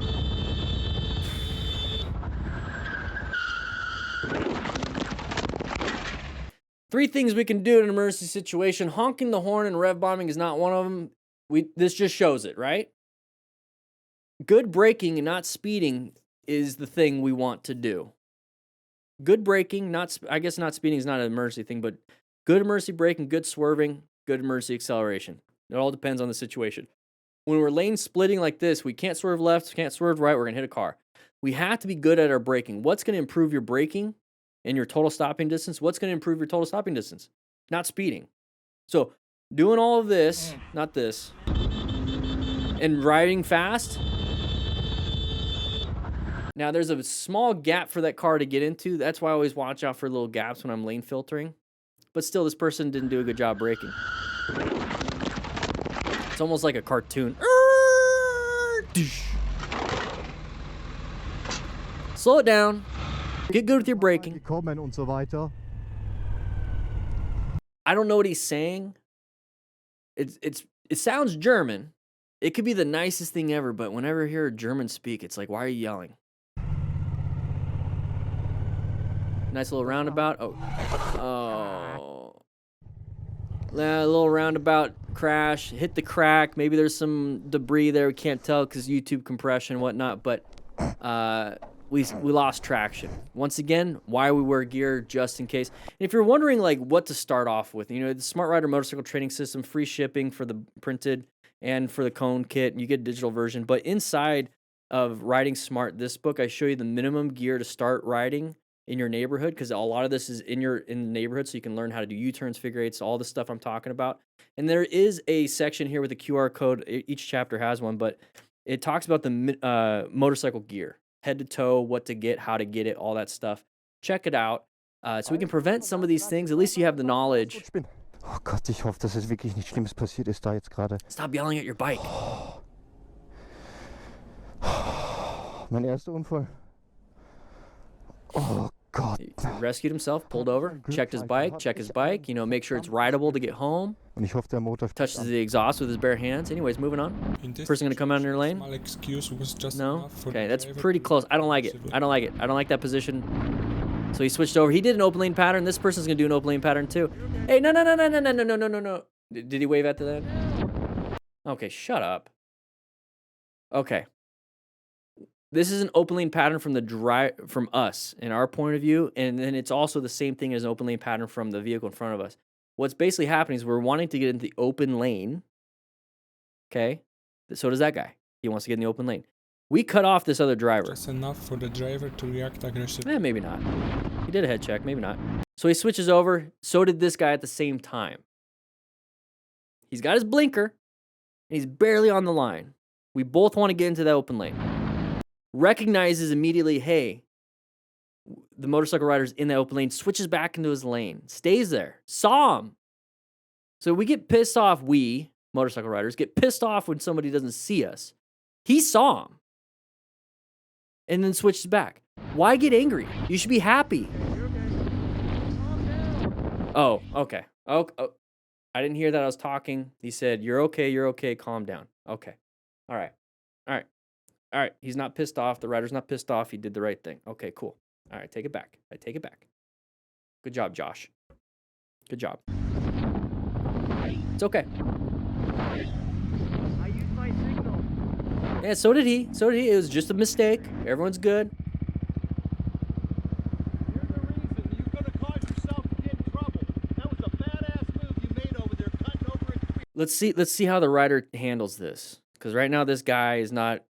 Three things we can do in an emergency situation. Honking the horn and rev bombing is not one of them. This just shows it, right? Good braking and not speeding is the thing we want to do. Good braking, I guess not speeding is not an emergency thing, but good emergency braking, good swerving, good emergency acceleration. It all depends on the situation. When we're lane splitting like this, we can't swerve left, can't swerve right, we're going to hit a car. We have to be good at our braking. What's going to improve your braking and your total stopping distance? What's going to improve your total stopping distance? Not speeding. So doing all of this, not this, and driving fast. Now there's a small gap for that car to get into. That's why I always watch out for little gaps when I'm lane filtering. But still, this person didn't do a good job braking. It's almost like a cartoon. Slow it down. Get good with your braking. I don't know what he's saying. It sounds German. It could be the nicest thing ever, but whenever I hear a German speak, it's like, why are you yelling? Nice little roundabout. Oh. A little roundabout crash. Hit the crack. Maybe there's some debris there. We can't tell because YouTube compression and whatnot, but we lost traction. Once again, why we wear gear, just in case. And if you're wondering like what to start off with, you know, the Smart Rider Motorcycle Training System, free shipping for the printed and for the cone kit, and you get a digital version. But inside of Riding Smart, this book, I show you the minimum gear to start riding in your neighborhood, because a lot of this is in the neighborhood, so you can learn how to do U-turns, figure eights, all the stuff I'm talking about. And there is a section here with a QR code. Each chapter has one, but it talks about the motorcycle gear, head to toe, what to get, how to get it, all that stuff. Check it out, so we can prevent some of these things. At least you have the knowledge. Oh Gott, ich hoffe, dass es wirklich nichts Schlimmes passiert ist da jetzt gerade. Stop yelling at your bike. Mein erster Unfall. Oh God. He rescued himself, pulled over, checked his bike, you know, make sure it's rideable to get home. Und ich hoffe, der Motor Touches the exhaust with his bare hands. Anyways, moving on. Person gonna come out in your lane? No? Okay, that's pretty close. I don't like it. I don't like that position. So he switched over. He did an open lane pattern. This person's gonna do an open lane pattern too. Hey, no. Did he wave at that? Okay, shut up. Okay. This is an open lane pattern from from us, in our point of view, and then it's also the same thing as an open lane pattern from the vehicle in front of us. What's basically happening is we're wanting to get into the open lane. Okay? So does that guy. He wants to get in the open lane. We cut off this other driver. Just enough for the driver to react aggressively. Maybe not. He did a head check, maybe not. So he switches over. So did this guy at the same time. He's got his blinker, and he's barely on the line. We both want to get into that open lane. Recognizes immediately, hey, the motorcycle rider's in that open lane, switches back into his lane, stays there, saw him. So we get pissed off, we, motorcycle riders, get pissed off when somebody doesn't see us. He saw him. And then switches back. Why get angry? You should be happy. Oh, okay. Oh, I didn't hear that I was talking. He said, you're okay, calm down. Okay. All right. He's not pissed off. The rider's not pissed off. He did the right thing. Okay, cool. All right, take it back. I take it back. Good job, Josh. Good job. It's okay. I used my signal. Yeah, so did he. It was just a mistake. Everyone's good. You're the reason. You're going to cause yourself to get in trouble. That was a badass move you made over there, cutting over a Let's see how the rider handles this. Because right now this guy is not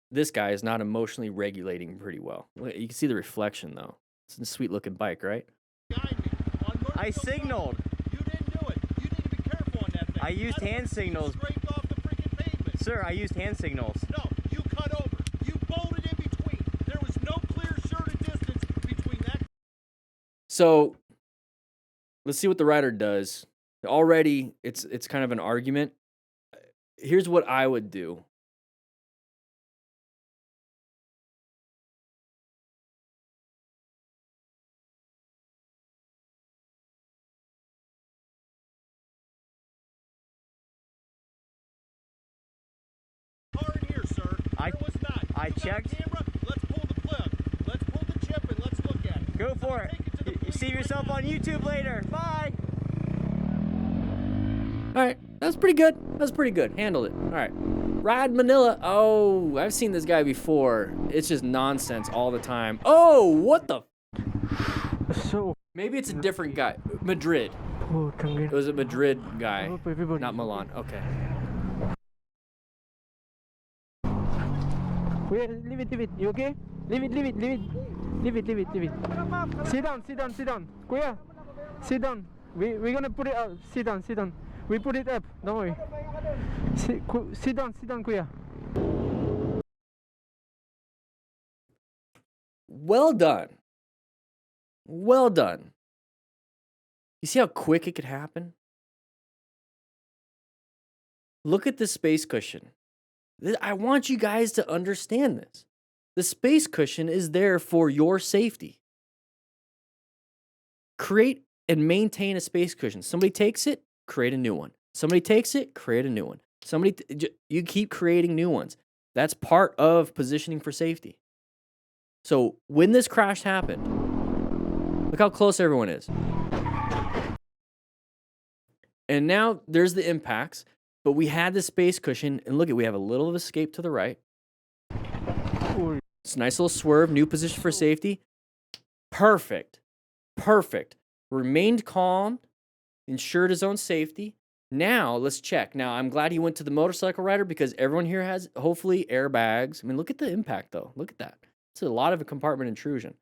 emotionally regulating pretty well. You can see the reflection though. It's a sweet looking bike, right? I signaled. You didn't do it. You need to be careful on that thing. I used hand signals. Scraped off the freaking pavement. Sir, I used hand signals. No, you cut over. You bolted in between. There was no clear shirted distance between that. So let's see what the rider does. Already it's kind of an argument. Here's what I would do. I checked. Let's pull the plug. Let's pull the chip and let's look at it. Go for it. You see yourself on YouTube later. Bye. All right, that's pretty good. That's pretty good. Handled it. All right. Ride Manila. Oh, I've seen this guy before. It's just nonsense all the time. Oh, what the? So. Maybe it's a different guy. Madrid. Oh, It was a Madrid guy, hope everybody. not Milan. Okay. Wait, leave it. You okay? Leave it. Sit down. Kuya, sit down. We're gonna put it out. Sit down. We put it up. Don't worry. Sit down, Kuya. Well done. Well done. You see how quick it could happen? Look at the space cushion. I want you guys to understand this. The space cushion is there for your safety. Create and maintain a space cushion. Somebody takes it, create a new one. Somebody takes it, create a new one. You keep creating new ones. That's part of positioning for safety. So when this crash happened, look how close everyone is. And now there's the impacts, but we had the space cushion, and look we have a little of escape to the right. It's a nice little swerve, new position for safety. Perfect. Remained calm, ensured his own safety. Now, let's check. Now, I'm glad he went to the motorcycle rider because everyone here has, hopefully, airbags. I mean, look at the impact, though. Look at that. It's a lot of a compartment intrusion.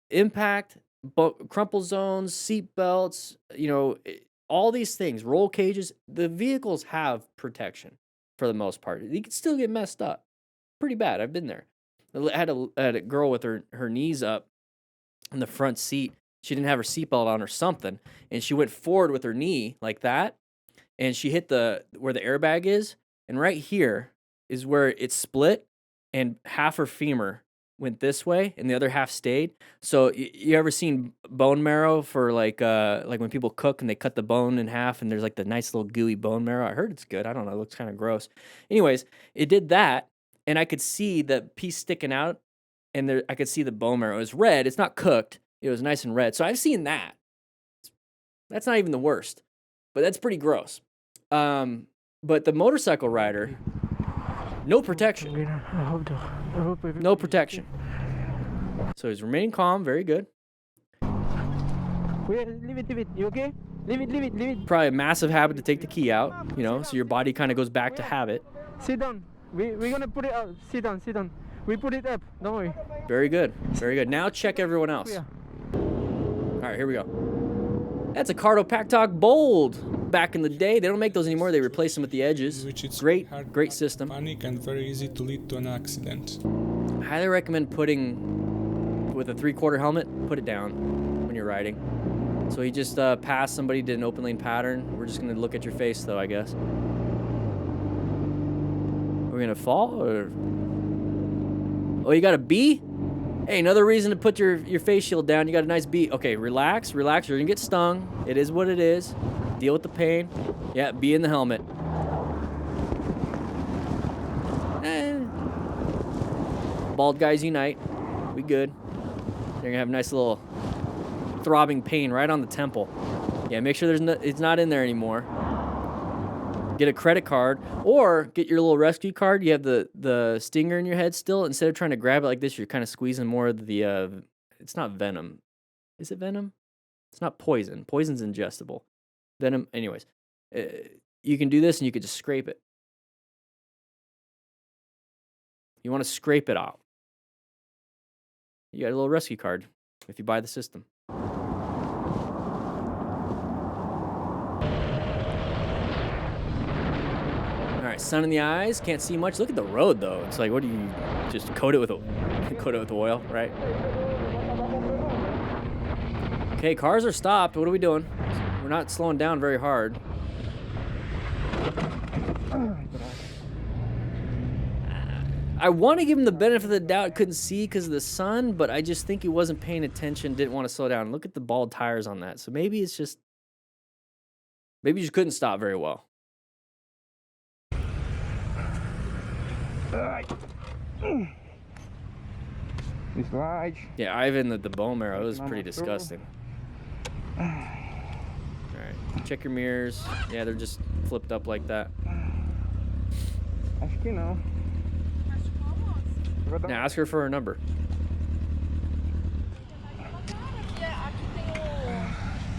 Impact, crumple zones, seat belts, all these things, roll cages. The vehicles have protection for the most part. You can still get messed up. Pretty bad. I've been there. I had a girl with her knees up in the front seat. She didn't have her seatbelt on or something, and she went forward with her knee like that, and she hit where the airbag is, and right here is where it split, and half her femur went this way, and the other half stayed. So you ever seen bone marrow for like when people cook and they cut the bone in half, and there's like the nice little gooey bone marrow? I heard it's good. I don't know. It looks kind of gross. Anyways, it did that, and I could see the piece sticking out, and I could see the bone marrow. It was red. It's not cooked. It was nice and red. So I've seen that. That's not even the worst, but that's pretty gross. But the motorcycle rider, no protection. No protection. So he's remaining calm. Very good. Wait, leave it. You okay? Leave it. Probably a massive habit to take the key out, so your body kind of goes back to habit. Sit down. We're gonna put it out. Sit down. We put it up. Don't worry. Very good. Now check everyone else. Yeah. All right, here we go. That's a Cardo Pack Talk Bold. Back in the day, they don't make those anymore. They replace them with the edges. Great system. Panic and very easy to lead to an accident. I highly recommend putting with a 3/4 helmet. Put it down when you're riding. So he just passed somebody, did an open lane pattern. We're just gonna look at your face though, I guess. Are we gonna fall or? Oh, you got a B? Hey, another reason to put your face shield down. You got a nice B. Okay, relax. You're gonna get stung. It is what it is. Deal with the pain. Yeah, B in the helmet. Bald guys unite. We good. You're gonna have a nice little throbbing pain right on the temple. Yeah, make sure it's not in there anymore. Get a credit card or get your little rescue card. You have the stinger in your head still. Instead of trying to grab it like this, you're kind of squeezing more of the, it's not venom. Is it venom? It's not poison. Poison's ingestible. Venom, anyways. You can do this and you could just scrape it. You want to scrape it out. You got a little rescue card if you buy the system. All right, sun in the eyes, can't see much. Look at the road though. It's like, what do you just coat it with oil, right? Okay, cars are stopped. What are we doing? We're not slowing down very hard. I want to give him the benefit of the doubt. Couldn't see because of the sun, but I just think he wasn't paying attention, didn't want to slow down. Look at the bald tires on that. So maybe it's just, maybe you just couldn't stop very well. It's large. Yeah, Ivan, the bone marrow, it was pretty disgusting. Alright, check your mirrors. Yeah, they're just flipped up like that. Acho que não. Now ask her for her number.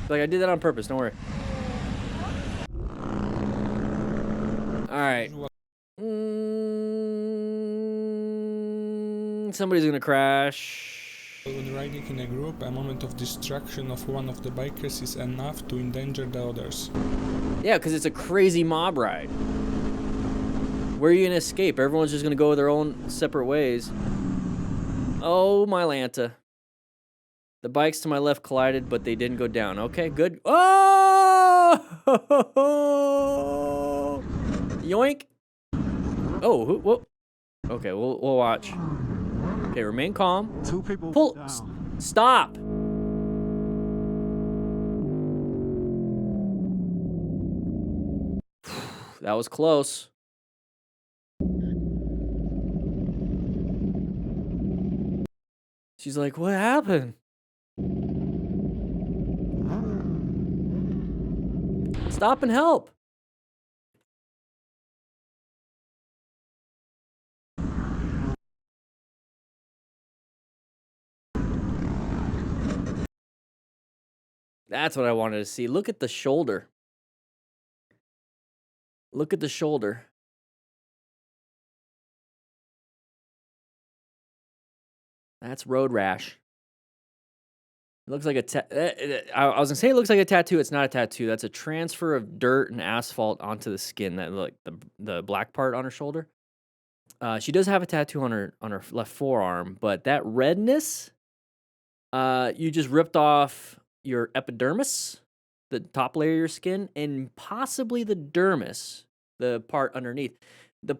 Like, I did that on purpose, don't worry. Alright. Somebody's gonna crash. When riding in a group, a moment of distraction of one of the bikers is enough to endanger the others. Yeah, because it's a crazy mob ride. Where are you gonna escape? Everyone's just gonna go their own separate ways. Oh, my Lanta. The bikes to my left collided, but they didn't go down. Okay, good. Oh! Yoink. Oh, whoa. Okay, we'll watch. Okay, remain calm. 2 people Pull. down. Stop. That was close. She's like, what happened? Stop and help. That's what I wanted to see. Look at the shoulder. Look at the shoulder. That's road rash. It looks like a I was gonna say it looks like a tattoo. It's not a tattoo. That's a transfer of dirt and asphalt onto the skin. That like the black part on her shoulder. She does have a tattoo on her left forearm, but that redness, you just ripped off your epidermis, the top layer of your skin, and possibly the dermis, the part underneath. The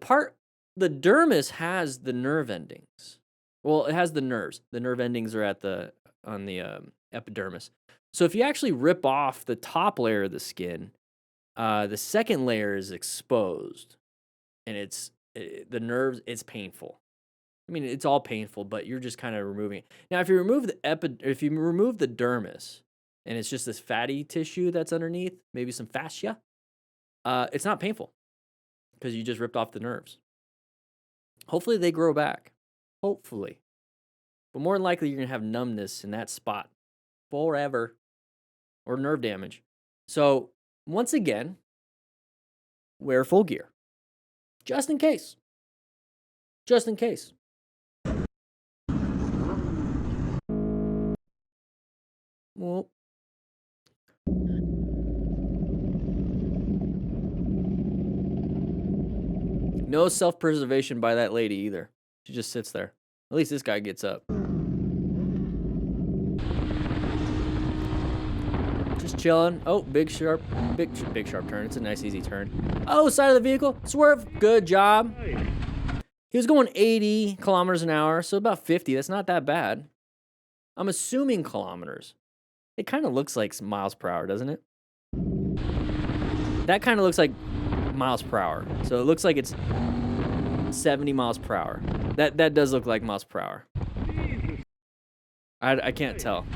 dermis has the nerve endings. Well, it has the nerves. The nerve endings are on the epidermis. So if you actually rip off the top layer of the skin, the second layer is exposed, and the nerves. It's painful. I mean, it's all painful, but you're just kind of removing it. Now, if you remove the dermis, and it's just this fatty tissue that's underneath, maybe some fascia, it's not painful because you just ripped off the nerves. Hopefully, they grow back. Hopefully. But more than likely, you're going to have numbness in that spot forever or nerve damage. So, once again, wear full gear. Just in case. Just in case. Well. No self-preservation by that lady either. She just sits there. At least this guy gets up. Just chilling. Oh, big sharp turn. It's a nice easy turn. Oh, side of the vehicle. Swerve. Good job. He was going 80 kilometers an hour, so about 50. That's not that bad. I'm assuming kilometers. It kind of looks like miles per hour, doesn't it? That kind of looks like miles per hour. So it looks like it's 70 miles per hour. That does look like miles per hour. I can't tell.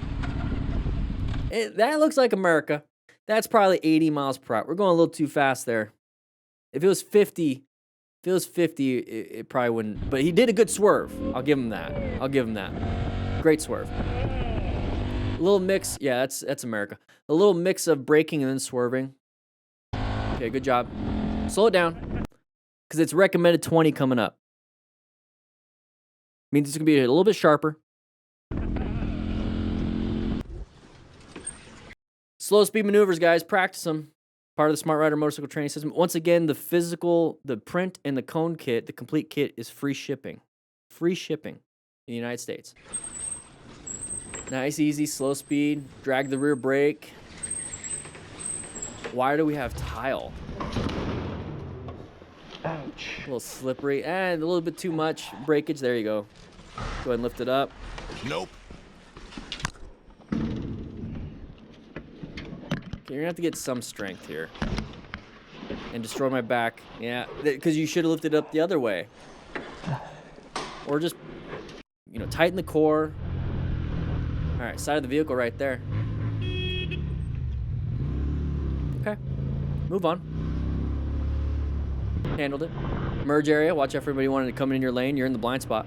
That looks like America. That's probably 80 miles per hour. We're going a little too fast there. If it was 50, it probably wouldn't. But he did a good swerve. I'll give him that. Great swerve. A little mix. Yeah, that's America. A little mix of braking and then swerving. Okay, good job. Slow it down. Because it's recommended 20 coming up. Means it's going to be a little bit sharper. Slow speed maneuvers, guys. Practice them. Part of the Smart Rider motorcycle training system. Once again, the print and the cone kit, the complete kit is free shipping. Free shipping in the United States. Nice, easy, slow speed. Drag the rear brake. Why do we have tile? Ouch. A little slippery and a little bit too much breakage. There you go. Go ahead and lift it up. Nope. Okay, you're gonna have to get some strength here. And destroy my back. Yeah, because you should have lifted up the other way. or just, you know, tighten the core. All right, side of the vehicle right there. Okay, move on. Handled it. Merge area, watch out for everybody wanting to come in your lane. You're in the blind spot.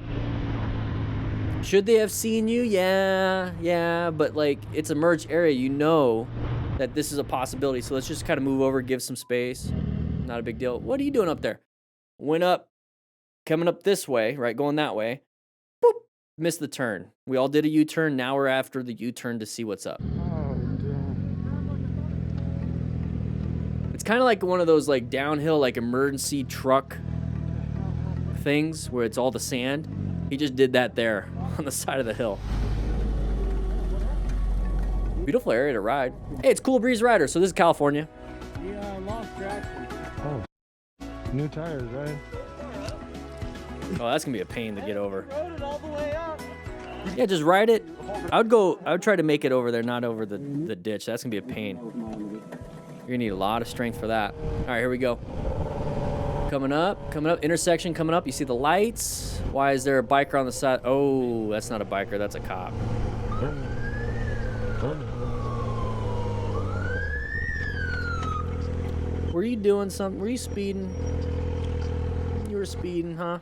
Should they have seen you? Yeah, but like, it's a merge area. You know that this is a possibility. So let's just kind of move over, give some space. Not a big deal. What are you doing up there? Went up, coming up this way, right? Going that way. Boop, missed the turn. We all did a U-turn. Now we're after the U-turn to see what's up. It's kind of like one of those like downhill, like emergency truck things where it's all the sand. He just did that there on the side of the hill. Beautiful area to ride. Hey, it's Cool Breeze Rider. So this is California. Yeah, I lost traction. Oh, new tires, right? Oh, that's gonna be a pain to get over. Rode it all the way up. Yeah, just ride it. I would try to make it over there, not over the ditch. That's gonna be a pain. You're gonna need a lot of strength for that. All right, here we go. Coming up, intersection coming up. You see the lights. Why is there a biker on the side? Oh, that's not a biker, that's a cop. Were you doing something? Were you speeding? You were speeding, huh?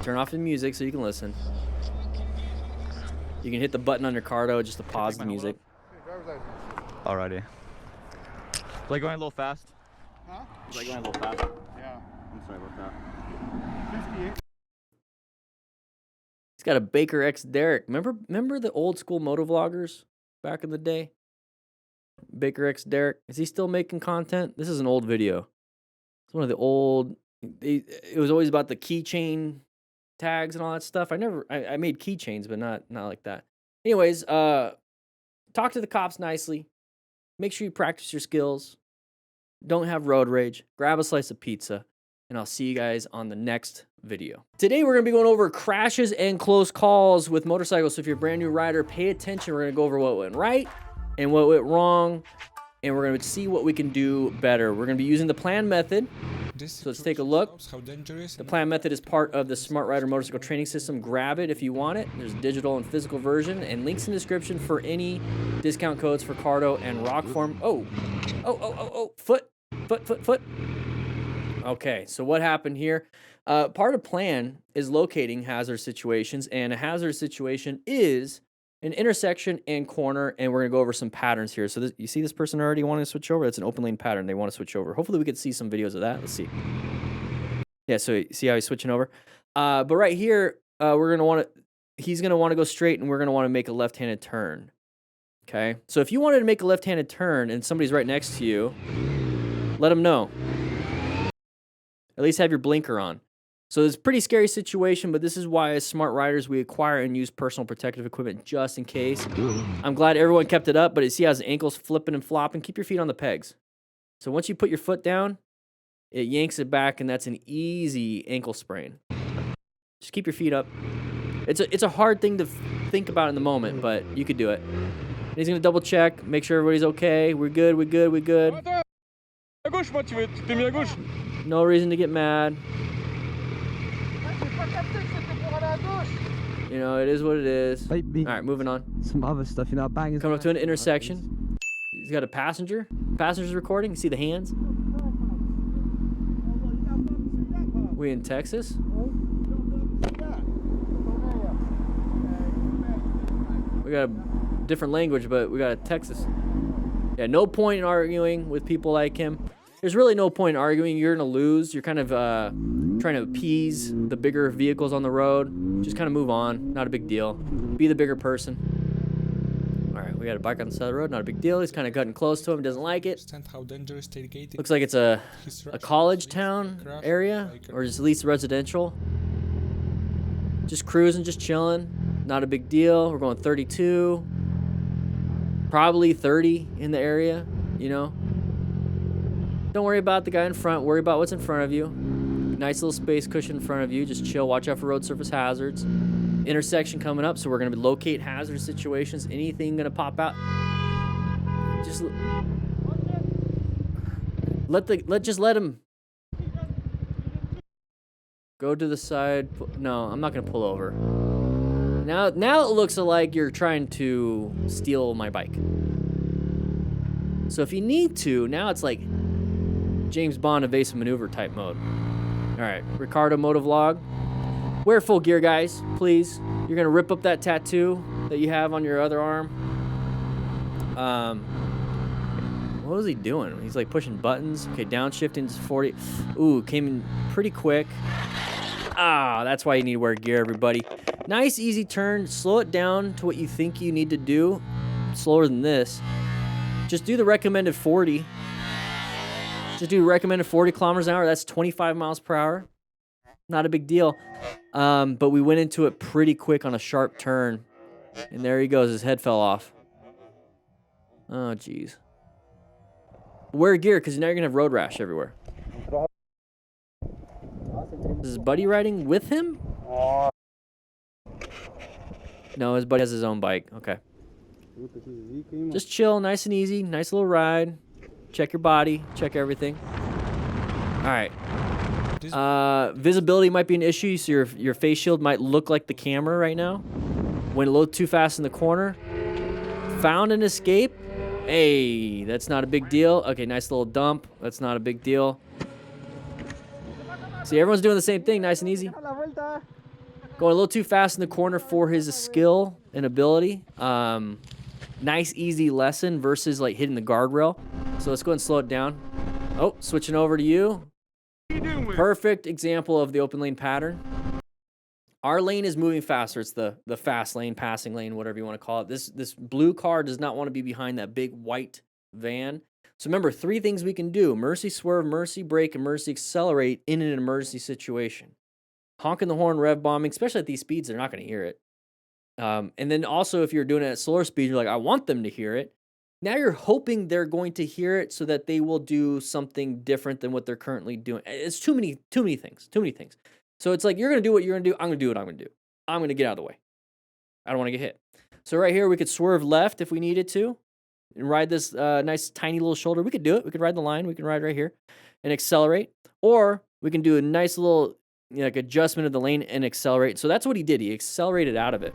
Turn off the music so you can listen. You can hit the button on your car though, just to pause the music. Alrighty. Like going a little fast? Huh? Like going a little fast? Yeah. I'm sorry about that. 58. He's got a Baker X Derek. Remember the old school motovloggers back in the day? Baker X Derek. Is he still making content? This is an old video. It's one of the old. It was always about the keychain tags and all that stuff. I made keychains, but not like that. Anyways, talk to the cops nicely. Make sure you practice your skills. Don't have road rage. Grab a slice of pizza, and I'll see you guys on the next video. Today, we're gonna be going over crashes and close calls with motorcycles. So if you're a brand new rider, pay attention. We're gonna go over what went right and what went wrong, and we're gonna see what we can do better. We're gonna be using the plan method. So let's take a look. The plan method is part of the Smart Rider motorcycle training system. Grab it if you want it. There's a digital and physical version, and links in the description for any discount codes for Cardo and Rockform. Oh, foot. Okay, so what happened here? Part of plan is locating hazard situations, and a hazard situation is an intersection and corner, and we're gonna go over some patterns here. So you see this person already wanting to switch over? That's an open lane pattern. They want to switch over. Hopefully we could see some videos of that. Let's see. Yeah, so you see how he's switching over? But right here, he's gonna want to go straight, and we're gonna want to make a left-handed turn. Okay, so if you wanted to make a left-handed turn and somebody's right next to you, let them know. At least have your blinker on. So it's a pretty scary situation, but this is why as smart riders, we acquire and use personal protective equipment just in case. I'm glad everyone kept it up, but you see how his ankle's flipping and flopping? Keep your feet on the pegs. So once you put your foot down, it yanks it back, and that's an easy ankle sprain. Just keep your feet up. It's a hard thing to think about in the moment, but you could do it. And he's gonna double check, make sure everybody's okay. We're good. No reason to get mad. You know, it is what it is. All right, moving on. Some other stuff, you know, bangers. Coming up to an intersection. He's got a passenger. Passenger's recording. You see the hands? We in Texas? We got a different language, but we got a Texas. Yeah, no point in arguing with people like him. There's really no point in arguing. You're gonna lose. You're kind of trying to appease the bigger vehicles on the road. Just kind of move on. Not a big deal. Be the bigger person. All right, we got a bike on the side of the road. Not a big deal. He's kind of cutting close to him. Doesn't like it. Looks like it's a college town area, or just at least residential. Just cruising, just chilling. Not a big deal. We're going 32. Probably 30 in the area, you know. Don't worry about the guy in front. Worry about what's in front of you. Nice little space cushion in front of you. Just chill. Watch out for road surface hazards. Intersection coming up, so we're going to locate hazard situations. Anything going to pop out. Just let him Go to the side. No, I'm not gonna pull over. Now it looks like you're trying to steal my bike. So if you need to, now it's like James Bond evasive maneuver type mode. All right, Ricardo motovlog. Wear full gear, guys, please. You're gonna rip up that tattoo that you have on your other arm. What was he doing? He's like pushing buttons. Okay, downshifting to 40. Ooh, came in pretty quick. Ah, that's why you need to wear gear, everybody. Nice, easy turn. Slow it down to what you think you need to do. Slower than this. Just do the recommended 40. Just do recommended 40 kilometers an hour. That's 25 miles per hour. Not a big deal. But we went into it pretty quick on a sharp turn. And there he goes. His head fell off. Oh, jeez. Wear gear, because now you're going to have road rash everywhere. Is his buddy riding with him? No, his buddy has his own bike. Okay. Just chill, nice and easy. Nice little ride. Check your body. Check everything. All right. Visibility might be an issue, so your face shield might look like the camera right now. Went a little too fast in the corner. Found an escape. Hey, that's not a big deal. Okay, nice little dump. That's not a big deal. See, everyone's doing the same thing, nice and easy. Going a little too fast in the corner for his skill and ability. Nice, easy lesson versus like hitting the guardrail. So let's go ahead and slow it down. Oh, switching over to you. Perfect example of the open lane pattern. Our lane is moving faster. It's the fast lane, passing lane, whatever you want to call it. This blue car does not want to be behind that big white van. So remember, 3 things we can do: mercy swerve, mercy brake, and mercy accelerate in an emergency situation. Honking the horn, rev bombing, especially at these speeds, they're not going to hear it. And then also, if you're doing it at slower speed, you're like, I want them to hear it. Now you're hoping they're going to hear it so that they will do something different than what they're currently doing. It's too many things. So it's like, you're going to do what you're going to do. I'm going to do what I'm going to do. I'm going to get out of the way. I don't want to get hit. So right here, we could swerve left if we needed to and ride this nice tiny little shoulder. We could do it. We could ride the line. We can ride right here and accelerate. Or we can do a nice little like adjustment of the lane and accelerate. So that's what he did. He accelerated out of it.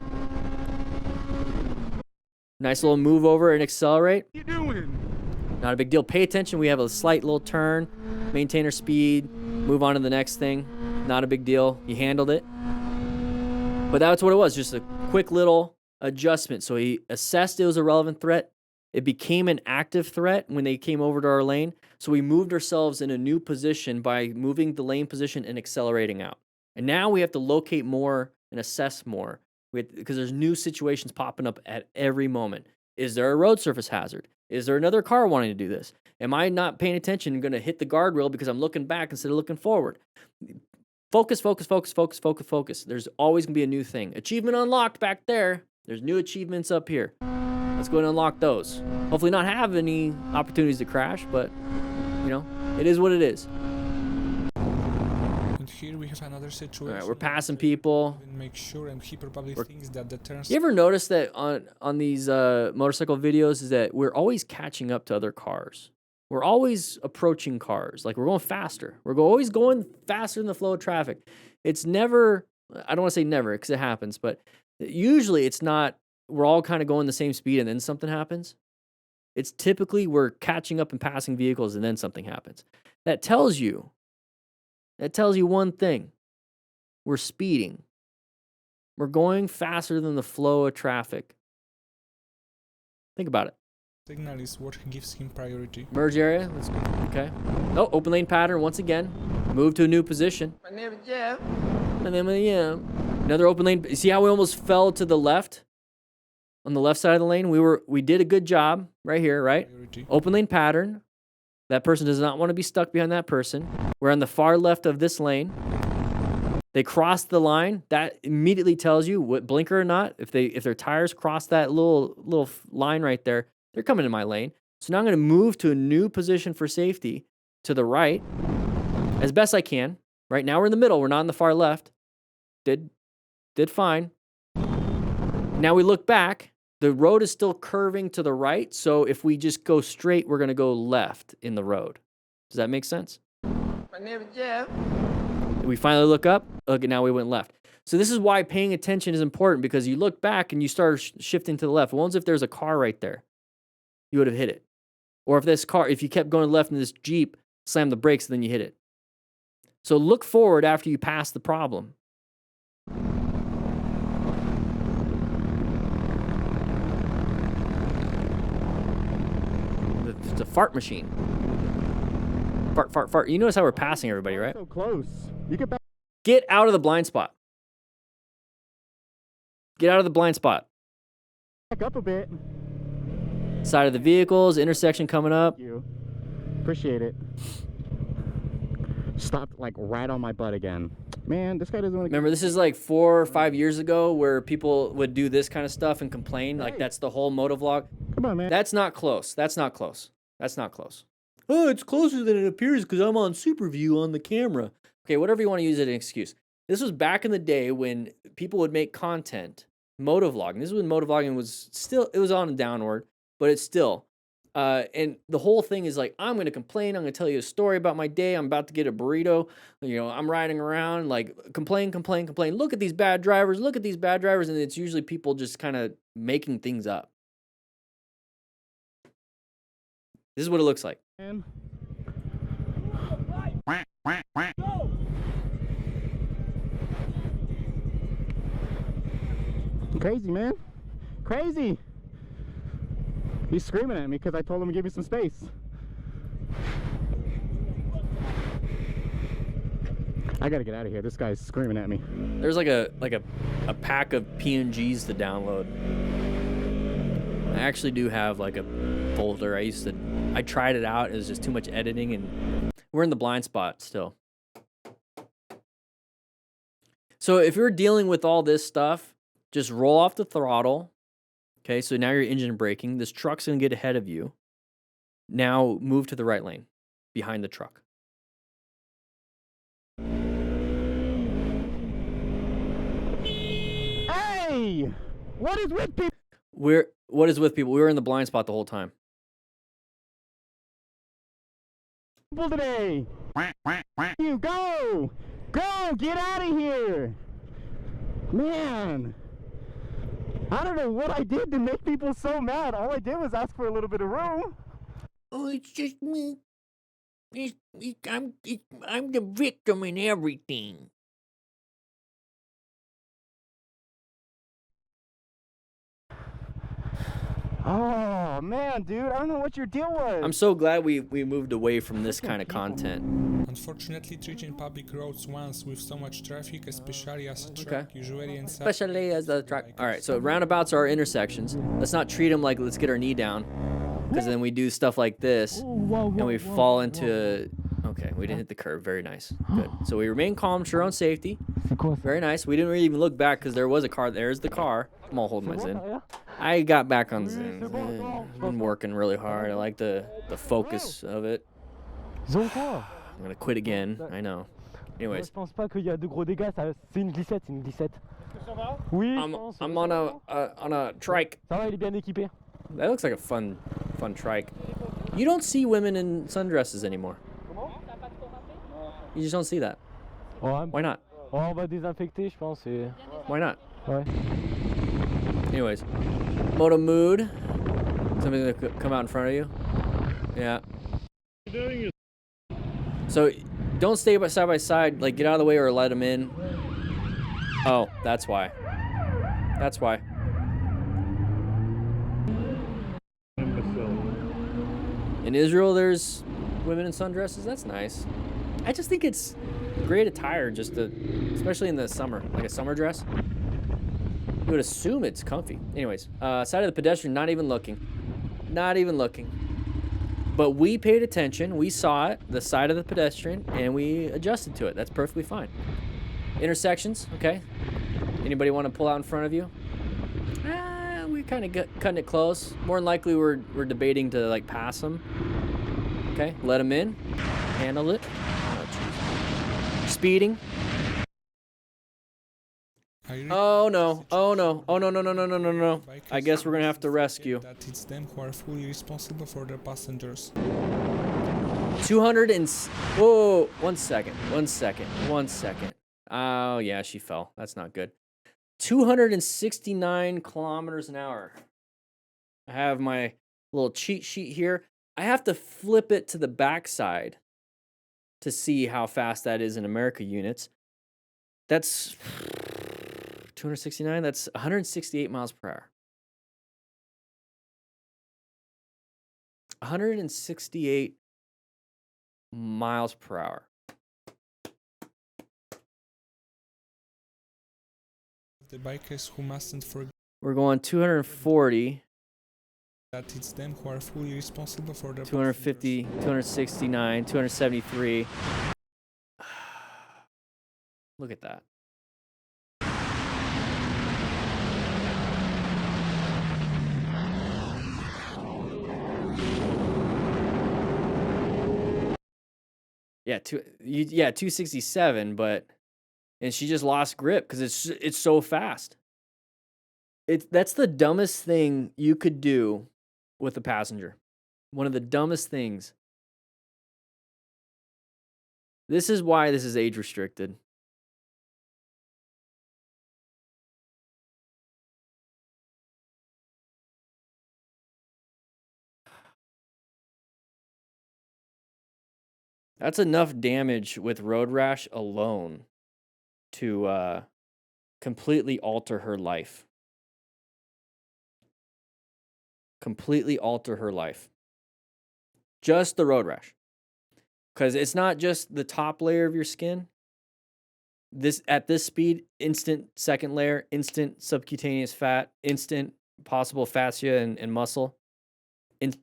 Nice little move over and accelerate. What are you doing? Not a big deal. Pay attention. We have a slight little turn. Maintain our speed. Move on to the next thing. Not a big deal. He handled it. But that's what it was. Just a quick little adjustment. So he assessed it was a relevant threat. It became an active threat when they came over to our lane. So we moved ourselves in a new position by moving the lane position and accelerating out. And now we have to locate more and assess more because there's new situations popping up at every moment. Is there a road surface hazard? Is there another car wanting to do this? Am I not paying attention and going to hit the guardrail because I'm looking back instead of looking forward? Focus. There's always going to be a new thing. Achievement unlocked back there. There's new achievements up here. Let's go and unlock those. Hopefully not have any opportunities to crash, but, you know, it is what it is. And here we have another situation. All right, we're passing people. Make sure, and he probably thinks that the turns. You ever notice that on these motorcycle videos is that we're always catching up to other cars? We're always approaching cars. Like, we're going faster. We're always going faster than the flow of traffic. It's never, I don't want to say never because it happens, but usually it's not, we're all kind of going the same speed and then something happens. It's typically we're catching up and passing vehicles and then something happens. That tells you one thing. We're speeding. We're going faster than the flow of traffic. Think about it. Signal is what gives him priority. Merge area. Let's go. Okay. Oh, open lane pattern once again. Move to a new position. My name is Jeff. My name is Jeff. Another open lane. See how we almost fell to the left? On the left side of the lane, we did a good job right here, right? Priority. Open lane pattern. That person does not want to be stuck behind that person. We're on the far left of this lane. They crossed the line. That immediately tells you what blinker or not. If their tires cross that little line right there, they're coming in my lane. So now I'm going to move to a new position for safety to the right as best I can. Right now we're in the middle. We're not on the far left. Did fine. Now we look back. The road is still curving to the right. So if we just go straight, we're going to go left in the road. Does that make sense? My name is Jeff. We finally look up. Okay, now we went left. So this is why paying attention is important, because you look back and you start shifting to the left. What if there's a car right there? You would have hit it. Or if you kept going left and this Jeep slammed the brakes, then you hit it. So look forward after you pass the problem. It's a fart machine. Fart, fart, fart. You notice how we're passing everybody, right? So close. You get back. Get out of the blind spot. Get out of the blind spot. Back up a bit. Side of the vehicles, intersection coming up. Thank you. Appreciate it. Stopped like right on my butt again. Man, this guy doesn't want to. Remember, this is like 4 or 5 years ago where people would do this kind of stuff and complain. Like, that's the whole motovlog. Come on, man. That's not close. That's not close. That's not close. Oh, it's closer than it appears because I'm on super view on the camera. Okay, whatever you want to use as an excuse. This was back in the day when people would make content, motovlogging. This is when motovlogging was still, it was on a downward, but it's still. And the whole thing is like, I'm going to complain. I'm going to tell you a story about my day. I'm about to get a burrito. You know, I'm riding around, like, complain, complain, complain. Look at these bad drivers. Look at these bad drivers. And it's usually people just kind of making things up. This is what it looks like. Crazy, man. Crazy. He's screaming at me because I told him to give me some space. I gotta get out of here. This guy's screaming at me. There's like a pack of PNGs to download. I actually do have like a folder. I tried it out. It was just too much editing, and we're in the blind spot still. So if you're dealing with all this stuff, just roll off the throttle. Okay, so now you're engine braking. This truck's gonna get ahead of you. Now move to the right lane, behind the truck. Hey! What is with people? What is with people? We were in the blind spot the whole time. Today. You go! Go! Get out of here! Man! I don't know what I did to make people so mad. All I did was ask for a little bit of room. Oh, it's just me. I'm the victim in everything. Oh, man, dude. I don't know what your deal was. I'm so glad we moved away from this kind of content. Unfortunately, treating public roads once with so much traffic, especially as a truck, usually in Especially as a truck. All right, so roundabouts are intersections. Let's not treat them like let's get our knee down, because then we do stuff like this, and we fall into... Okay, we didn't hit the curb. Very nice. Good. So we remain calm, sure on safety. Very nice. We didn't really even look back because there was a car. There's the car. I'm all holding my Zen. I got back on Zen. Been working really hard. I like the focus of it. I'm gonna quit again. I know. Anyways. Je pense pas qu'il y a de gros dégâts. C'est une glissette, c'est une glissette. Oui. I'm on a trike. Ça va, il est bien équipé. That looks like a fun trike. You don't see women in sundresses anymore. You just don't see that. Why not? Oh, on va désinfecter, je pense. Why not? Ouais. Anyways, moto mood. Somebody's gonna come out in front of you. Yeah. So don't stay side by side. Like, get out of the way or let them in. Oh, that's why. That's why. In Israel, there's women in sundresses. That's nice. I just think it's great attire, especially in the summer, like a summer dress. You would assume it's comfy. Anyways, side of the pedestrian, not even looking. Not even looking. But we paid attention. We saw it, the side of the pedestrian, and we adjusted to it. That's perfectly fine. Intersections, okay. Anybody want to pull out in front of you? We kind of cutting it close. More than likely, we're debating to like pass them. Okay, let them in. Handle it. Speeding. Oh no, oh no, oh no, no, no, no, no, no, no. I guess we're gonna have to rescue. That it's them who are fully responsible for their passengers. 200 and whoa, 1 second. Oh yeah, she fell. That's not good. 269 kilometers an hour. I have my little cheat sheet here. I have to flip it to the backside to see how fast that is in America units. That's 269. That's 168 miles per hour. 168 miles per hour. The bikers who mustn't forget We're going 240, that it's them who are fully responsible for their 250, 269, 273. Look at that. Yeah, 267, and she just lost grip because it's so fast. That's the dumbest thing you could do with a passenger. One of the dumbest things. This is why this is age restricted. That's enough damage with road rash alone to completely alter her life. Completely alter her life. Just the road rash. Because it's not just the top layer of your skin. At this speed, instant second layer, instant subcutaneous fat, instant possible fascia and muscle.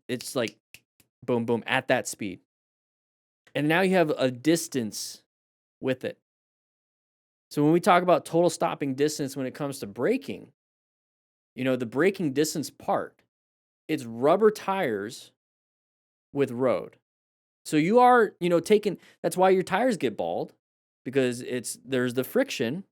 It's like boom, boom, at that speed. And now you have a distance with it. So when we talk about total stopping distance when it comes to braking, the braking distance part, it's rubber tires with road. So you are, taking, that's why your tires get bald, because there's the friction,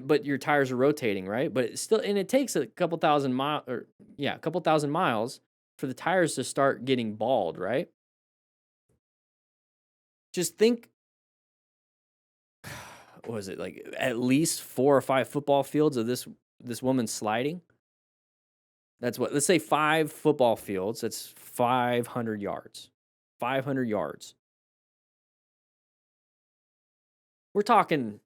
but your tires are rotating, right? But it's still, and it takes a couple thousand miles for the tires to start getting bald, right? Just think, what was it, like at least 4 or 5 football fields of this woman sliding? That's what, let's say 5 football fields, that's 500 yards. 500 yards. We're talking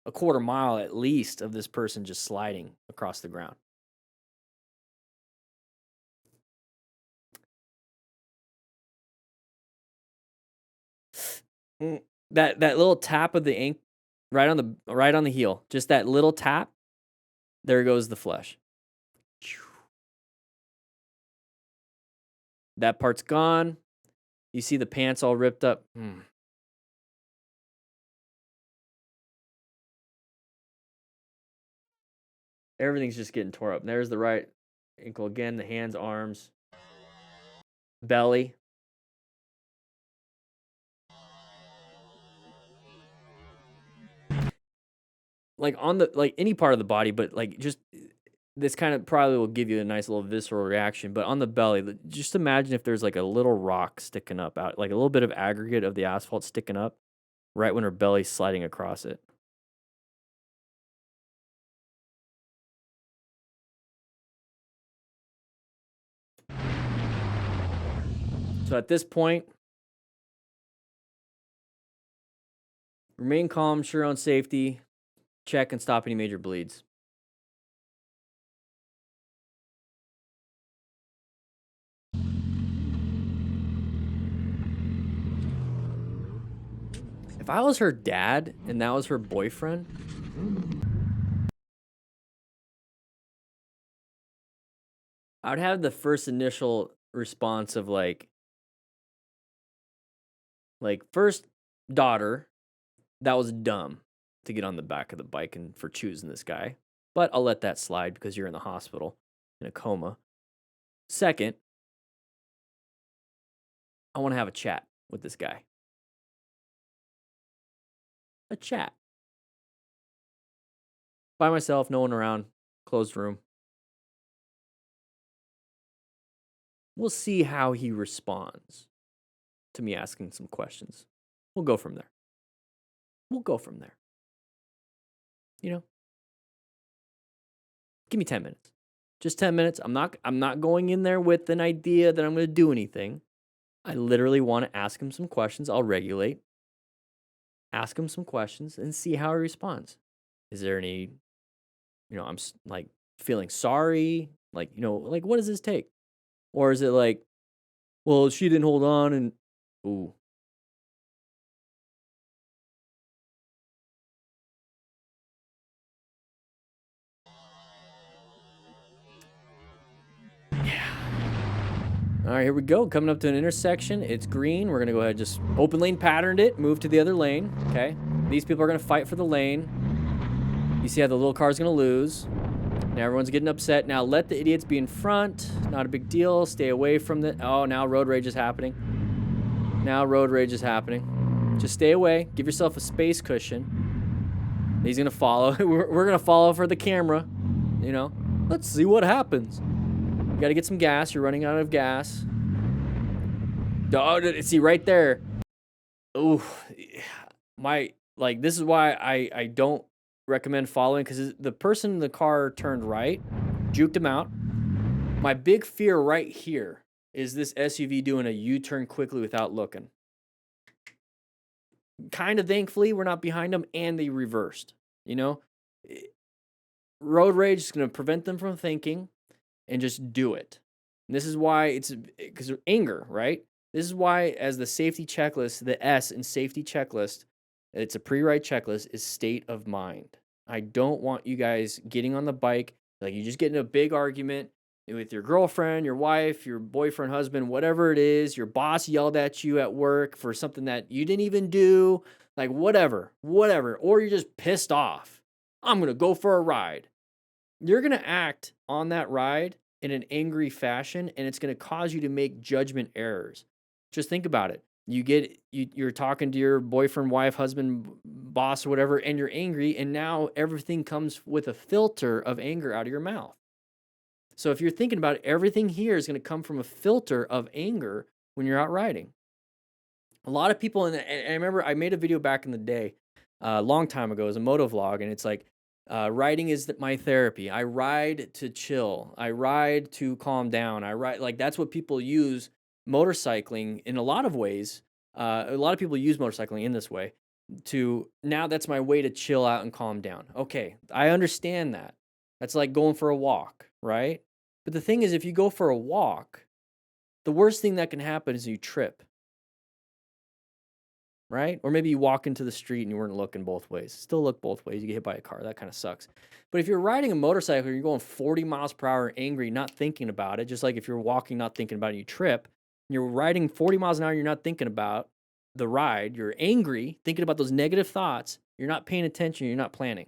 a quarter mile at least of this person just sliding across the ground. That little tap of the ink right on the heel, just that little tap, there goes the flesh. That part's gone. You see the pants all ripped up. Everything's just getting tore up. And there's the right ankle again, the hands, arms, belly. Like on any part of the body, but like just this kind of probably will give you a nice little visceral reaction. But on the belly, just imagine if there's like a little rock sticking up out, like a little bit of aggregate of the asphalt sticking up right when her belly's sliding across it. So at this point, remain calm, ensure your own safety, check and stop any major bleeds. If I was her dad and that was her boyfriend, I would have the first initial response of like first, daughter, that was dumb to get on the back of the bike and for choosing this guy. But I'll let that slide because you're in the hospital in a coma. Second, I want to have a chat with this guy. A chat. By myself, no one around, closed room. We'll see how he responds to me asking some questions. We'll go from there. We'll go from there. You know? Give me 10 minutes. Just 10 minutes. I'm not going in there with an idea that I'm going to do anything. I literally want to ask him some questions. I'll regulate. Ask him some questions and see how he responds. Is there any, I'm like feeling sorry? Like, like what does this take? Or is it like, well, she didn't hold on and, ooh. All right, here we go. Coming up to an intersection. It's green. We're going to go ahead and just open lane patterned it, move to the other lane, okay? These people are going to fight for the lane. You see how the little car's going to lose. Now everyone's getting upset. Now let the idiots be in front. Not a big deal. Stay away from the... Oh, now road rage is happening. Now road rage is happening. Just stay away. Give yourself a space cushion. He's going to follow. We're going to follow for the camera. Let's see what happens. You got to get some gas. You're running out of gas. Oh, see, right there. Ooh. This is why I don't recommend following, because the person in the car turned right, juked him out. My big fear right here is this SUV doing a U-turn quickly without looking. Kind of thankfully, we're not behind them, and they reversed. Road rage is going to prevent them from thinking. And just do it. And this is why it's because of anger, right? This is why, as the safety checklist, the S in safety checklist, it's a pre-ride checklist, is state of mind. I don't want you guys getting on the bike, like you just get in a big argument with your girlfriend, your wife, your boyfriend, husband, whatever it is. Your boss yelled at you at work for something that you didn't even do, like whatever. Or you're just pissed off. I'm going to go for a ride. You're going to act on that ride in an angry fashion, and it's going to cause you to make judgment errors. Just think about it. You're talking to your boyfriend, wife, husband, boss, or whatever, and you're angry, and now everything comes with a filter of anger out of your mouth. So if you're thinking about it, everything here is going to come from a filter of anger when you're out riding. A lot of people, and I remember I made a video back in the day, a long time ago, it was a moto vlog, and it's like, riding is my therapy. I ride to chill. I ride to calm down. I ride, like, that's what people use motorcycling in a lot of ways. A lot of people use motorcycling in this way now that's my way to chill out and calm down. Okay, I understand that. That's like going for a walk, right? But the thing is, if you go for a walk, the worst thing that can happen is you trip. Right? Or maybe you walk into the street and you weren't looking both ways. Still look both ways. You get hit by a car. That kind of sucks. But if you're riding a motorcycle, you're going 40 miles per hour angry, not thinking about it. Just like if you're walking, not thinking about it, you trip. You're riding 40 miles an hour, you're not thinking about the ride. You're angry, thinking about those negative thoughts. You're not paying attention. You're not planning.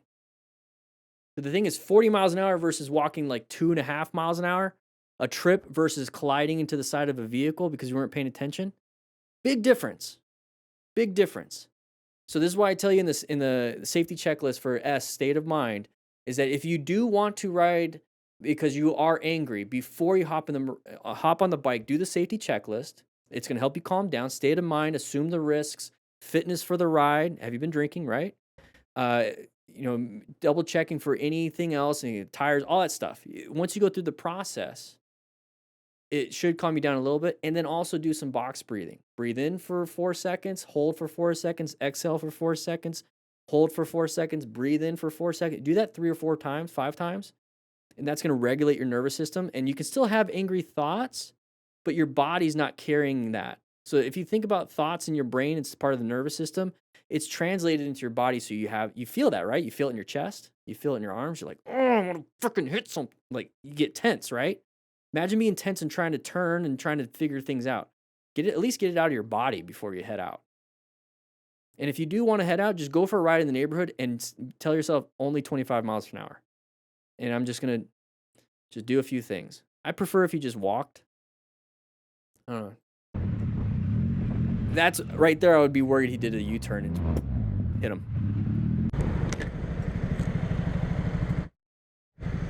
But the thing is, 40 miles an hour versus walking like 2.5 miles an hour, a trip versus colliding into the side of a vehicle because you weren't paying attention. Big difference. Big difference. So this is why I tell you in the safety checklist for S, state of mind, is that if you do want to ride because you are angry, before you hop on the bike, do the safety checklist. It's going to help you calm down, state of mind, assume the risks, fitness for the ride. Have you been drinking, right? Double checking for anything else, any tires, all that stuff. Once you go through the process, it should calm you down a little bit. And then also do some box breathing. Breathe in for 4 seconds, hold for 4 seconds, exhale for 4 seconds, hold for 4 seconds, breathe in for 4 seconds. Do that 3 or 4 times, 5 times. And that's going to regulate your nervous system. And you can still have angry thoughts, but your body's not carrying that. So if you think about thoughts in your brain, it's part of the nervous system. It's translated into your body. So you feel that, right? You feel it in your chest. You feel it in your arms. You're like, oh, I want to freaking hit something. Like, you get tense, right? Imagine being tense and trying to turn and trying to figure things out. At least get it out of your body before you head out. And if you do want to head out, just go for a ride in the neighborhood and tell yourself only 25 miles an hour. And I'm just going to just do a few things. I prefer if you just walked. I don't know. That's right there. I would be worried he did a U-turn and hit him.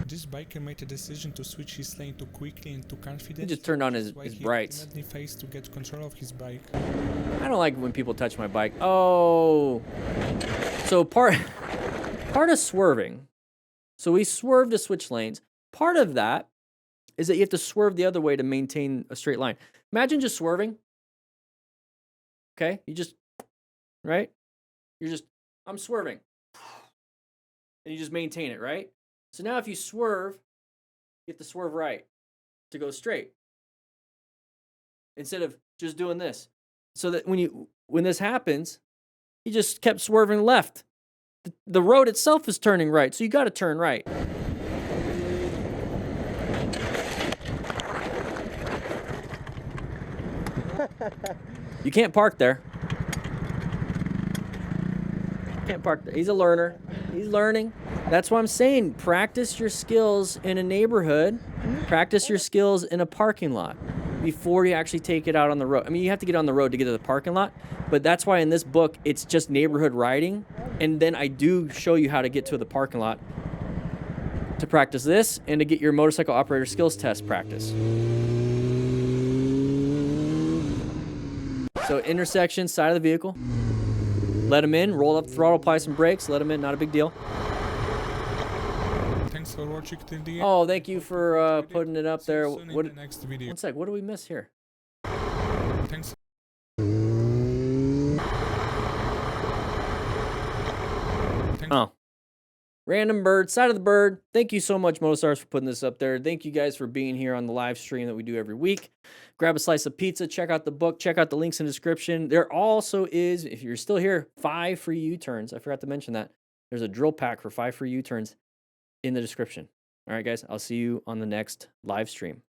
This biker made a decision to switch his lane too quickly and too confidently. He just turned on his He brights. ultimately faced to get control of his bike. I don't like when people touch my bike. Oh. So part of swerving. So we swerve to switch lanes. Part of that is that you have to swerve the other way to maintain a straight line. Imagine just swerving. Okay? You just, right? You're just, I'm swerving. And you just maintain it, right? So now if you swerve, you have to swerve right to go straight. Instead of just doing this. So that when this happens, he just kept swerving left. The road itself is turning right, so you got to turn right. You can't park there. Can't park there. He's a learner. He's learning. That's what I'm saying. Practice your skills in a neighborhood. Practice your skills in a parking lot before you actually take it out on the road. I mean, you have to get on the road to get to the parking lot, but that's why in this book, it's just neighborhood riding. And then I do show you how to get to the parking lot to practice this and to get your motorcycle operator skills test practice. So intersection, side of the vehicle. Let him in, roll up the throttle, apply some brakes, let him in, not a big deal. Thanks for watching till the end. Oh, thank you for putting it up there. See you soon in the next video. One sec, what do we miss here? Thanks. Oh. Random bird, side of the bird. Thank you so much, Motostars, for putting this up there. Thank you guys for being here on the live stream that we do every week. Grab a slice of pizza, check out the book, check out the links in the description. There also is, if you're still here, 5 free U-turns. I forgot to mention that. There's a drill pack for 5 free U-turns in the description. All right, guys, I'll see you on the next live stream.